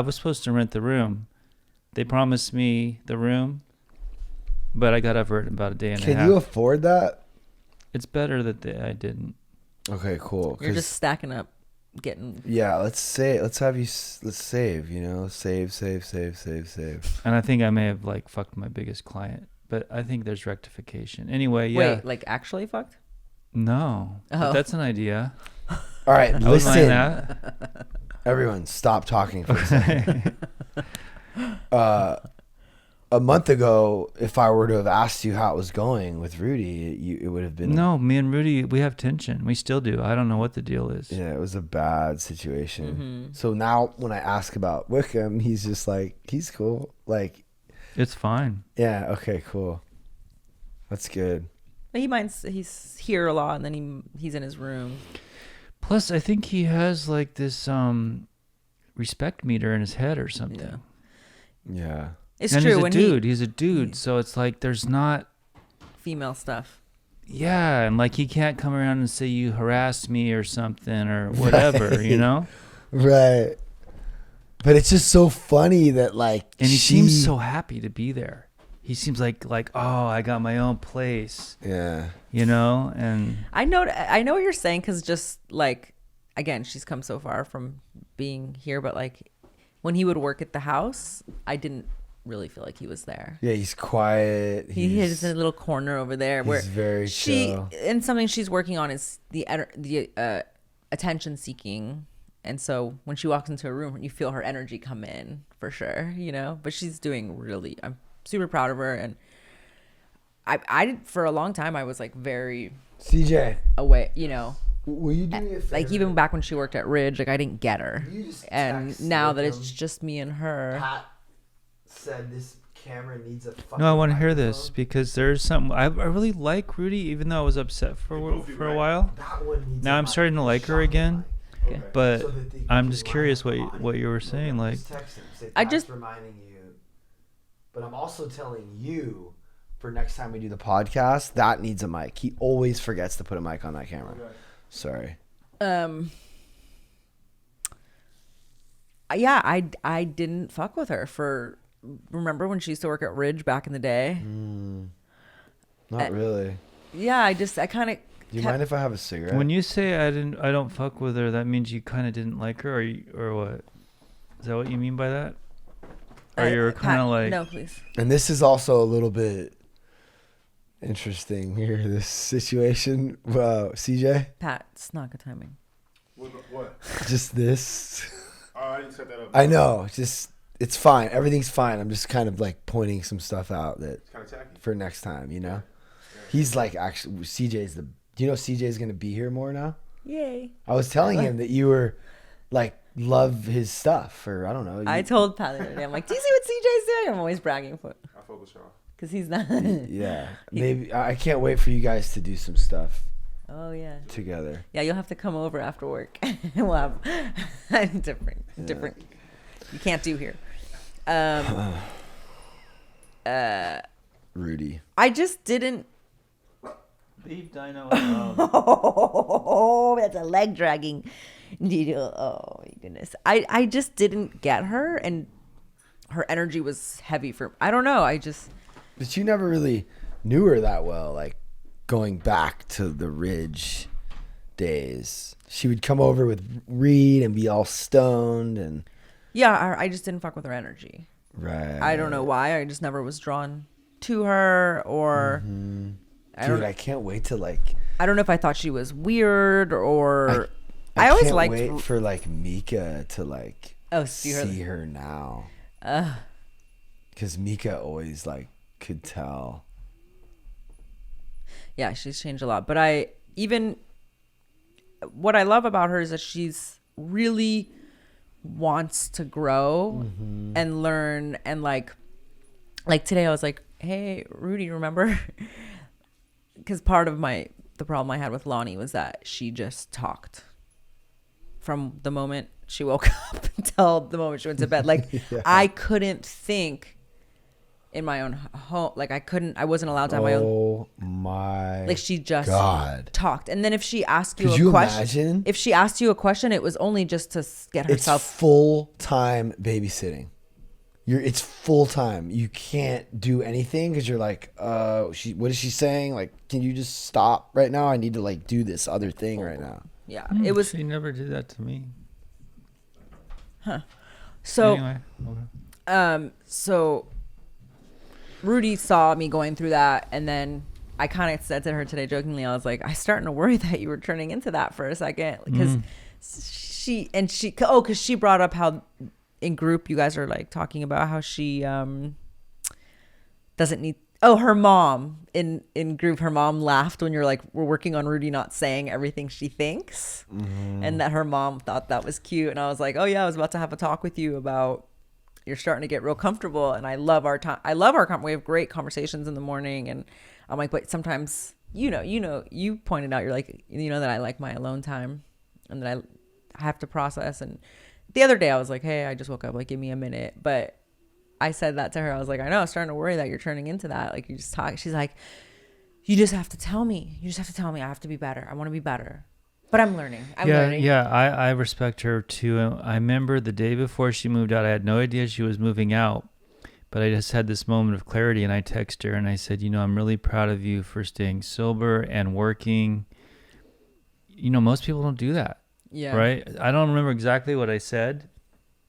was supposed to rent the room. They promised me the room, but I got over it in about a day and a half. Can you afford that? It's better that I didn't. Okay, cool. You're just stacking up, getting. Yeah, let's save. Let's save. Save. And I think I may have like fucked my biggest client, but I think there's rectification. Anyway, yeah. Wait, like actually fucked? No, but that's an idea. All right, I wouldn't mind listen. that. Everyone, stop talking for a second. A month ago, if I were to have asked you how it was going with Rudy, it would have been... No, me and Rudy, we have tension. We still do. I don't know what the deal is. Yeah, it was a bad situation. Mm-hmm. So now when I ask about Wickham, he's just like, he's cool. Like... It's fine. Yeah, okay, cool. That's good. But he minds, he's here a lot, and then he's in his room. Plus, I think he has like this respect meter in his head or something. Yeah. It's and true. He's a dude. So it's like there's not female stuff. Yeah, and like he can't come around and say you harassed me or something or whatever, Right. you know? Right. But it's just so funny that like, and he seems so happy to be there. He seems like, oh, I got my own place. Yeah. You know, and I know what you're saying, because just like, again, she's come so far from being here, but like when he would work at the house, I didn't really feel like he was there. Yeah, he's quiet. He is in a little corner over there where very chill. And something she's working on is the attention seeking. And so when she walks into a room, you feel her energy come in for sure, you know, but she's doing really, I'm super proud of her. And I for a long time, I was like very CJ away, you know, will you do me a favor? like even back when she worked at Ridge, like I didn't get her. You just And text now that with it's him. just me and her. Pat said this camera needs a fucking no, I want to hear this microphone. because there's something I really like Rudy, even though I was upset for a while. That one needs Now a I'm starting to like her shotgun again, mic. Okay. but So that they I'm can just line curious up on what it. you were saying. Like, Just text him, say, I "Pat's just- reminding you," but I'm also telling you for next time we do the podcast, that needs a mic. He always forgets to put a mic on that camera. Sorry. Yeah, I didn't fuck with her for, remember when she used to work at Ridge back in the day? Not really. Yeah, I kind of. Do you mind if I have a cigarette? when you say I don't fuck with her, that means you kind of didn't like her, or what? Is that what you mean by that? Or you're kind of like, No, please. And this is also a little bit interesting here, this situation. CJ, Pat, it's not good timing. What? just this. Oh, I didn't set that up. I know. Just it's fine. Everything's fine. I'm just kind of like pointing some stuff out that It's kind of tacky. for next time, you know. He's like actually CJ's the. Do you know CJ's gonna be here more now? Yay. I was telling him that you were like love his stuff, or I don't know. I told Pat the other day, I'm like, do you see what CJ's doing? I'm always bragging for, I focus y'all. because he's not. Yeah, maybe I can't wait for you guys to do some stuff Oh, yeah. together. Yeah, you'll have to come over after work. We'll have different. You can't do here. Rudy. I just didn't. leave Dino alone. Oh, that's a leg dragging. Oh my goodness. I just didn't get her, and her energy was heavy for, I don't know. But you never really knew her that well, like going back to the Ridge days. She would come over with Reed and be all stoned and Yeah, I just didn't fuck with her energy. right. I don't know why. I just never was drawn to her, or Dude, I can't wait to like. I don't know if I thought she was weird, or I always can't liked. wait for like Mika to like see her. see her now. Because Mika always like could tell. Yeah, she's changed a lot. But what I love about her is that she's really wants to grow and learn, and like today I was like, hey Rudy, remember? Because part of the problem I had with Lonnie was that she just talked from the moment she woke up until the moment she went to bed. Like I couldn't think in my own home. Like I wasn't allowed to have my own. Oh my! Like she just God. talked, and then if she asked you Could a you question, imagine? if she asked you a question, it was only just to get It's herself. full time babysitting. It's full time. You can't do anything because you're like, what is she saying? Like, can you just stop right now? I need to like do this other thing right now. Yeah, it was She never did that to me. so. Anyway, okay. So Rudy saw me going through that, and then I kind of said to her today jokingly, I was like, I'm starting to worry that you were turning into that for a second, because because she brought up how in group you guys are like talking about how she doesn't need. Oh, her mom in group, her mom laughed when you're like, we're working on Rudy not saying everything she thinks, and that her mom thought that was cute, and I was like, oh yeah, I was about to have a talk with you about. You're starting to get real comfortable, and I love our time. I love our we have great conversations in the morning, and I'm like, but sometimes you pointed out, you're like, that I like my alone time, and that I have to process. And the other day I was like, hey, I just woke up, like give me a minute. But I said that to her. I was like, I know, I was starting to worry that you're turning into that. Like you just talk. She's like, you just have to tell me. You just have to tell me. I have to be better. I want to be better. But I'm learning. I'm learning. Yeah, I respect her too. I remember the day before she moved out, I had no idea she was moving out, but I just had this moment of clarity, and I texted her and I said, I'm really proud of you for staying sober and working. Most people don't do that, Yeah. right? I don't remember exactly what I said,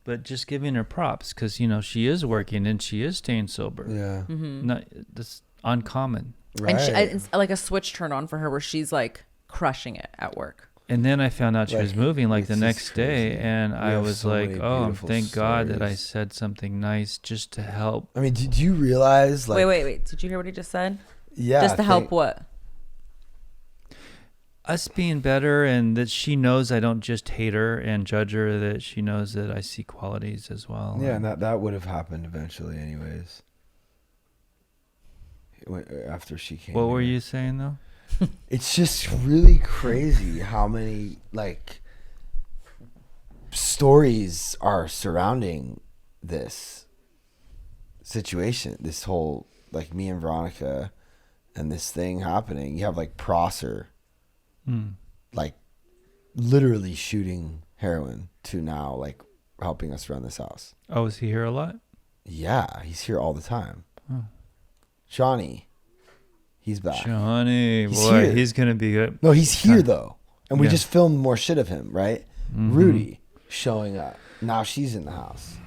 but just giving her props because, she is working and she is staying sober. Yeah. Not, that's uncommon. Right. And it's like a switch turned on for her where she's like crushing it at work. And then I found out she was moving like the it's next just day, crazy. and We I have was so like, many "Oh, beautiful thank God that I stories. said something nice just to help." I mean, did you realize like Wait. Did you hear what he just said? Yeah. Just to help what? Us being better, and that she knows I don't just hate her and judge her, that she knows that I see qualities as well. Yeah, and that would have happened eventually anyways. After she came. What were here. you saying though? It's just really crazy how many like stories are surrounding this situation, this whole like me and Veronica and this thing happening. You have like Prosser like literally shooting heroin to now like helping us run this house. Oh, is he here a lot? Yeah, he's here all the time. Oh. Johnny, he's back. Johnny, He's boy, here. he's gonna be good. No, he's here though, and we Yeah. just filmed more shit of him, right? Mhm. Rudy showing up. Now she's in the house.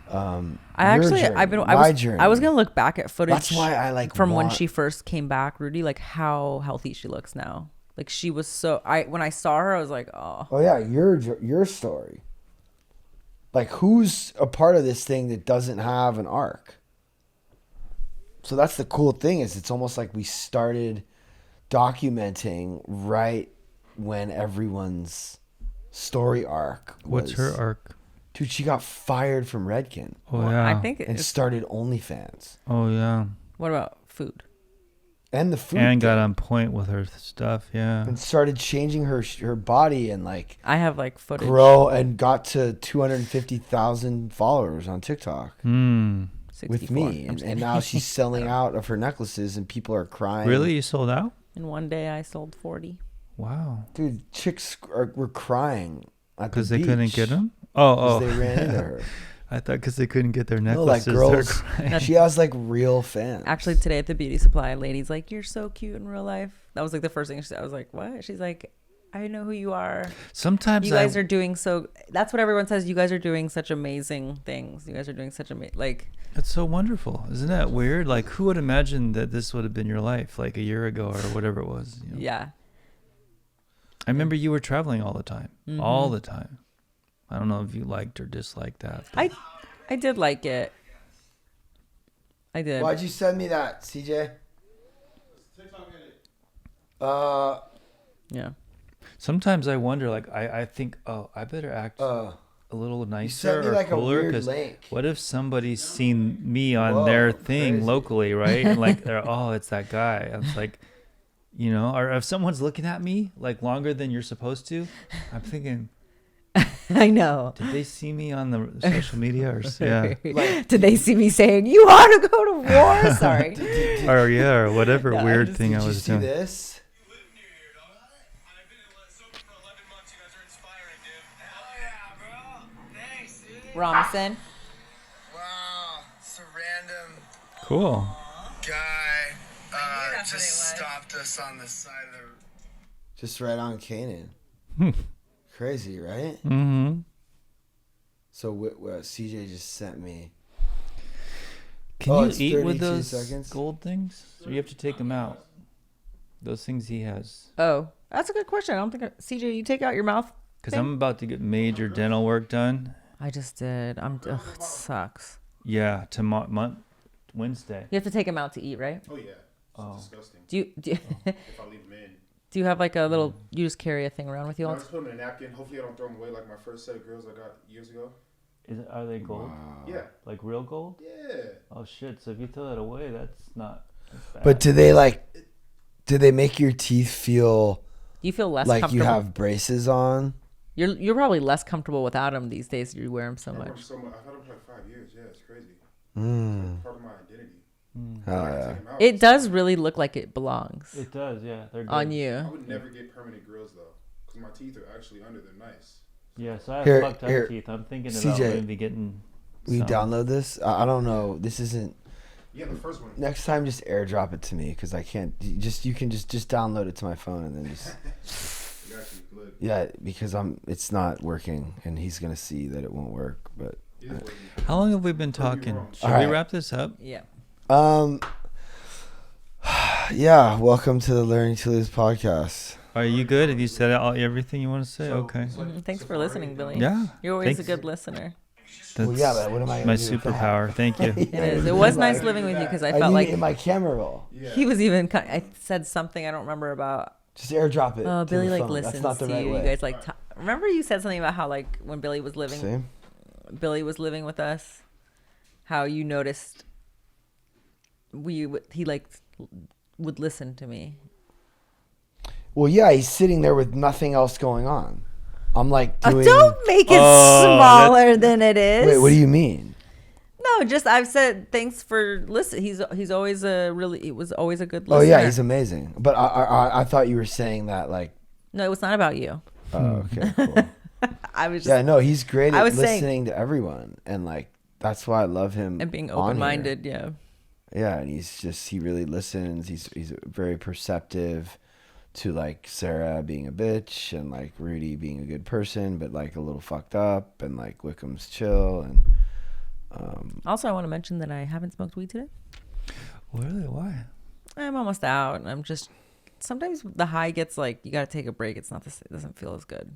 I your actually, journey, I my journey. was gonna look back at footage. That's why I like from when want- she first came back, Rudy, like how healthy she looks now. Like she was so. When I saw her, I was like, oh. Oh yeah, your story. Like who's a part of this thing that doesn't have an arc? So that's the cool thing is it's almost like we started documenting right when everyone's story arc was. What's her arc? Dude, she got fired from Redken Oh yeah. I think and it's. started OnlyFans. Oh yeah. What about food? And the food And got thing. on point with her stuff. Yeah. And started changing her body and like I have like footage. grow and got to 250,000 followers on TikTok with 64. me. I'm And, just and kidding. now she's selling out of her necklaces and people are crying. Really, you sold out? In one day, I sold 40. Wow. Dude, chicks were crying at the Because they couldn't beach get them. Oh, 'cause oh. they ran into her. I thought because they couldn't get their No, like necklaces. girls. they're crying. She has like real fans. Actually, today at the beauty supply, a lady's like, "You're so cute in real life." That was like the first thing she said. I was like, "What?" She's like, "I know who you are. Sometimes You guys are doing so." That's what everyone says. You guys are doing such amazing things. You guys are doing such like. It's so wonderful. Isn't that weird? Like, who would imagine that this would have been your life like a year ago or whatever it was? Yeah. I remember you were traveling all the time. Mm-hmm. All the time. I don't know if you liked or disliked that. but- I did like it. I did. Why'd you send me that, CJ? Yeah. Sometimes I wonder, like, I think, oh, I better act a little nicer sent me or like a cooler. weird 'Cause link. what if somebody's seen me on Whoa, their thing crazy. locally, right? And like, they're, oh, it's that guy. And it's like, or if someone's looking at me like longer than you're supposed to, I'm thinking, I know. did they see me on the social media or yeah, Did they see me saying you want to go to war? Sorry. or whatever No, weird I thing Did I you was see doing. this? Robinson. Wow, it's a random Cool. guy just stopped us on the side of the. Just right on Canaan. Crazy, right? Mm-hmm. So what CJ just sent me. Can Oh, you it's eat with 32 those seconds. gold things? Or you have to take them out? Those things he has. Oh, that's a good question. I don't think CJ, you take out your mouth. Because thing? I'm about to get major dental work done. I just did. It sucks. Yeah, tomorrow, Wednesday. You have to take them out to eat, right? Oh yeah. Oh. It's disgusting. Do you If I leave them in. do you have like a little? You just carry a thing around with you all? I just put them in a napkin. Hopefully I don't throw them away like my first set of grills I got years ago. Are they gold? Yeah. Like real gold? Yeah. Oh shit! So if you throw that away, that's not. That's bad. But do they make your teeth feel You feel less like comfortable. you have braces on? You're probably less comfortable without them these days. You wear them so I've had much. them so much. I've had them for like 5 years. Yeah, it's crazy. Mm. It's part of my identity. Oh, I gotta yeah. take 'em out. It does really look like it belongs it does, yeah. They're good. on I you. would never get permanent grills though, because my teeth are actually under. They're nice. Yeah, so I have Here- fucked up here, teeth. I'm thinking CJ, about maybe getting. Will you some. download this? I don't know. This isn't. Yeah, the first one. Next time, just airdrop it to me because I can't. You can just download it to my phone and then just. Look. Yeah, because it's not working and he's gonna see that it won't work. But It is working. How long have we been Prove you talking? wrong. Should All we right. wrap this up? Yeah. Yeah, welcome to the Learning to Lose podcast. Are you good? Have you said everything you want to say? So, Okay. it's like Thanks for Safari, listening, Billy. Yeah. You're always Thanks. a good listener. That's Well, yeah, but what am I gonna my do with that? superpower. Thank you. It is. It was nice living with you because I felt need like it in my camera roll. Yeah. he was even. I said something I don't remember about. Just airdrop it. Oh, to Billy the like phone. listens That's not the to right you. way. You guys like. Remember you said something about how like when Billy was living. See? Billy was living with us. How you noticed. He like would listen to me. Well, yeah, he's sitting there with nothing else going on. I'm like doing. Don't make it Oh, smaller than it is. Wait, what do you mean? No, just I've said thanks for listen. He's always he was always a good Oh listener. yeah, he's amazing. But I thought you were saying that like. No, it was not about you. Oh, okay, cool. I was just Yeah, no, he's great I at was saying- listening to everyone, and like that's why I love him. and being on here. open-minded. Yeah. Yeah, and he really listens. He's very perceptive to like Sarah being a bitch and like Rudy being a good person, but like a little fucked up, and like Wickham's chill. And Also, I want to mention that I haven't smoked weed today. Really? Why? I'm almost out, and I'm just sometimes the high gets like you got to take a break. It's not it doesn't feel as good.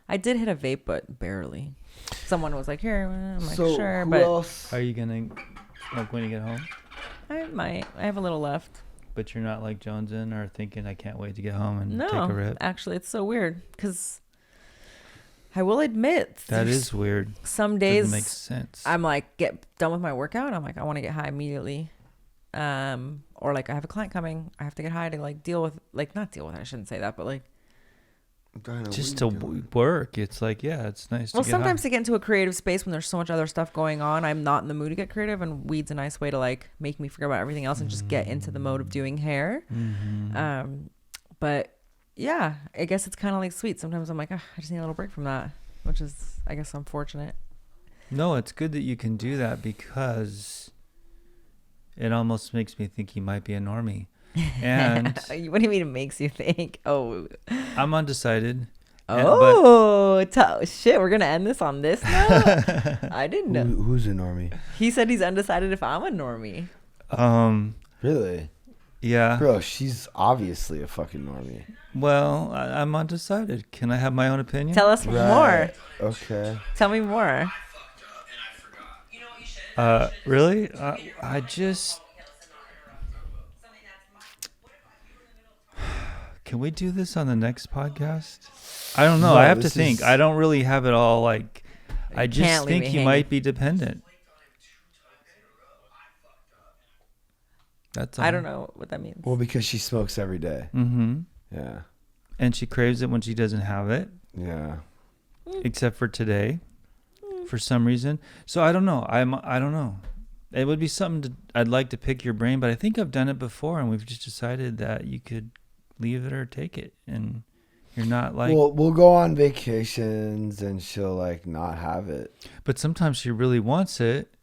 I did hit a vape, but barely. Someone was like, "Here," I'm like, so "Sure," who but else? Are you gonna smoke when you get home? I might. I have a little left. But you're not like Jonesing or thinking I can't wait to get home and take No, a rip. actually, it's so weird because I will admit That there's is weird. some Doesn't days make sense. I'm like get done with my workout. I'm like I want to get high immediately, or like I have a client coming. I have to get high to like deal with not deal with. I shouldn't say that, but like Just to work. It's like, yeah, it's nice well, to get sometimes high. to get into a creative space when there's so much other stuff going on, I'm not in the mood to get creative, and weed's a nice way to like make me forget about everything else and just get into the mode of doing hair. But yeah, I guess it's kind of like sweet. Sometimes I'm like, I just need a little break from that, which is, I guess, unfortunate. No, it's good that you can do that because it almost makes me think you might be a normie. And What do you mean it makes you think? Oh, I'm undecided. shit, we're gonna end this on this note. I didn't know. Who's a normie? He said he's undecided if I'm a normie. Really? Yeah. Bro, she's obviously a fucking normie. Well, I'm undecided. Can I have my own opinion? Tell us more. Okay. Tell me more. Really? I just. Can we do this on the next podcast? I don't know. No, I have to this think. is- I don't really have it all like. I can't just leave think me you hanging. might be dependent. That's all. I don't know what that means. Well, because she smokes every day. Mm-hmm. Yeah. And she craves it when she doesn't have it, Yeah. except for today, for some reason. So I don't know. I don't know. It would be something I'd like to pick your brain, but I think I've done it before, and we've just decided that you could leave it or take it, and you're not like. Well, we'll go on vacations and she'll like not have it. But sometimes she really wants it.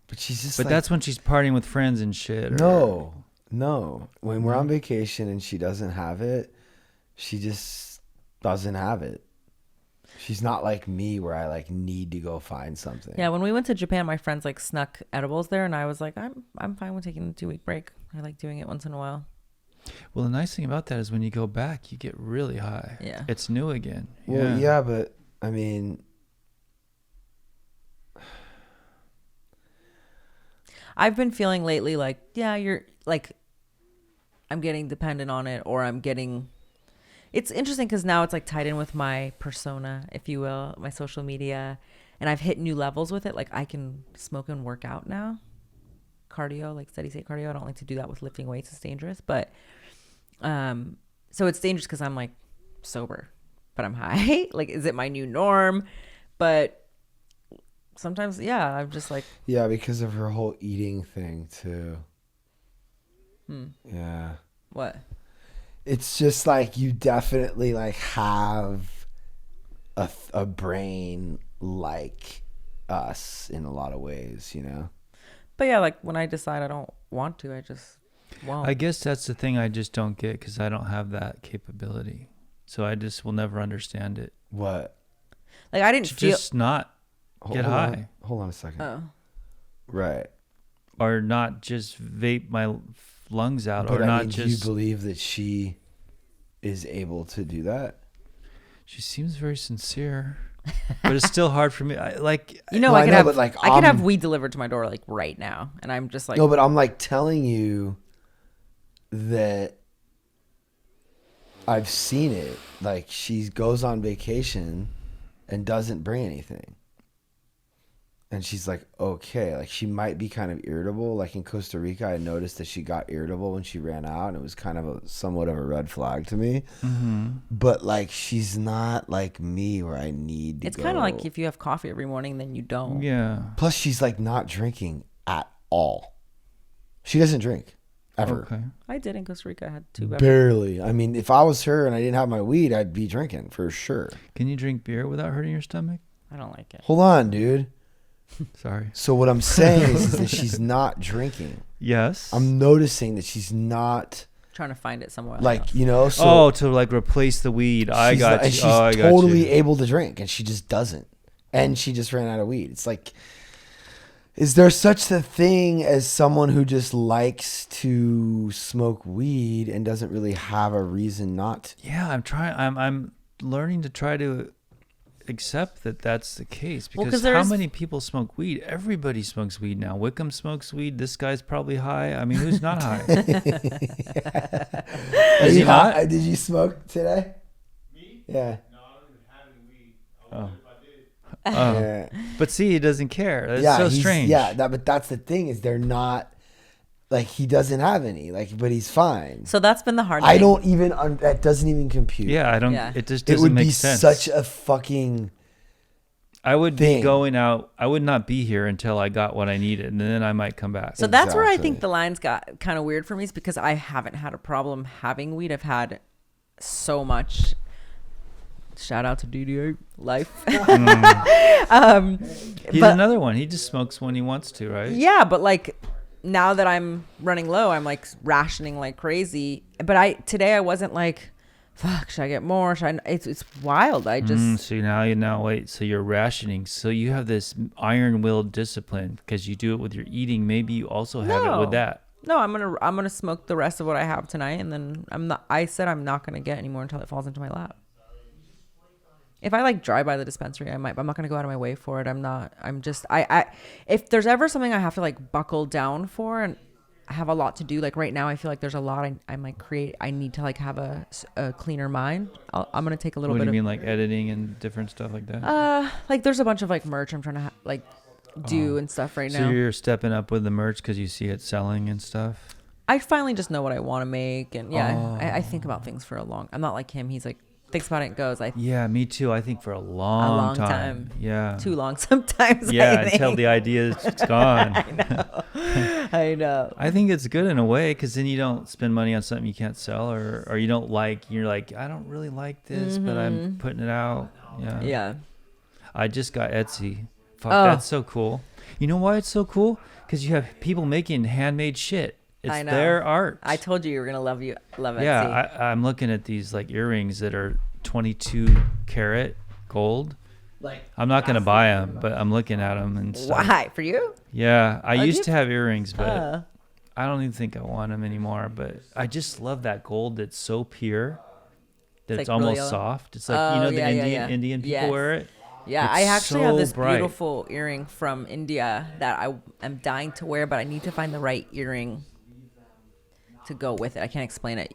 But she's just But like, that's when she's partying with friends and shit. No. When we're on vacation and she doesn't have it, she just doesn't have it. She's not like me where I like need to go find something. Yeah, when we went to Japan, my friends like snuck edibles there, and I was like, I'm fine with taking a 2-week break. I like doing it once in a while. Well, the nice thing about that is when you go back, you get really high. Yeah. It's new again. Well, yeah, but I mean, I've been feeling lately like, yeah, you're like, I'm getting dependent on it, or I'm getting. It's interesting because now it's like tied in with my persona, if you will, my social media, and I've hit new levels with it. Like I can smoke and work out now, cardio, like steady state cardio. I don't like to do that with lifting weights; it's dangerous. But, so it's dangerous because I'm like sober, but I'm high. Like, is it my new norm? But sometimes, yeah, I'm just like, yeah, because of her whole eating thing too. Yeah. what? It's just like you definitely like have a brain like us in a lot of ways, you know? But yeah, like when I decide I don't want to, I just won't. I guess that's the thing I just don't get because I don't have that capability. So I just will never understand it. What? Like I didn't To feel. just not get high. Hold on a second. Oh. Right. Or not just vape my lungs out. But Or I not mean, just... do you believe that she is able to do that? She seems very sincere. But it's still hard for me. I No, I could have but, like, I could have weed delivered to my door like right now, and I'm just like no, but I'm like telling you that I've seen it. Like she goes on vacation and doesn't bring anything. And she's like, okay, like she might be kind of irritable. Like in Costa Rica, I noticed that she got irritable when she ran out, and it was kind of somewhat of a red flag to me. Mm-hmm. But like, she's not like me where I need to it's go. kind of like if you have coffee every morning, then you don't. Yeah. Plus, she's like not drinking at all. She doesn't drink ever. Okay. I did in Costa Rica. I had 2 beverages. Barely. I mean, if I was her and I didn't have my weed, I'd be drinking for sure. Can you drink beer without hurting your stomach? I don't like it. Hold on, dude. Sorry. So what I'm saying is that she's not drinking. Yes. I'm noticing that she's not Trying to find it somewhere. like, you know. So Oh, to like replace the weed. I she's got like- you. She's Oh, I got totally you. able to drink, and she just doesn't. And she just ran out of weed. It's like, is there such a thing as someone who just likes to smoke weed and doesn't really have a reason not to? Yeah, I'm trying. I'm learning to try to accept that that's the case Well, because 'cause how there's- many people smoke weed? Everybody smokes weed now. Wickham smokes weed. This guy's probably high. I mean, who's not high? Are Is you he not? Did you smoke today? Me? Yeah. Oh. Yeah. But see, he doesn't care. That's Yeah, so he's- strange. Yeah, but that's the thing is they're not like he doesn't have any but he's fine. So that's been the hard I thing. don't even that doesn't even compute. Yeah, I don't. Yeah. It just It doesn't would make be sense. such a fucking I would thing. be going out. I would not be here until I got what I needed, and then I might come back. So that's where I Exactly. think the lines got kind of weird for me, is because I haven't had a problem having weed. I've had so much. Shout out to Dietary life. He's but- another one. He just smokes when he wants to, right? Yeah, but like now that I'm running low, I'm like rationing like crazy. But today I wasn't like, fuck, should I get more? Should I? It's wild. I just So now wait. So you're rationing. So you have this iron-willed discipline because you do it with your eating. Maybe you also have it with that. No, I'm gonna smoke the rest of what I have tonight, and then I said I'm not gonna get any more until it falls into my lap. If I like drive by the dispensary, I might, but I'm not going to go out of my way for it. If there's ever something I have to like buckle down for and I have a lot to do, like right now, I feel like there's a lot I might create. I need to like have a cleaner mind. I'm going to take a little What bit do you of, mean, like editing and different stuff like that? like there's a bunch of like merch I'm trying to do and stuff right So now. you're stepping up with the merch because you see it selling and stuff. I finally just know what I want to make. And yeah, I think about things for I'm not like him. He's like, thinks about it and goes. Yeah, me too. I think for a long time. Yeah. Too long sometimes. Yeah, I until think. the idea is gone. I know. I think it's good in a way because then you don't spend money on something you can't sell or you don't like. You're like, I don't really like this, but I'm putting it out. Yeah. Yeah. I just got Etsy. Fuck, Oh. that's so cool. You know why it's so cool? Because you have people making handmade shit. It's I know. their art. I told you were gonna love Etsy. Yeah, I'm looking at these like earrings that are 22 karat gold. like I'm not gonna buy them, but I'm looking at them and stuff. Why for you? Yeah, I Oh, used you- to have earrings, but I don't even think I want them anymore. But I just love that gold that's so pure that it's like really almost yellow? soft. It's like Oh, the yeah, yeah. Indian people Yes. wear it. Yeah, It's I actually have so this bright. beautiful earring from India that I am dying to wear, but I need to find the right earring to go with it. I can't explain it.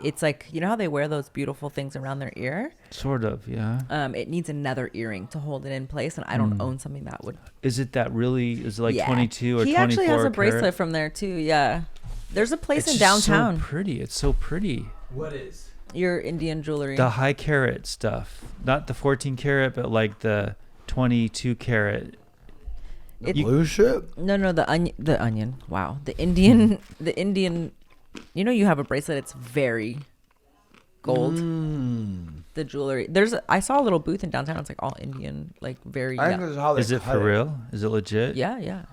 It's like, you know how they wear those beautiful things around their ear? Sort of, yeah. It needs another earring to hold it in place, and I don't own something that would. Is it like Yeah. 22 or 24 He actually has a karat? bracelet from there too. Yeah, there's a place It's in just downtown. so pretty. It's so pretty. what is? Your Indian jewelry. The high carat stuff, not the 14 karat, but like the 22 karat. It- Blue shit? No, the onion. Wow, the Indian. You know, you have a bracelet. It's very gold. Mm. The jewelry. I saw a little booth in downtown. It's like all Indian, like very. I think this is how they Is it cut for real? Is it legit? Yeah.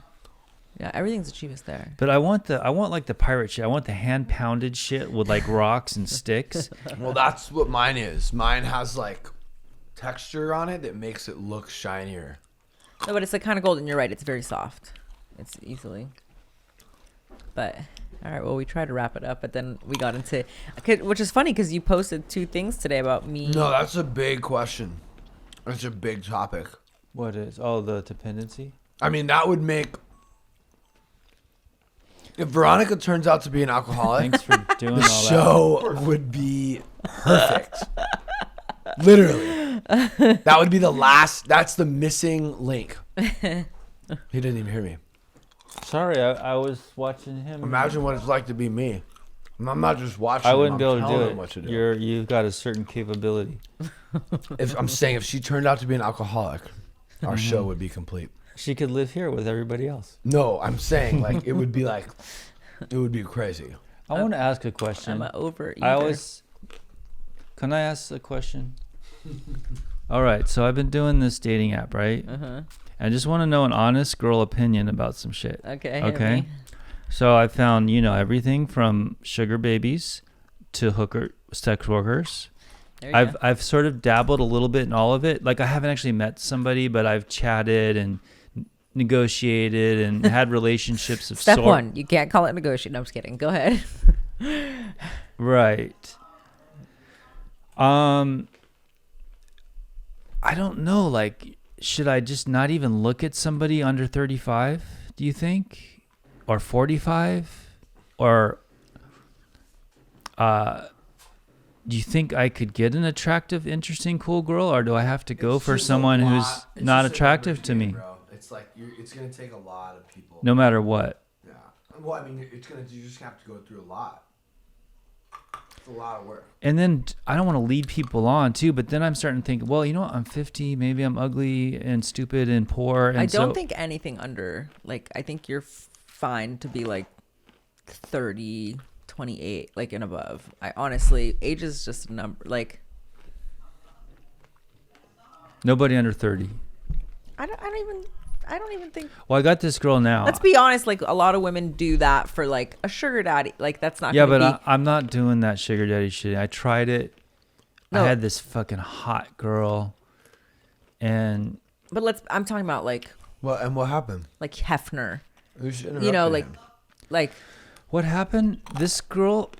Everything's the cheapest there. But I want like the pirate shit. I want the hand pounded shit with like rocks and sticks. Well, that's what mine is. Mine has like texture on it that makes it look shinier. No, but it's the kind of gold, and you're right. It's very soft. It's easily. But all right, well, we tried to wrap it up, but then we got into, which is funny because you posted 2 things today about me. No, that's a big question. That's a big topic. What is? Oh, the dependency. I mean, that would make. If Veronica turns out to be an alcoholic, Thanks for doing all the that. show would be perfect. Literally. That would be the last. That's the missing link. He didn't even hear me. Sorry, I was watching him. Imagine what it's like to be me. I'm not just watching. I wouldn't be I'm able to telling do him it. what to do. You've got a certain capability. I'm saying if she turned out to be an alcoholic, our show would be complete. She could live here with everybody else. No, I'm saying like it would be crazy. I want to ask a question. I'm an overeater. Can I ask a question? All right, so I've been doing this dating app, right? I just want to know an honest girl opinion about some shit. Okay. Okay. So I found, everything from sugar babies to sex workers. I've sort of dabbled a little bit in all of it. Like I haven't actually met somebody, but I've chatted and negotiated and had relationships of Step 1, you can't call it negotiate. No, I'm just kidding. Go ahead. Right. I don't know. Like, should I just not even look at somebody under 35? Do you think, or 45, or do you think I could get an attractive, interesting, cool girl, or do I have to go for someone who's not attractive to me? Bro. It's like it's gonna take a lot of people. No matter what. Yeah. Well, I mean, you just have to go through a lot. It's a lot of work. And then I don't want to lead people on too, but then I'm starting to think, well, I'm 50, maybe I'm ugly and stupid and poor. And I don't think anything under, like, I think you're fine to be like 30, 28, like and above. I honestly, age is just a number. Like, nobody under 30. I don't even think. Well, I got this girl now. Let's be honest. Like a lot of women do that for like a sugar daddy. Like that's not. Yeah, gonna but I'm not doing that sugar daddy shit. I tried it. No. I had this fucking hot girl, and. But I'm talking about like. Well, and what happened? Like Hefner. Who's like. What happened? This girl,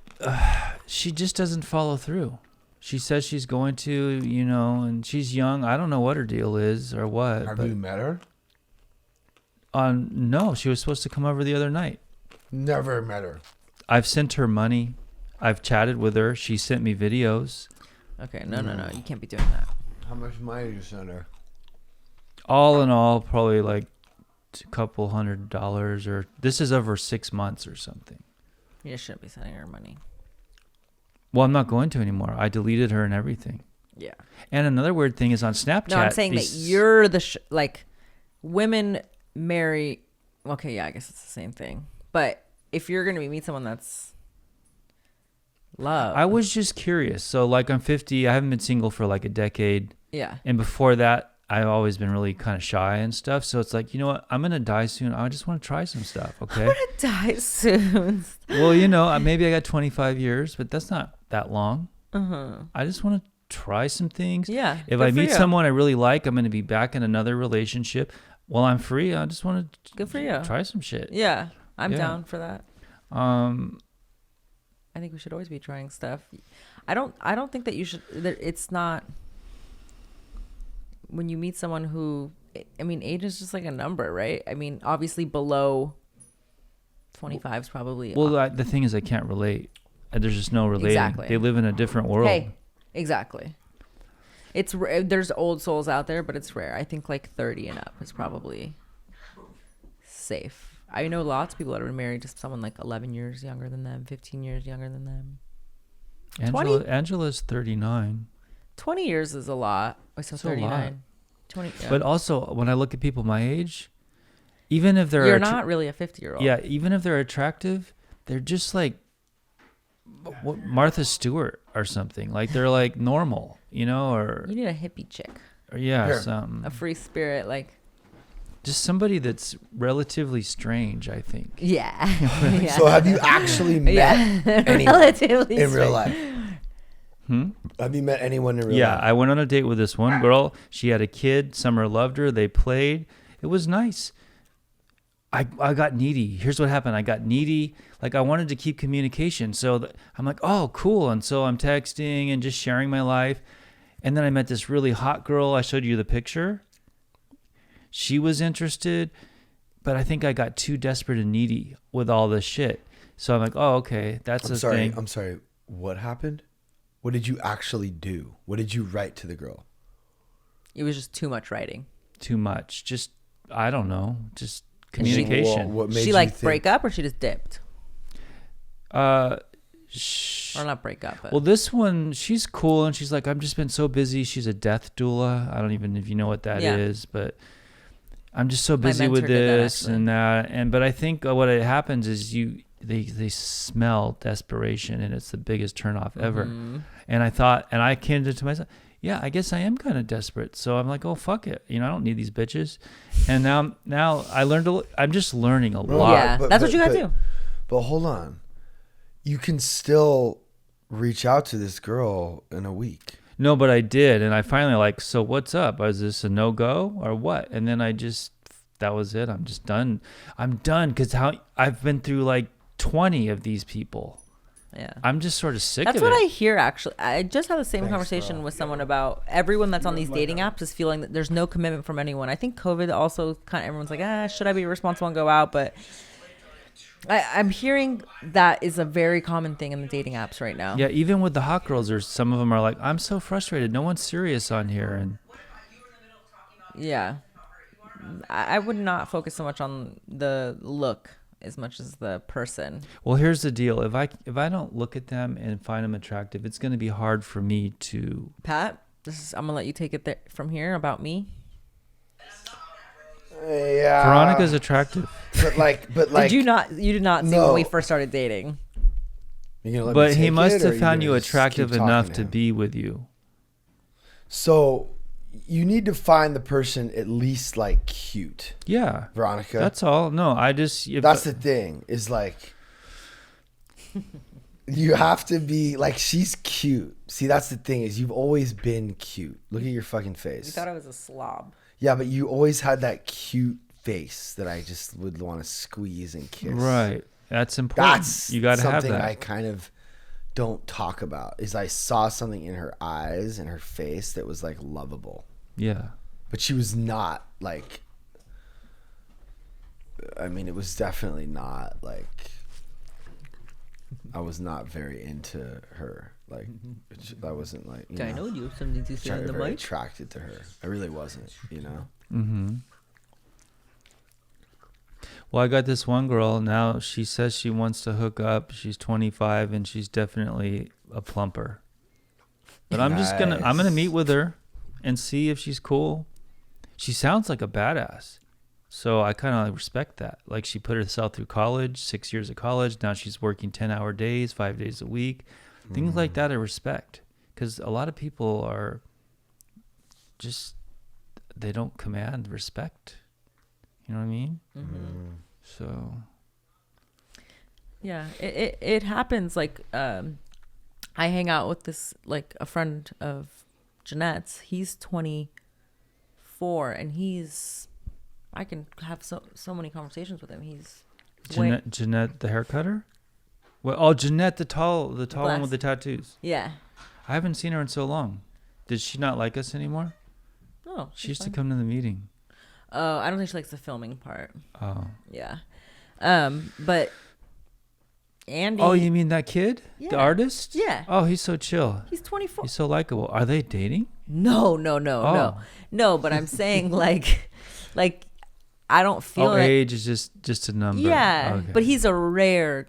she just doesn't follow through. She says she's going to, and she's young. I don't know what her deal is or what. Have you met her? No, she was supposed to come over the other night. Never met her. I've sent her money. I've chatted with her. She sent me videos. Okay, no. You can't be doing that. How much money did you send her? All in all, probably like a couple $100, or this is over 6 months or something. You just shouldn't be sending her money. Well, I'm not going to anymore. I deleted her and everything. Yeah. And another weird thing is on Snapchat. No, I'm saying that you're like women marry. Okay, yeah, I guess it's the same thing. But if you're gonna meet someone that's love, I was just curious. So like I'm 50. I haven't been single for like a decade. Yeah. And before that, I've always been really kind of shy and stuff. So it's like, you know what? I'm gonna die soon. I just want to try some stuff. Okay. I'm gonna die soon. Well, maybe I got 25 years, but that's not that long. I just want to try some things. Yeah. If I meet someone I really like, I'm going to be back in another relationship. While I'm free, I just want to good for you. Try some shit. Yeah, I'm down for that. I think we should always be trying stuff. I don't think that you should. It's not. When you meet someone who, I mean, age is just like a number, right? I mean, obviously below 25 is probably. Well, the thing is, I can't relate. There's just no relating. Exactly. They live in a different world. Hey, exactly. It's there's old souls out there, but it's rare. I think like 30 and up is probably safe. I know lots of people that are married to someone like 11 years younger than them, 15 years younger than them. Angela's 39. 20 years is a lot. So 39. 20. Yeah. But also, when I look at people my age, even if they're you're not really a 50-year-old. Yeah, even if they're attractive, they're just like Martha Stewart or something. Like they're like normal, you know, or You need a hippie chick, yeah, Here. some a free spirit, like. just somebody that's relatively strange, I think. Yeah. Yeah. So have you actually met anyone relatively in real straight. life? Have you met anyone in real Yeah, life? I went on a date with this one girl. She had a kid. Summer loved her. They played. It was nice. I got needy. Here's what happened. I got needy. Like I wanted to keep communication. So I'm like, oh, cool. And so I'm texting and just sharing my life. And then I met this really hot girl. I showed you the picture. She was interested, but I think I got too desperate and needy with all this shit. So I'm like, oh, okay, that's the thing. I'm sorry. What happened? What did you actually do? What did you write to the girl? It was just too much writing. Too much. Just, I don't know, just communication. What made She you like think- break up or she just dipped? Or Or not break up. But Well, this one, she's cool, and she's like, I've just been so busy. She's a death doula. I don't even know if you know what that is, Yeah. but I'm just so My busy with mentor did that, this actually. and that. But I think what happens is they smell desperation, and it's the biggest turnoff ever. Mm-hmm. And I thought, and I came to myself, yeah, I guess I am kind of desperate. So I'm like, oh, fuck it. You know, I don't need these bitches. And now I learned I'm just learning a lot. yeah, that's what you gotta do. But hold on. You can still reach out to this girl in a week. No, but I did. And I finally like, so what's up? Was this a no-go or what? And then that was it. I'm just done. I'm done because I've been through like 20 of these people. Yeah. I'm just sort of sick That's of it. what I hear, actually. I just had the same Thanks, conversation bro. with someone about everyone that's on these dating apps is feeling that there's no commitment from anyone. I think COVID also kind of, everyone's like, should I be responsible and go out? But I'm hearing that is a very common thing in the dating apps right now. Yeah, even with the hot girls, there's some of them are like, I'm so frustrated. No one's serious on here. And Yeah. I would not focus so much on the look as much as the person. well, here's the deal. If I don't look at them and find them attractive, it's going to be hard for me to. Pat, I'm gonna let you take it from here about me. Yeah. Veronica's attractive. But like, You did not see No. when we first started dating. you gonna let me But he take must it, or have you found gonna you just attractive keep talking enough to to him? be with you. So you need to find the person at least like cute, Yeah. Veronica. That's all. No, I just. That's the thing. Is like you have to be like she's cute. See, that's the thing is you've always been cute. Look at your fucking face. You thought I was a slob. Yeah, but you always had that cute face that I just would want to squeeze and kiss. Right. That's important. That's you got to have something that. I kind of don't talk about. Is I saw something in her eyes and her face that was like lovable, Yeah. but she was not like. I mean, it was definitely not like. I was not very into her. Like, I wasn't like. You know, you have something to say very attracted to her. I really wasn't. You know. Mm-hmm. Well, I got this one girl now. She says she wants to hook up. She's 25 and she's definitely a plumper. But I'm gonna meet with her and see if she's cool. She sounds like a badass. So I kind of respect that. Like she put herself through college, 6 years of college. Now she's working 10-hour days, 5 days a week. Things like that I respect. Because a lot of people are just, they don't command respect. You know what I mean? Mm-hmm. So Yeah, it happens. Like, I hang out with this, like, a friend of Jeanette's. He's 24, and I can have so many conversations with him. He's Jeanette the hair cutter? Well, oh, Jeanette the tall one Glass. with the tattoos. Yeah. I haven't seen her in so long. Did she not like us anymore? Oh, She used to come to the meeting. Oh, I don't think she likes the filming part. Oh. Yeah. But Andy. Oh, you mean that kid? Yeah. The artist? Yeah. Oh, he's so chill. He's 24. He's so likable. Are they dating? No. Oh. No, but I'm saying like I don't feel like, age is just a number. yeah, Okay. but he's a rare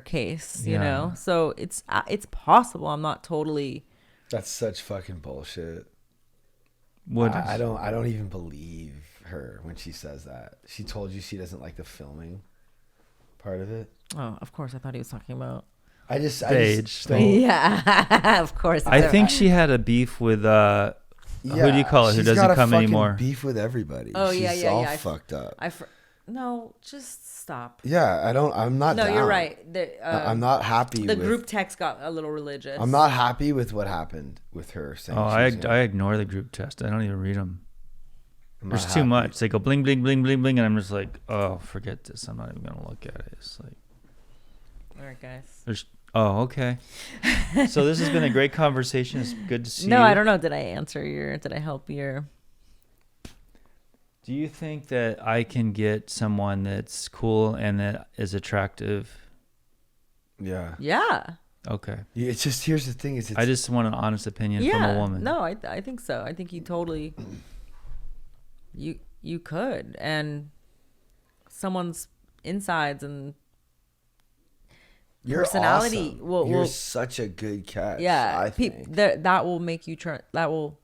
case, you Yeah. know? So it's possible. I'm not totally. That's such fucking bullshit. What I is- don't even believe her when she says that. She told you she doesn't like the filming part of it. Oh, of course. I thought he was talking about. Stage. don't. Yeah, of course. I think she had a beef with who do you call it? Who she's doesn't got a come fucking anymore? Beef with everybody. Oh, she's yeah, yeah, all yeah. fucked up. No, just stop. Yeah, I'm not. No, down. you're right. I'm not happy. The with, group text got a little religious. I'm not happy with what happened with her. Saying I ignore the group text. I don't even read them. I'm not There's too happy. much. They go bling, bling, bling, bling, bling, and I'm just like, oh, forget this. I'm not even gonna look at it. It's like, All right, guys. okay. So this has been a great conversation. It's good to see you. No, I don't know. Did I help your? Do you think that I can get someone that's cool and that is attractive? Yeah. Yeah. Okay. It's just here's the thing. I just want an honest opinion from a woman. No, I think so. I think you totally. You could, and someone's insides and You're personality awesome. You're such a good catch. Yeah, I think. that will make you that will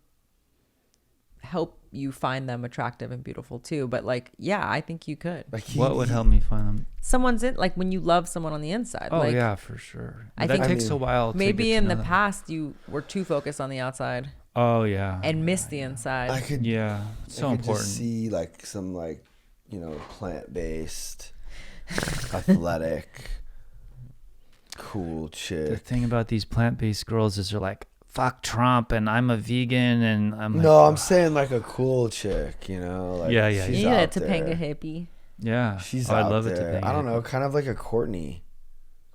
help you find them attractive and beautiful too. But like, yeah, I think you could. Like What would help me find them? Someone's in, like, when you love someone on the inside. Oh like, yeah, for sure. I That think takes a while. maybe to get in to the know them. past you were too focused on the outside Oh yeah. and missed the inside. I could. Yeah, it's so I could important. just see like some plant-based, athletic, cool The chick. thing about these plant-based girls is they're like, fuck Trump and I'm a vegan and I'm like, No, I'm saying like a cool chick. Like, Yeah, yeah, she's you need a out Topanga there. hippie, yeah. She's I out love there. it. I don't know, kind of like a Courtney,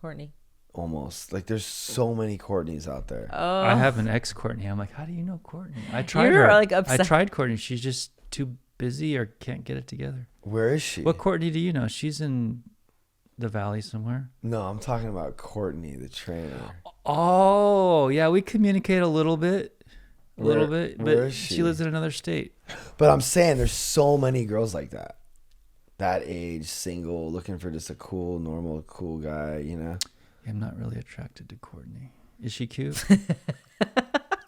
Courtney. almost. Like there's so many Courtneys out there. Oh, I have an ex Courtney. I'm like, how do you know Courtney? I tried You're, her. like, I obsessed. tried Courtney. She's just too busy or can't get it together. Where is she? What Courtney do you know? She's in the valley somewhere. No, I'm talking about Courtney, the trainer. Oh, yeah, we communicate a little bit. Where But is she she? lives in another state. But I'm saying there's so many girls like that. That age, single, looking for just a cool, normal, cool guy, I'm not really attracted to Courtney. Is she cute?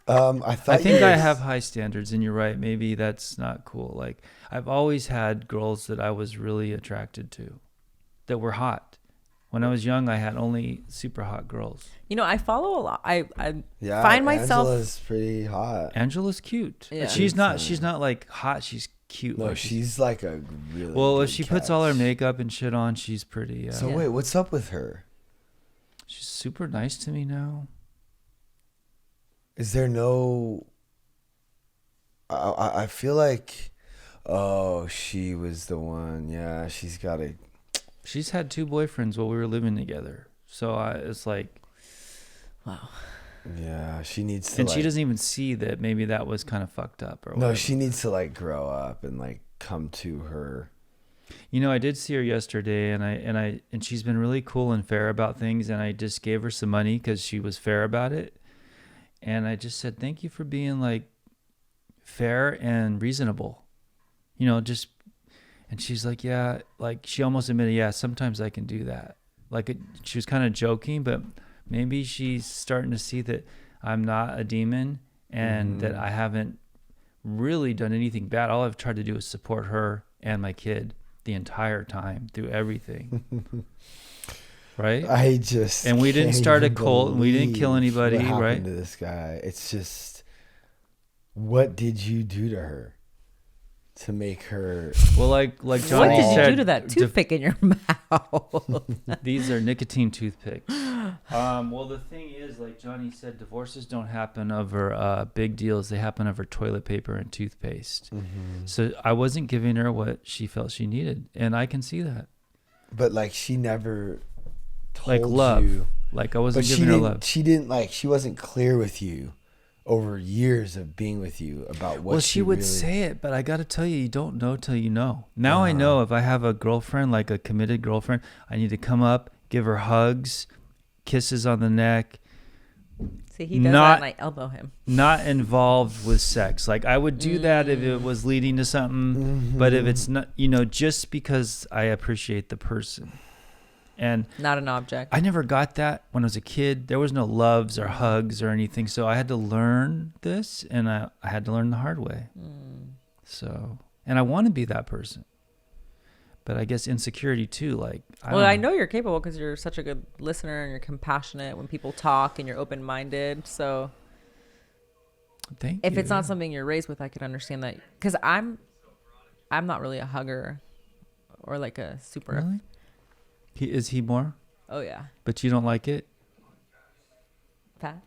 I I think I have high standards, and you're right. Maybe that's not cool. Like, I've always had girls that I was really attracted to that were hot. When I was young, I had only super hot girls. I follow a lot. I Yeah, find myself. Angela's pretty hot. Angela's cute. Yeah. She's not like hot. She's cute. No, Like, she's like a really. well, if good she puts all her catch. makeup and shit on, she's pretty. So Yeah. wait, what's up with her? She's super nice to me now. Is there no? I feel like, oh, she was the one. Yeah, she's got a. She's had 2 boyfriends while we were living together. So it's like, Wow. Yeah, she needs to. and she doesn't even see that maybe that was kind of fucked up or whatever. No, she needs to like grow up and like come to her. I did see her yesterday, and she's been really cool and fair about things, and I just gave her some money because she was fair about it, and I just said thank you for being like fair and reasonable, just. And she's like, yeah, like she almost admitted, yeah, sometimes I can do that. Like she was kind of joking, but maybe she's starting to see that I'm not a demon and that I haven't really done anything bad. All I've tried to do is support her and my kid the entire time through everything. Right? And we didn't start a cult and we didn't kill anybody, what happened right? to this guy. It's just, what did you do to her to make her? Well, like What Johnny did you said, do to that toothpick in your mouth? these are nicotine toothpicks. Well, the thing is, like Johnny said, divorces don't happen over big deals. They happen over toilet paper and toothpaste. So I wasn't giving her what she felt she needed, and I can see that. But like she never told Like love. you. Like I wasn't But she giving her didn't. love. She didn't like. She wasn't clear with you over years of being with you about what. Well, she would really, say it, but I got to tell you don't know till you know. Now I know if I have a girlfriend, like a committed girlfriend, I need to come up, give her hugs, kisses on the neck, See, he does that and I elbow him. not involved with sex. Like I would do that if it was leading to something, but if it's not, just because I appreciate the person. And Not an object. I never got that when I was a kid. There was no loves or hugs or anything. So I had to learn this, and I had to learn the hard way. So, and I want to be that person. But I guess insecurity too. Like, I know you're capable because you're such a good listener and you're compassionate when people talk and you're open-minded. So if it's not something you're raised with, I could understand that. Because I'm not really a hugger or like a super. Really? Is he more? Oh yeah. But you don't like it? Pat?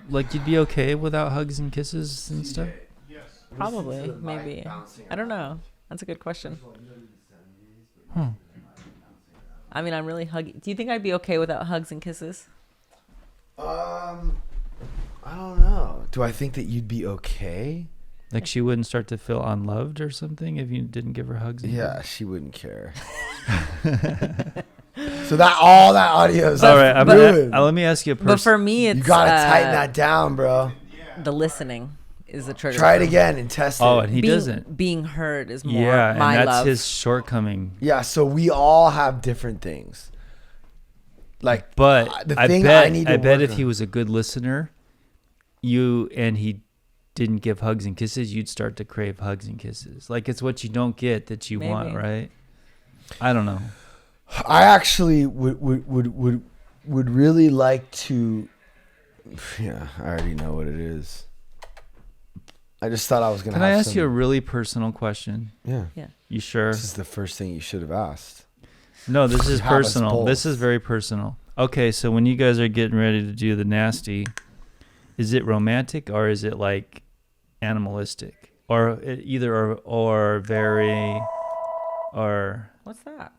Like you'd be okay without hugs and kisses and stuff? Probably, maybe. I don't know. That's a good question. I mean, I'm really huggy. Do you think I'd be okay without hugs and kisses? I don't know. Do I think that you'd be okay? Like she wouldn't start to feel unloved or something if you didn't give her hugs? And Yeah, she wouldn't care. So all that audio is all right. ruined. Let me ask you a person. But for me, it's You gotta tighten that down, bro. the listening is the trigger. Try it again and test it. Oh, and he doesn't. Being heard is more Yeah, my and that's love. his shortcoming. Yeah, so we all have different things. Like, But the I thing bet, I need to I bet work if he on- was a good listener, and he didn't give hugs and kisses, you'd start to crave hugs and kisses. Like it's what you don't get that you want, Maybe. right? I don't know. I actually would really like to. Yeah, I already know what it is. I just thought I was gonna. Can have I ask some, you a really personal question? Yeah. Yeah. You sure? This is the first thing you should have asked. No, this is Have us personal. This both. is very personal. Okay, so when you guys are getting ready to do the nasty, is it romantic or is it like animalistic or either or very or What's that?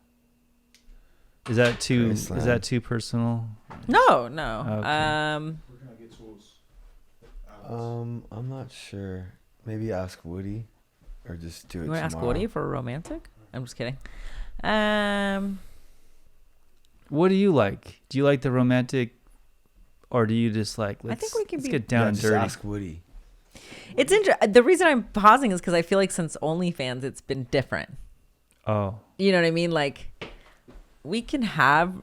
is that too Graceland. personal? No. Okay. We're gonna get tools. I'm not sure. Maybe ask Woody, or just do it You want to tomorrow. ask Woody for a romantic? I'm just kidding. What do you like? Do you like the romantic or do you just like I think we can let's be- get down Yeah, and just dirty? ask Woody. It's the reason I'm pausing is because I feel like since OnlyFans, it's been different. Oh. You know what I mean? Like, we can have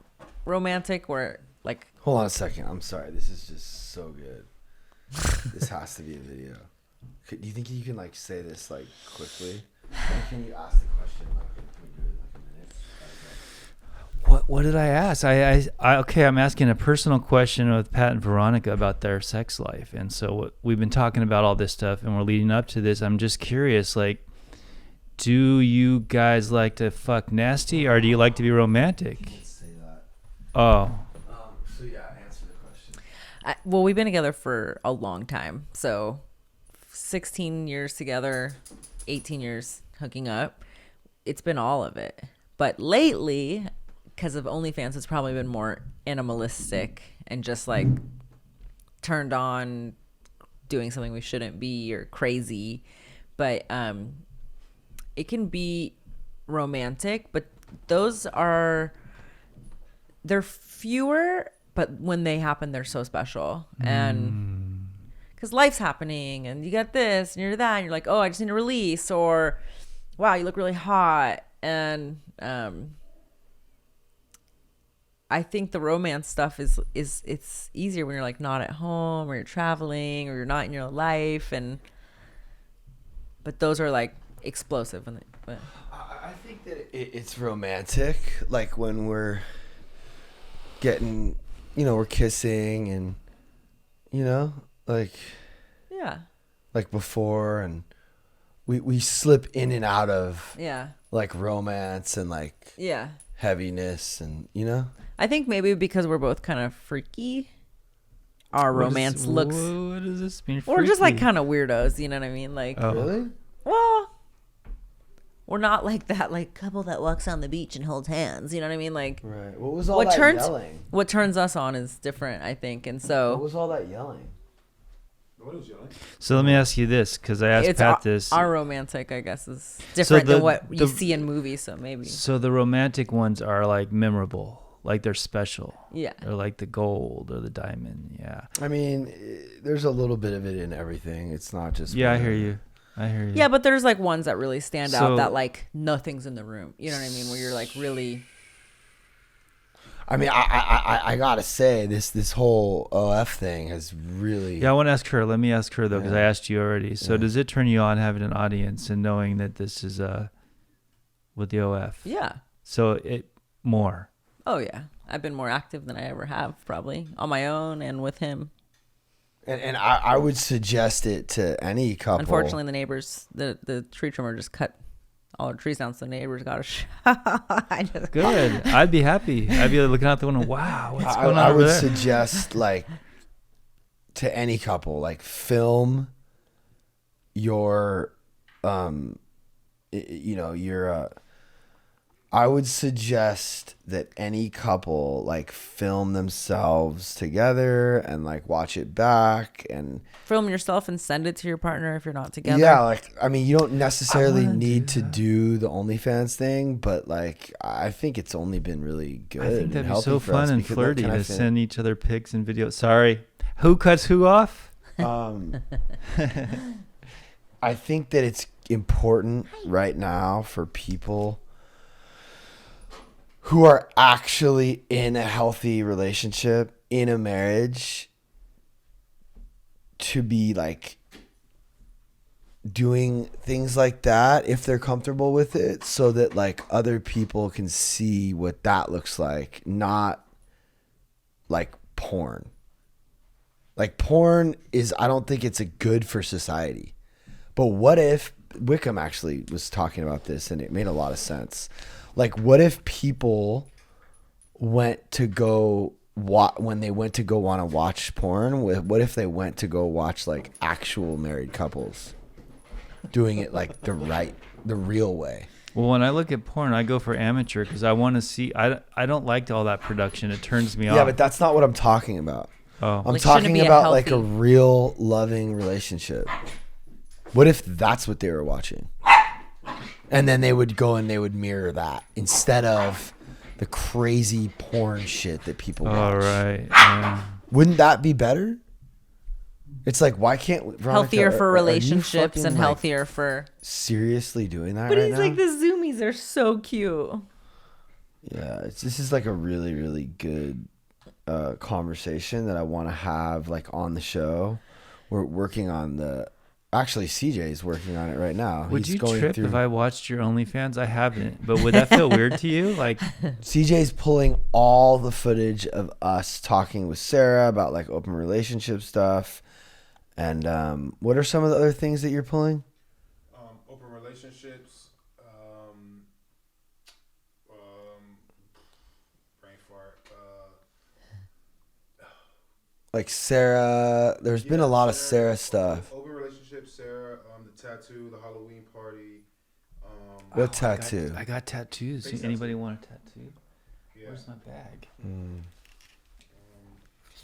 romantic where, like, Hold on a second. I'm sorry. This is just so good. This has to be a video. Do you think you can like say this like quickly? Can you ask the question? Can we do it in like a minute? What did I ask? Okay, I'm asking a personal question with Pat and Veronica about their sex life. And so we've been talking about all this stuff and we're leading up to this. I'm just curious, like, do you guys like to fuck nasty or do you like to be romantic? Let's say that. Oh, So yeah, answer the question. well, we've been together for a long time. So 16 years together, 18 years hooking up. It's been all of it. But lately, because of OnlyFans, it's probably been more animalistic and just like turned on doing something we shouldn't be or crazy. But it can be romantic, but they're fewer, but when they happen, they're so special. And because life's happening and you got this and you're that and you're like, oh, I just need to release, or wow, you look really hot. And I think the romance stuff is it's easier when you're like not at home or you're traveling or you're not in your life. But those are like explosive. I think that it's romantic, like when we're getting, we're kissing and, like Yeah. like before, and we slip in and out of Yeah. like romance and like Yeah. heaviness and I think maybe because we're both kind of freaky, our romance looks, What does this mean? we're just like Freaky? kind of weirdos, you know what I mean? Like, Oh. Really? well, we're not like that like couple that walks on the beach and holds hands, you know what I mean? Like, Right. What was all what that turns yelling? what turns us on is different, I think. And What so was all that yelling? What was yelling? So let me ask you this, because I asked it's Pat this. our romantic, I guess, is different the- than what the- you see in movies. So maybe, So the romantic ones are like memorable, like they're special. yeah. They're like the gold or the diamond. Yeah. I mean, there's a little bit of it in everything. It's not just Yeah, I one. hear you. I hear you. Yeah, but there's like ones that really stand So- out that like nothing's in the room. You know what I mean? Where you're like really, I mean, I gotta say this whole OF thing has really. Yeah, I want to ask her. Let me ask her though, because Yeah. I asked you already. So Yeah. does it turn you on having an audience and knowing that this is with the OF. Yeah. So it more. Oh yeah. I've been more active than I ever have, probably on my own and with him. And I would suggest it to any couple. Unfortunately, the neighbors, the tree trimmer just cut all our trees down, so the neighbors got a shot. Good. I'd be happy. I'd be looking out the window. Wow, what's going on I over would there? suggest like to any couple, like film your, your. I would suggest that any couple like film themselves together and like watch it back and Film yourself and send it to your partner if you're not together. yeah, like I mean, you don't necessarily wanna need do to do the OnlyFans thing, but like I think it's only been really good. I think and that'd be healthy so for us fun and because, like, flirty can I to fin- send each other pics and videos. Sorry. Who cuts who off? I think that it's important right now for people who are actually in a healthy relationship, in a marriage, to be like doing things like that if they're comfortable with it, so that like other people can see what that looks like, not like porn. Like porn is, I don't think it's a good for society. But what if Wickham actually was talking about this and it made a lot of sense. Like what if people went to go when they went to go want to watch porn, what if they went to go watch like actual married couples doing it like the real way? Well, when I look at porn, I go for amateur because I want to see. I don't like all that production. It turns me off. Yeah, but that's not what I'm talking about. Oh. I'm Like, shouldn't it talking be a about like a healthy- real loving relationship. What if that's what they were watching? And then they would go and they would mirror that instead of the crazy porn shit that people watch. All right. Yeah. Wouldn't that be better? It's like, why can't Veronica, Healthier for are you relationships fucking, and like, healthier for. seriously doing that But right he's now? like, the zoomies are so cute. Yeah, this is like a really, really good conversation that I want to have like on the show. We're working on actually CJ's working on it right now. Would He's you going trip through, if I watched your OnlyFans? I haven't, but would that feel weird to you? Like, CJ's pulling all the footage of us talking with Sarah about like open relationship stuff. And what are some of the other things that you're pulling? Open relationships. Brain fart. Like Sarah, there's been a lot of Sarah stuff. Open relationships, Sarah. The tattoo, the Halloween party. What tattoo? I got tattoos. Face Anybody want a tattoo? Yeah. Where's my bag?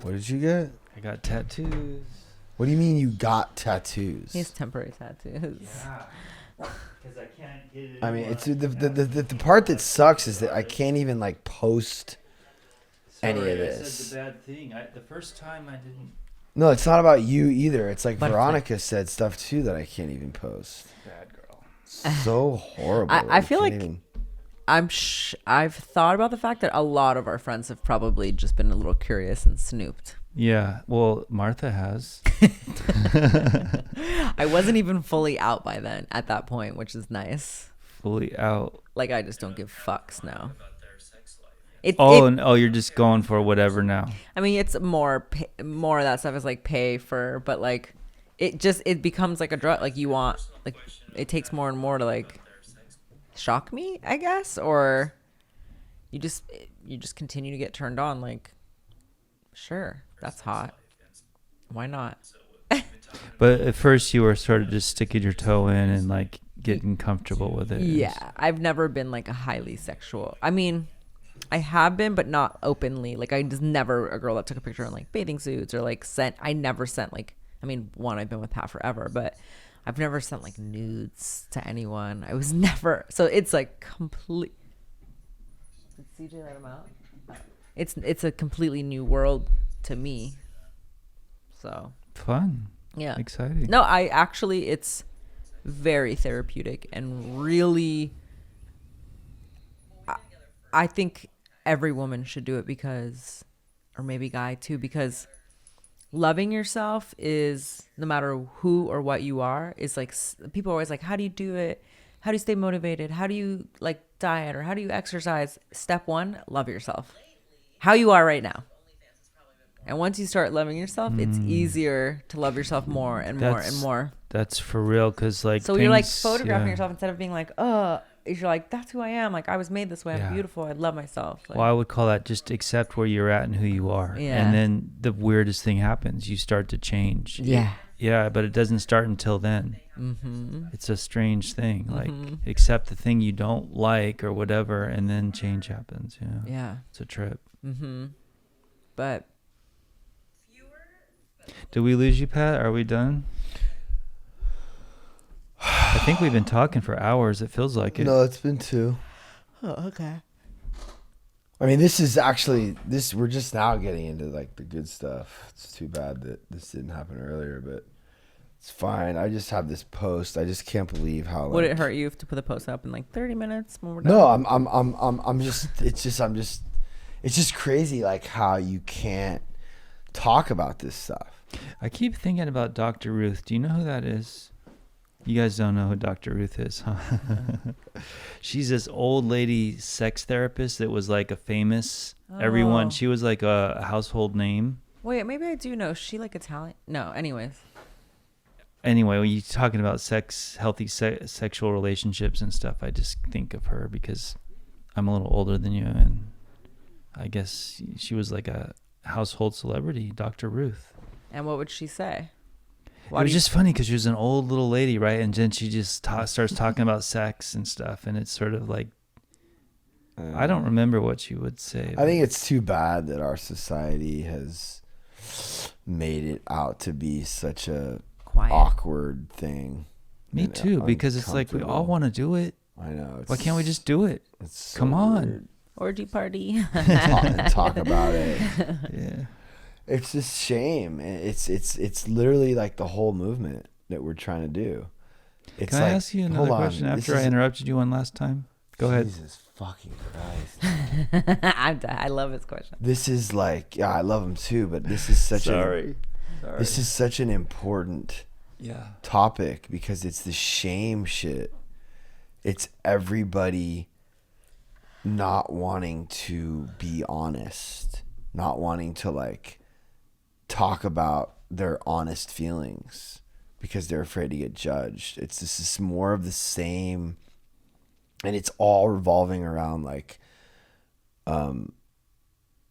What did you get? I got tattoos. What do you mean you got tattoos? He has temporary tattoos. Because I can't get it. I mean, it's the part that sucks is that I can't even like post any of I this. said the bad thing. The first time I didn't. No, it's not about you either. It's like But- Veronica said stuff too that I can't even post. Bad girl. So horrible. I feel can't like- even- I've thought about the fact that a lot of our friends have probably just been a little curious and snooped. Yeah. Well, Martha has. I wasn't even fully out by then at that point, which is nice. Fully out. Like, I just don't give fucks now. Oh, you're just going for whatever now. I mean, it's more of that stuff is like pay for, but like it becomes like a drug. Like you want, like it takes more and more to like shock me, I guess, or you just continue to get turned on. Like, sure, that's hot. Why not? But at first you were sort of just sticking your toe in and like getting comfortable with it. Yeah, I've never been like a highly sexual. I mean, I have been, but not openly. Like, I was never a girl that took a picture in like bathing suits or like I never sent like, I mean, one, I've been with Pat forever, but I've never sent like nudes to anyone. I was never, so it's like complete. Did CJ let him out? It's a completely new world to me. So, Fun. yeah. Exciting. No, it's very therapeutic and really, I think every woman should do it because, or maybe guy too, because loving yourself is, no matter who or what you are, is like, people are always like, how do you do it? How do you stay motivated? How do you like diet or how do you exercise? Step 1, love yourself. How you are right now. And once you start loving yourself, it's easier to love yourself more and more and more. That's for real, because like so you're like photographing yourself instead of being like, oh, you're like, that's who I am. Like I was made this way. I'm beautiful. I love myself. Like, well, I would call that just accept where you're at and who you are. Yeah. And then the weirdest thing happens. You start to change. Yeah. Yeah, but it doesn't start until then. Mm-hmm. It's a strange thing. Like accept the thing you don't like or whatever, and then change happens. You know? Yeah. It's a trip. Mm-hmm. But did we lose you, Pat? Are we done? I think we've been talking for hours. It feels like it. No, it's been 2. oh, okay. I mean, this is actually we're just now getting into like the good stuff. It's too bad that this didn't happen earlier, but it's fine. I just have this post. I just can't believe how. Would it hurt you to put the post up in like 30 minutes when we're done? No, I'm just. It's just crazy, like how you can't talk about this stuff. I keep thinking about Dr. Ruth. Do you know who that is? You guys don't know who Dr. Ruth is, huh? She's this old lady sex therapist that was like a famous everyone. She was like a household name. Wait, maybe I do know. Is she like Italian? No, anyways. Anyway, when you're talking about healthy sexual relationships and stuff, I just think of her because I'm a little older than you, and I guess she was like a household celebrity, Dr. Ruth. And what would she say? It was just funny because she was an old little lady, right? And then she just starts talking about sex and stuff, and it's sort of like, I don't remember what she would say. I think it's too bad that our society has made it out to be such a awkward thing. Me too, because it's like we all want to do it. I know. Why can't we just do it? It's so Come on. weird. Orgy party. talk about it. Yeah. It's just shame. It's literally like the whole movement that we're trying to do. It's Can I ask you another question after I interrupted you one last time? Go ahead. Jesus fucking Christ. I love his question. This is like, yeah, I love him too, but this is such Sorry. This is such an important topic because it's the shame shit. It's everybody not wanting to be honest, not wanting to like talk about their honest feelings because they're afraid to get judged. This is more of the same, and it's all revolving around like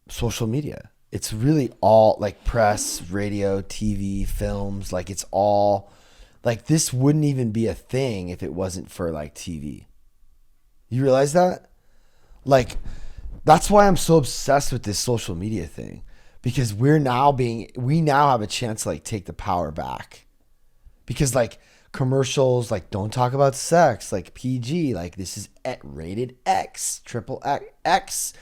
social media. It's really all like press, radio, TV, films. Like it's all like this wouldn't even be a thing if it wasn't for like TV. You realize that? Like that's why I'm so obsessed with this social media thing, because we now have a chance to like take the power back, because like commercials like don't talk about sex, like PG, like this is rated X, triple X.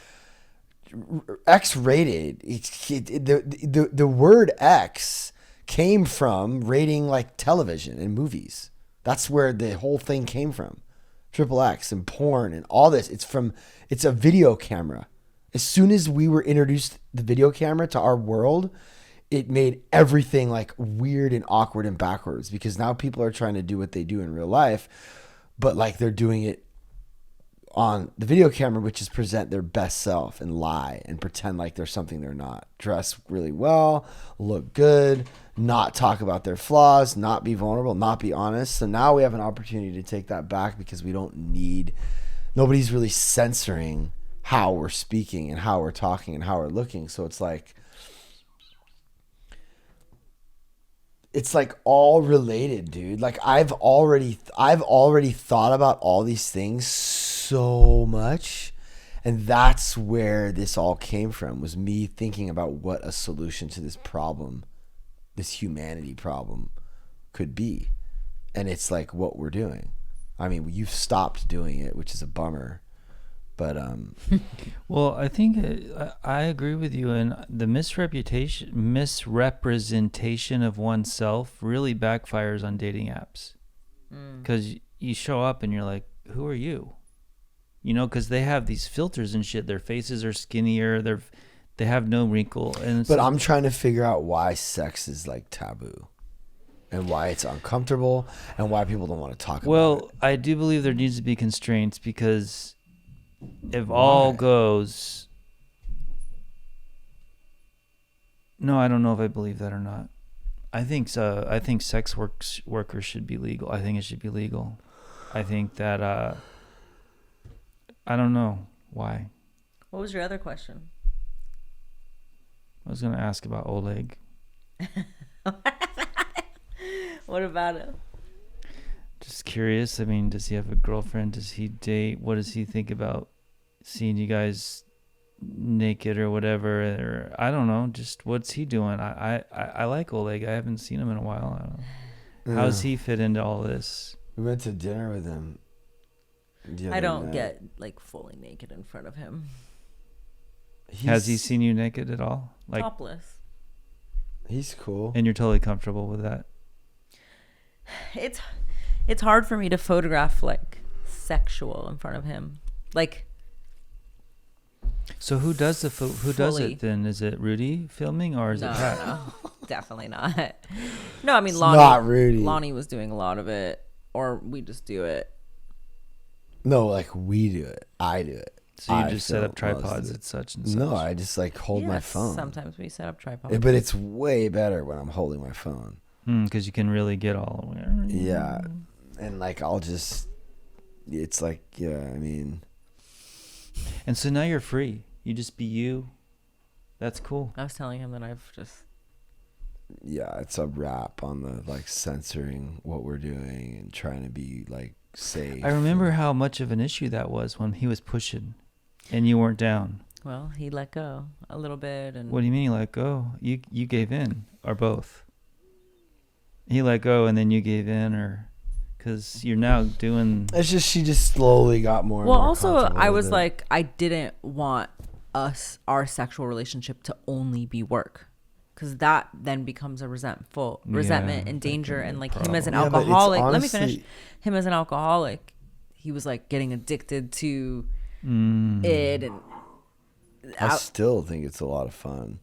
X-rated. The word X came from rating like television and movies. That's where the whole thing came from. Triple X and porn and all this. It's a video camera. As soon as we were introduced the video camera to our world, it made everything like weird and awkward and backwards, because now people are trying to do what they do in real life, but like they're doing it on the video camera, which is present their best self and lie and pretend like they're something they're not. Dress really well, look good, not talk about their flaws, not be vulnerable, not be honest. So now we have an opportunity to take that back, because nobody's really censoring how we're speaking and how we're talking and how we're looking. So it's like all related, dude. Like I've already thought about all these things so much, and that's where this all came from, was me thinking about what a solution to this problem, this humanity problem, could be. And it's like what we're doing. I mean, you've stopped doing it, which is a bummer, but well, I think I agree with you, and the misrepresentation of oneself really backfires on dating apps, because you show up and you're like, who are you? You know, because they have these filters and shit. Their faces are skinnier. They have no wrinkle. But I'm trying to figure out why sex is like taboo, and why it's uncomfortable and why people don't want to talk about it. Well, I do believe there needs to be constraints because if all goes... No, I don't know if I believe that or not. I think so. I think sex workers should be legal. I think it should be legal. I think that... I don't know why. What was your other question? I was going to ask about Oleg. What about it? Just curious. I mean, does he have a girlfriend? Does he date? What does he think about seeing you guys naked or whatever? Or I don't know. Just what's he doing? I like Oleg. I haven't seen him in a while. I don't know. How does he fit into all this? We went to dinner with him. I don't get like fully naked in front of him. Has he seen you naked at all? Like topless. He's cool. And you're totally comfortable with that? It's hard for me to photograph like sexual in front of him. Like, so who does does it then? Is it Rudy filming or is it Pat? No, definitely not. No, I mean It's Lonnie. not Rudy. Lonnie was doing a lot of it, or we just do it. No, like we do it. I do it. So you just set up tripods and such and such? No, I just like hold my phone. Sometimes we set up tripods. But it's way better when I'm holding my phone. Because you can really get all the way. Yeah. And like I'll just, it's like, yeah, I mean. And so now you're free. You just be you. That's cool. I was telling him that I've just. Yeah, it's a wrap on the like censoring what we're doing and trying to be like safe. I remember how much of an issue that was when he was pushing and you weren't down. Well, he let go a little bit. And what do you mean he let go? You gave in, or both? He let go and then you gave in, or because you're now doing... It's just she just slowly got more and well, more also comfortable I with was it. like, I didn't want our sexual relationship to only be work, because that then becomes a resentment and danger. And like him as an Yeah, but it's alcoholic, let me honestly- finish. Him as an alcoholic, he was like getting addicted to it, and I still think it's a lot of fun.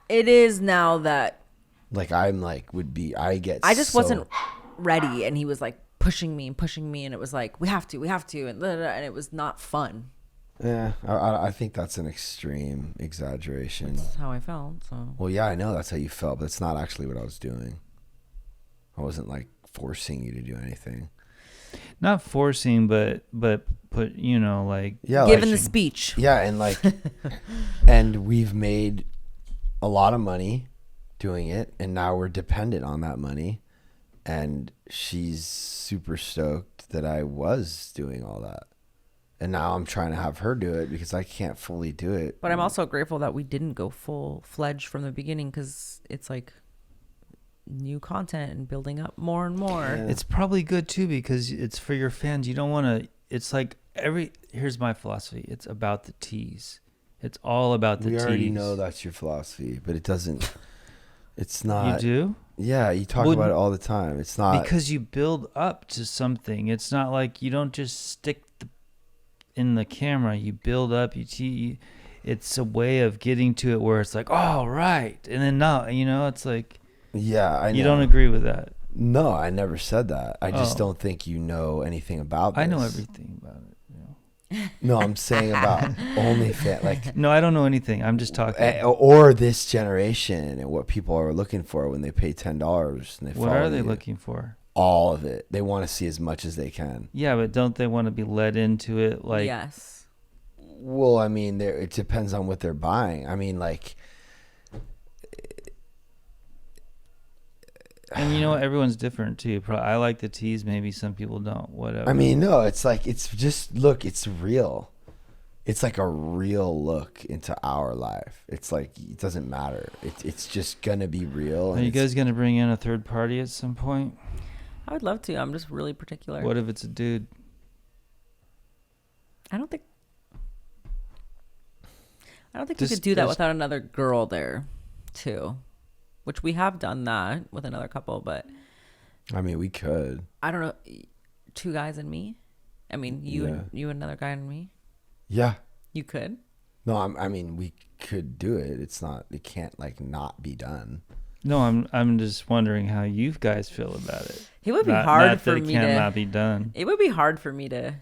it is now that Like I'm like I just wasn't ready, and he was like pushing me, and it was like we have to, and it was not fun. Yeah, I think that's an extreme exaggeration. That's how I felt. So Well, yeah, I know that's how you felt, but it's not actually what I was doing. I wasn't like forcing you to do anything. Not forcing, but put, like... Yeah, given like, the speech. Yeah, and like, and we've made a lot of money doing it, and now we're dependent on that money. And she's super stoked that I was doing all that. And now I'm trying to have her do it because I can't fully do it. But I'm also grateful that we didn't go full-fledged from the beginning, because it's like new content and building up more and more. Yeah. It's probably good too because it's for your fans. You don't want to... It's like here's my philosophy. It's about the tease. It's all about the tease. We already know that's your philosophy, but it doesn't... It's not... You do? Yeah, you talk about it all the time. It's not... Because you build up to something. It's not like you don't just stick in the camera. You build up. It's a way of getting to it where it's like, oh, right. And then now, it's like... Yeah, I know. You don't agree with that? No, I never said that. I just Oh. don't think you know anything about this. I know everything about it. No, I'm saying about OnlyFans. Like, No, I don't know anything. I'm just talking. or this generation and what people are looking for when they pay $10 and they What follow are they you. looking for? All of it. They want to see as much as they can. Yeah, but don't they want to be led into it? Like, Yes. Well, I mean, it depends on what they're buying. I mean, like... And you know what? Everyone's different too. I like the tease. Maybe some people don't. Whatever. I mean, no, it's like, it's just, look, it's real. It's like a real look into our life. It's like, it doesn't matter. It's just going to be real. Are you guys going to bring in a third party at some point? I would love to. I'm just really particular. What if it's a dude? I don't think we could do that without another girl there, too. Which we have done that with another couple, but I mean, we could. I don't know. 2 guys and me. I mean, you and another guy and me. Yeah. You could. No, I mean, we could do it. It's not. It can't like not be done. No, I'm just wondering how you guys feel about it. It would be Not hard that for it me cannot to. be done. It would be hard for me to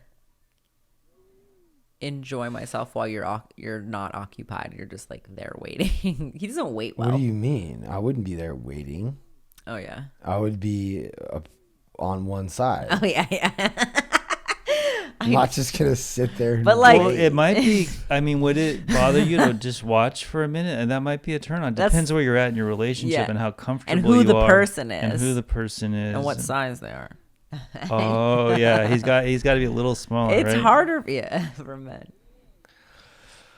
enjoy myself while you're not occupied. You're just like there waiting. He doesn't wait well. What do you mean? I wouldn't be there waiting. Oh yeah. I would be on one side. Oh yeah. I'm not just gonna sit there. But, like- Well, it might be. I mean, would it bother you to just watch for a minute? And that might be a turn on. That's- Depends where you're at in your relationship Yeah. and how comfortable And who you the are. person is. And who the person is. And what size they are. Oh yeah, he's got to be a little smaller. It's right? harder, yeah, for men.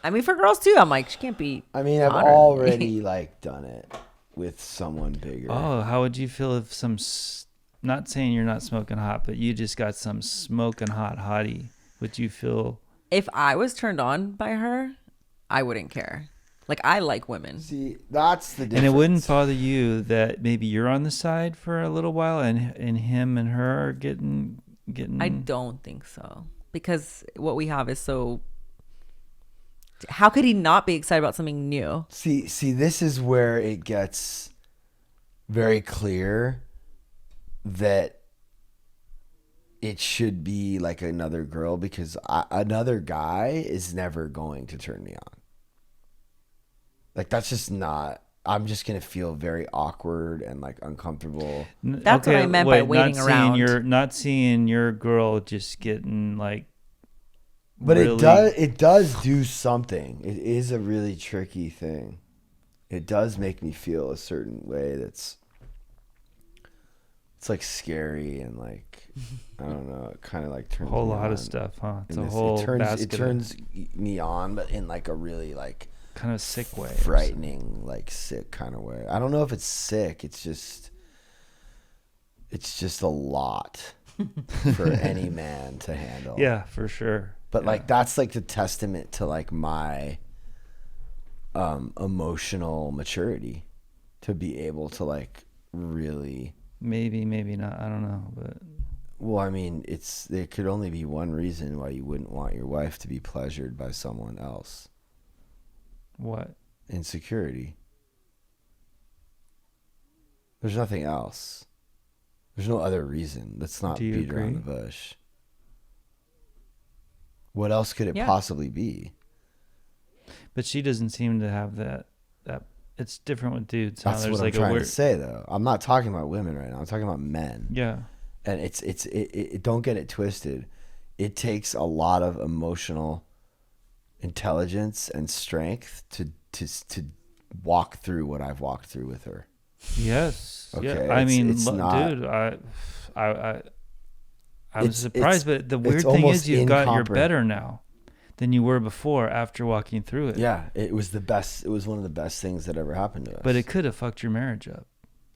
I mean, for girls too. I'm like, she can't be. I mean, I've hotter than me. already like done it with someone bigger. Oh, how would you feel if some? Not saying you're not smoking hot, but you just got some smoking hot hottie. Would you feel? If I was turned on by her, I wouldn't care. Like, I like women. See, that's the difference. And it wouldn't bother you that maybe you're on the side for a little while, and him and her are getting. I don't think so, because what we have is so. How could he not be excited about something new? See, this is where it gets very clear that it should be like another girl, because another guy is never going to turn me on. Like, that's just not. I'm just gonna feel very awkward and like uncomfortable. That's what I meant by waiting around. Not seeing your girl just getting like. But really, it does do something. It is a really tricky thing. It does make me feel a certain way it's like scary and like, I don't know, it kind of like turns a whole me lot on. of stuff, huh? It's a And whole it basket. turns me on, but in like a really like kind of sick way. frightening, like sick kind of way. I don't know if it's sick. It's just a lot for any man to handle. Yeah, for sure. But Yeah. like, that's like the testament to like my emotional maturity to be able to like really. Maybe not. I don't know, but Well, I mean, there could only be one reason why you wouldn't want your wife to be pleasured by someone else. what? Insecurity. There's nothing else. There's no other reason. Let's not Do you beat around the agree? bush. What else could it Yeah. possibly be? But she doesn't seem to have that. It's different with dudes. Huh? That's There's what like I'm trying a weird. to say, though. I'm not talking about women right now. I'm talking about men. Yeah. And it don't get it twisted. It takes a lot of emotional intelligence and strength to walk through what I've walked through with her. Yes. Okay, Yeah. I mean, it's not- dude, I was It's- surprised, but the it's weird thing almost is you're incomprehensible. better now than you were before after walking through it. Yeah, it was the best. It was one of the best things that ever happened to us. But it could have fucked your marriage up.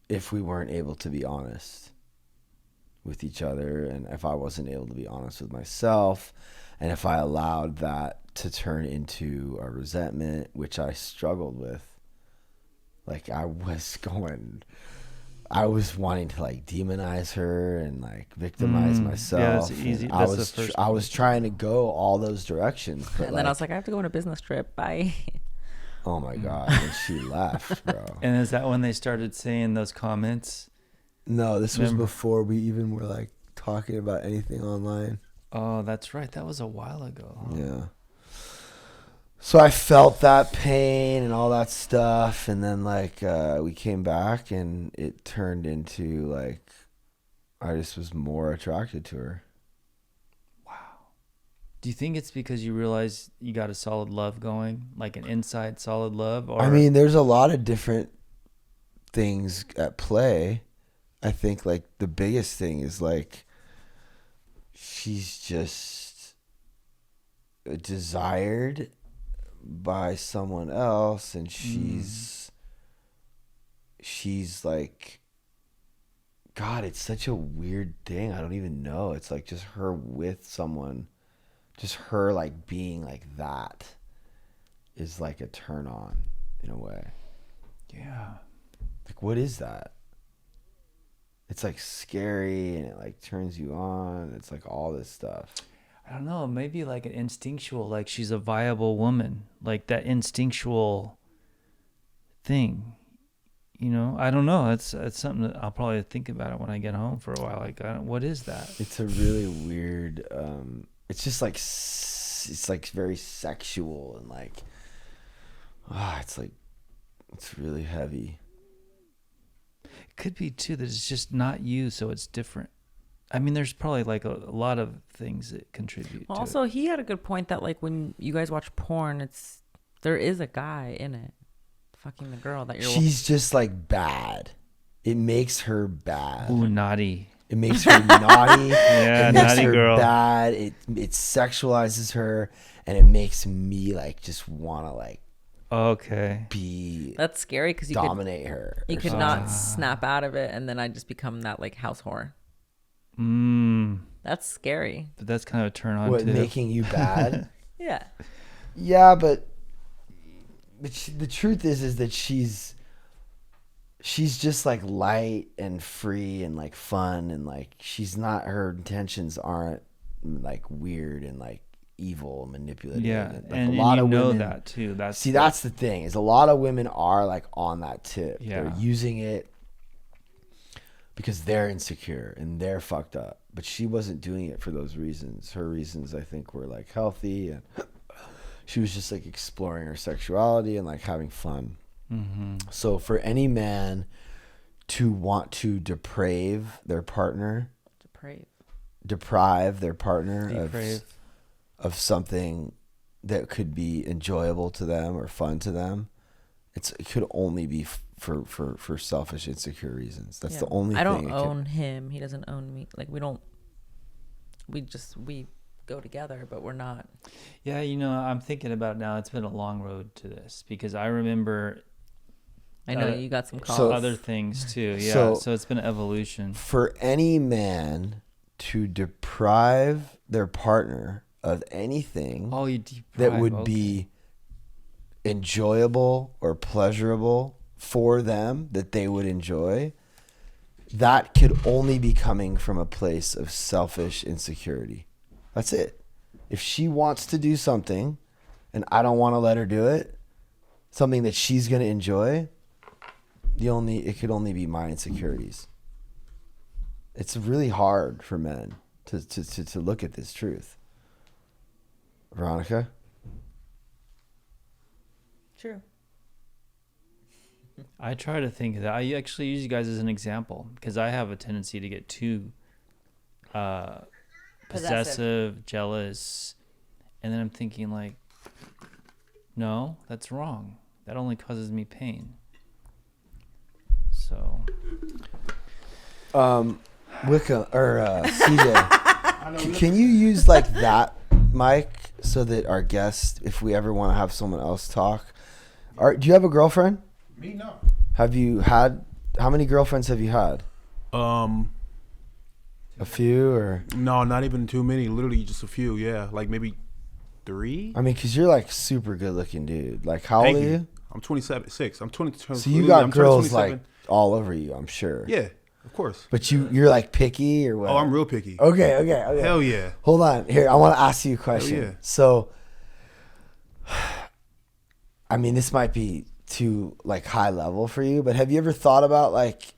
if we weren't able to be honest with each other, and if I wasn't able to be honest with myself, and if I allowed that to turn into a resentment, which I struggled with. Like, I was wanting to like demonize her and like victimize myself. Yeah, it's easy. And That's the first I one. was trying to go all those directions, but And then I was like, I have to go on a business trip. Bye. oh my god, when she left, bro. And is that when they started saying those comments? No, this was Remember- before we even were like talking about anything online. Oh, that's right. That was a while ago. Huh? Yeah. So I felt that pain and all that stuff, and then like we came back, and it turned into like I just was more attracted to her. Do you think it's because you realize you got a solid love going, like an inside solid love? Or I mean, there's a lot of different things at play. I think like the biggest thing is like she's just desired by someone else, and she's like, God, it's such a weird thing. I don't even know. It's like just her with someone, just her like being like that is like a turn on in a way. yeah. Like, what is that? It's like scary, and it like turns you on. It's like all this stuff. I don't know. Maybe like an instinctual, like she's a viable woman, like that instinctual thing. you know, I don't know. It's something that I'll probably think about it when I get home for a while. Like, what is that? It's a really weird. It's just like it's like very sexual and like, it's like it's really heavy. It could be too that it's just not you, so it's different. I mean, there's probably like a lot of things that contribute. Well, to also, it. he had a good point that like when you guys watch porn, there is a guy in it fucking the girl that you're. She's just like bad. It makes her bad. Ooh, naughty. It makes her naughty. Yeah, it makes naughty her girl. bad. It sexualizes her, and it makes me like just want to like Okay. be That's scary because dominate her. You or could something. not snap out of it, and then I just become that like house whore. That's scary. But that's kind of a turn on What, too. making you bad? Yeah. Yeah, but the truth is that she's just like light and free and like fun, and like she's not, her intentions aren't like weird and like evil, manipulative. Yeah, like and a lot you of know women, that too. That's the thing, is a lot of women are like on that tip. Yeah. They're using it because they're insecure and they're fucked up. But she wasn't doing it for those reasons. Her reasons, I think, were like healthy, and she was just like exploring her sexuality and like having fun. Mm-hmm. So for any man to want to deprive their partner of something that could be enjoyable to them or fun to them, it could only be for selfish, insecure reasons. That's the only thing. I don't own him. He doesn't own me. Like we go together, but we're not. Yeah, you know, I'm thinking about now. It's been a long road to this because I remember. I know you got some calls. So- other things too. Yeah, So- so it's been an evolution. For any man to deprive their partner of anything Oh, you that would be enjoyable or pleasurable for them, that they would enjoy, that could only be coming from a place of selfish insecurity. That's it. If she wants to do something and I don't want to let her do it, something that she's going to enjoy, it could only be my insecurities. It's really hard for men to look at this truth. Veronica? True. I try to think that I actually use you guys as an example because I have a tendency to get too possessive, jealous, and then I'm thinking like, no, that's wrong. That only causes me pain. So, Wicca or CJ, can you use like that mic so that our guest, if we ever want to have someone else talk, do you have a girlfriend? Me, no. How many girlfriends have you had? A few or? No, not even too many. Literally just a few. Yeah, like maybe 3. I mean, cause you're like super good looking dude. Like how old are you? I'm 27. I'm 20. So you got girls like all over you, I'm sure. Yeah, of course. But you're like picky or what? Oh, I'm real picky. Okay. Hell yeah. Hold on. Here, I want to ask you a question. Hell yeah. So, I mean, this might be too like high level for you, but have you ever thought about like,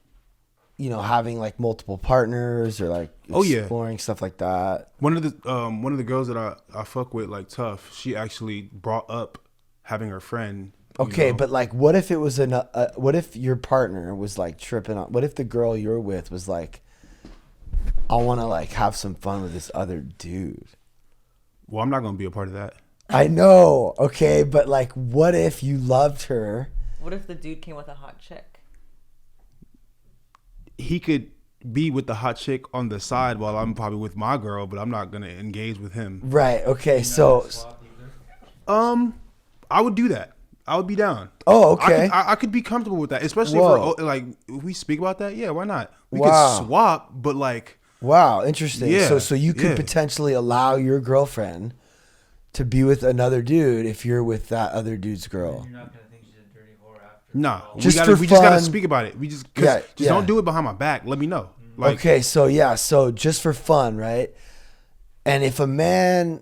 you know, having like multiple partners or like exploring stuff like that? One of the girls that I fuck with like tough, she actually brought up having her friend. Okay, but like, what if it was what if your partner was like tripping on? What if the girl you're with was like, I want to like have some fun with this other dude? Well, I'm not gonna be a part of that. I know. Okay, but like, what if you loved her? What if the dude came with a hot chick? He could be with the hot chick on the side while I'm probably with my girl, but I'm not gonna engage with him. Right. Okay. So, I would do that. I would be down. oh, okay. I could be comfortable with that, especially Whoa. for like if we speak about that. Yeah, why not? We Wow. could swap, but like Wow, interesting. Yeah, So you could yeah. potentially allow your girlfriend to be with another dude if you're with that other dude's girl. you're not gonna think she's a dirty whore after. nah. Just we for just gotta fun. speak about it. We just Yeah, yeah. don't do it behind my back. Let me know. Like Okay, so just for fun, right? And if a man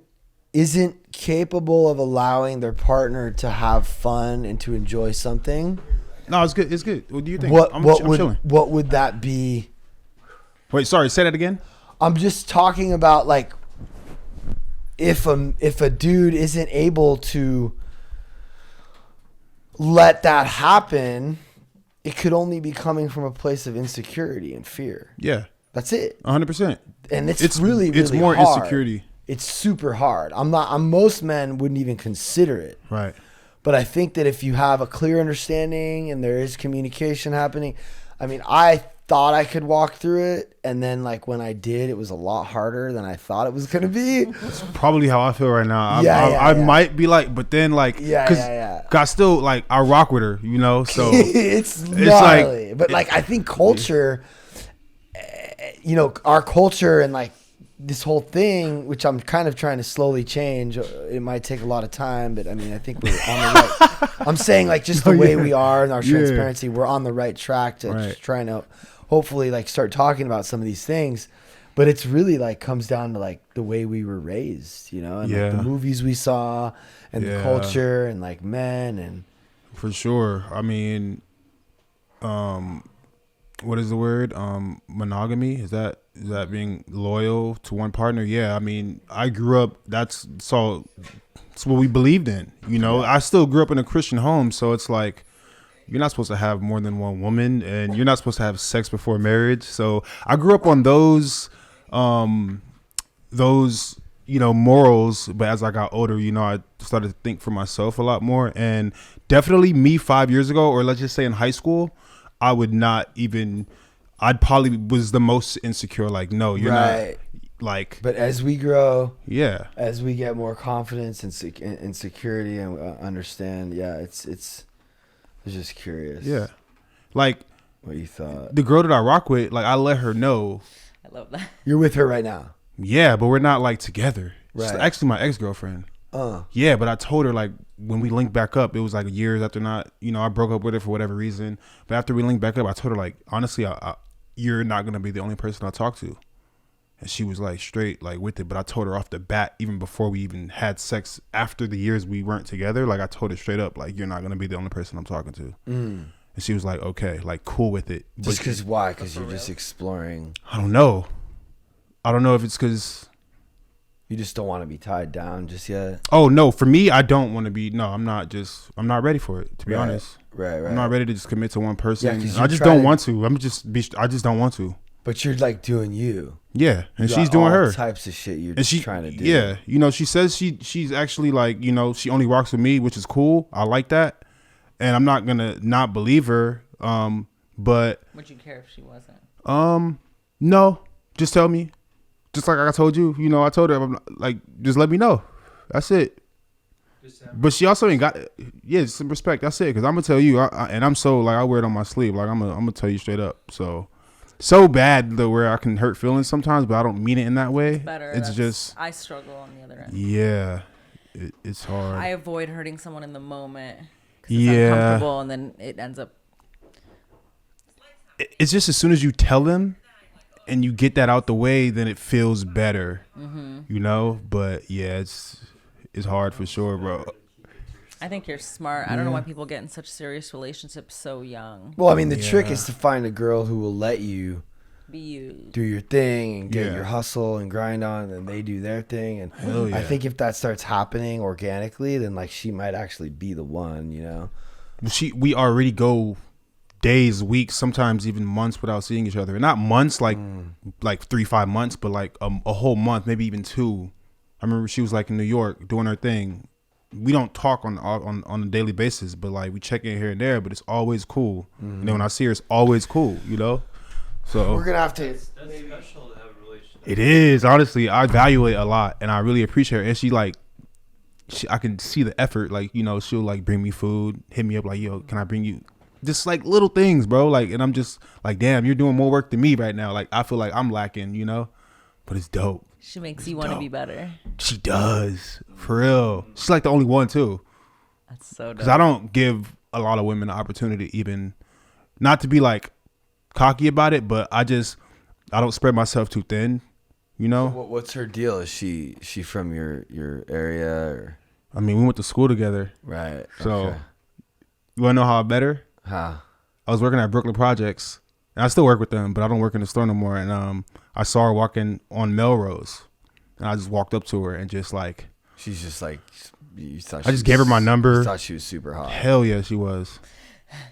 isn't capable of allowing their partner to have fun and to enjoy something, No, it's good. It's good. What do you think? What I'm would chilling. what would that be? Wait, sorry. Say that again. I'm just talking about like if a dude isn't able to let that happen, it could only be coming from a place of insecurity and fear. Yeah. That's it. 100%. And it's really more hard. insecurity. It's super hard. Most men wouldn't even consider it. Right. But I think that if you have a clear understanding and there is communication happening, I mean, I thought I could walk through it, and then like when I did, it was a lot harder than I thought it was gonna be. That's probably how I feel right now. Yeah, I might be like, but then like, I still like I rock with her, you know. So it's gnarly. like, but like I think culture, you know, our culture and like this whole thing, which I'm kind of trying to slowly change. It might take a lot of time, but I mean, I think we're on the right. I'm saying like just the way we are and our transparency, we're on the right track to trying to hopefully like start talking about some of these things. But it's really like comes down to like the way we were raised, you know, and like the movies we saw and the culture and like men and for sure. I mean, what is the word? Monogamy? Is that being loyal to one partner? Yeah. I mean, I grew up. That's what we believed in. You know, I still grew up in a Christian home, so it's like you're not supposed to have more than one woman, and you're not supposed to have sex before marriage. So I grew up on those morals. But as I got older, you know, I started to think for myself a lot more. And definitely me 5 years ago, or let's just say in high school, I would not even. I'd probably was the most insecure. Like, no, you're not. Like, but as we grow, as we get more confidence and security and understand, it's. I was just curious. Yeah. Like what you thought. The girl that I rock with, like I let her know. I love that. You're with her right now. Yeah, but we're not like together. Right. She's actually my ex-girlfriend. Yeah, but I told her like when we linked back up, it was like years after I broke up with her for whatever reason. But after we linked back up, I told her like, honestly, you're not going to be the only person I talk to. And she was like straight like with it. But I told her off the bat, even before we even had sex, after the years we weren't together, like I told her straight up, like, you're not going to be the only person I'm talking to. And she was like, okay, like cool with it. Just because why? Because you're just exploring. I don't know if it's because you just don't want to be tied down just yet. Oh no, for me, I don't want to be. No, I'm not ready for it, to be honest. Right. I'm not ready to just commit to one person. Yeah, I just don't want to. I just don't want to. But you're like doing you. Yeah, and she's doing her types of shit you're trying to do. Yeah, you know, she says she's actually like, you know, she only rocks with me, which is cool. I like that, and I'm not gonna not believe her. But would you care if she wasn't? No, just tell me. Just like I told you, you know, I told her, I'm like, just let me know. That's it. But she also ain't got, some respect. That's it. Because I'm going to tell you, and I'm so, like, I wear it on my sleeve. Like, I'm going to tell you straight up. So bad, though, where I can hurt feelings sometimes, but I don't mean it in that way. It's better. It's just. I struggle on the other end. Yeah. It's hard. I avoid hurting someone in the moment. Because it's uncomfortable, and then it ends up. It's just as soon as you tell them, and you get that out the way, then it feels better, you know? But yeah, it's hard for sure, bro. I think you're smart. I don't know why people get in such serious relationships so young. Well, I mean, the trick is to find a girl who will let you be you, do your thing and get your hustle and grind on, and then they do their thing. And I think if that starts happening organically, then like she might actually be the one, you know? We already go days, weeks, sometimes even months without seeing each other. Not months like 3-5 months, but like a whole month, maybe even 2. I remember she was like in New York doing her thing. We don't talk on a daily basis, but like we check in here and there, but it's always cool. And then when I see her, it's always cool, you know? So we're gonna have to. That's special to have a relationship. It is, honestly. I value it a lot, and I really appreciate her. And she like, I can see the effort. Like, you know, she'll like bring me food, hit me up like, yo, can I bring you? Just like little things, bro. Like, and I'm just like, damn, you're doing more work than me right now. Like, I feel like I'm lacking, you know, but it's dope. She makes you want to be better. She does, for real. She's like the only one too. That's so dope. Because I don't give a lot of women the opportunity, even not to be like cocky about it, but I don't spread myself too thin, you know. What's her deal? Is she from your area? Or? I mean, we went to school together, right? So okay. You want to know how I met her? Huh. I was working at Brooklyn Projects, and I still work with them, but I don't work in the store no more. And I saw her walking on Melrose, and I just walked up to her and just like, She's just like, you thought I just gave her my number. You thought she was super hot. Hell yeah, she was.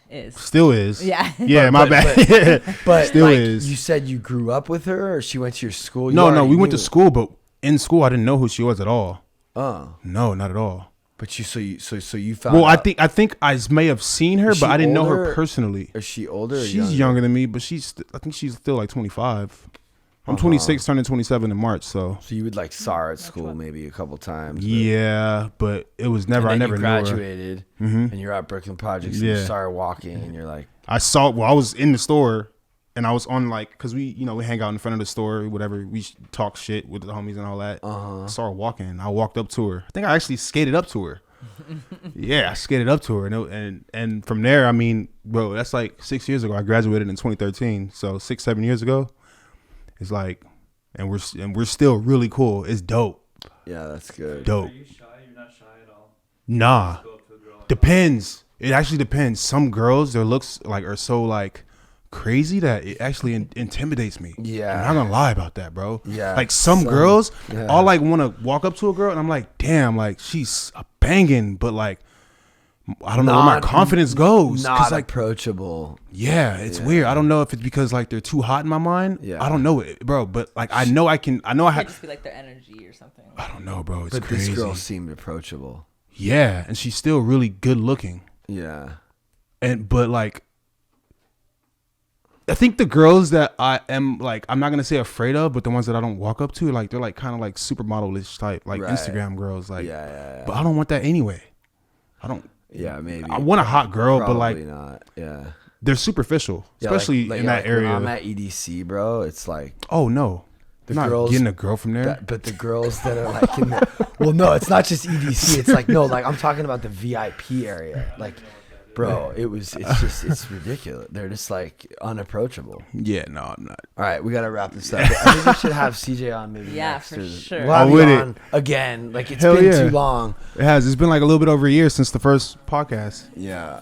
Is. Still is. Yeah. Yeah, my bad. But Still like, is. you said you grew up with her, or she went to your school? You No, already we went knew. to school, but in school I didn't know who she was at all. Oh, No, not at all. but you found. Well, out. I think I may have seen her, Is but she I didn't know older? her personally. Is she older? Or She's younger than me, but I think she's still like 25. I'm 26, turning 27 in March, so. So you would like saw her at school maybe a couple times. But, Yeah, but it was never. I and then never you knew her. graduated, Mhm. and you're at Brooklyn Projects. And you Yeah. saw her walking, and you're like, I was in the store, and I was on like, cause we hang out in front of the store, whatever. We talk shit with the homies and all that. I saw her walking. I walked up to her. I think I actually skated up to her. Yeah, I skated up to her, and from there, I mean, bro, that's like 6 years ago. I graduated in 2013, so 6-7 years ago. It's like, and we're still really cool. It's dope. yeah, that's good. Dope. Are you shy? You're not shy at all. Nah. Go up to a girl and Depends. It actually depends. Some girls, their looks like are so like crazy that it actually intimidates me. Yeah. I'm not gonna lie about that, bro. Yeah. Like some girls, yeah. I'll like want to walk up to a girl and I'm like, damn, like she's a banging, but like I don't know where my confidence goes. Not 'Cause, like, approachable. yeah, it's weird. I don't know if it's because like they're too hot in my mind. Yeah. I don't know it, bro. But like I know I It could have. just be like their energy or something. I don't know, bro. It's But crazy. this girl seemed approachable. Yeah, and she's still really good looking. Yeah. But like I think the girls that I am like, I'm not gonna say afraid of, but the ones that I don't walk up to, like they're like kind of like supermodel-ish type, like Right. Instagram girls, like. Yeah. But I don't want that anyway. I don't. Yeah, maybe. I want a hot girl, but like Probably not. Yeah. they're superficial, Yeah, especially like, in yeah, that like area. When I'm at EDC, bro, it's like Oh no, the I'm not girls getting a girl from there. but the girls that are like in the well, no, it's not just EDC. It's like no, like I'm talking about the VIP area. Like, bro, it's ridiculous. They're just like unapproachable. Yeah, no, I'm not. All right, we gotta wrap this up. I think we should have CJ on maybe Yeah, next. for sure. We'll have Oh, you with it. on again. Like it's Hell been yeah. too long. It has. It's been like a little bit over a year since the first podcast. Yeah.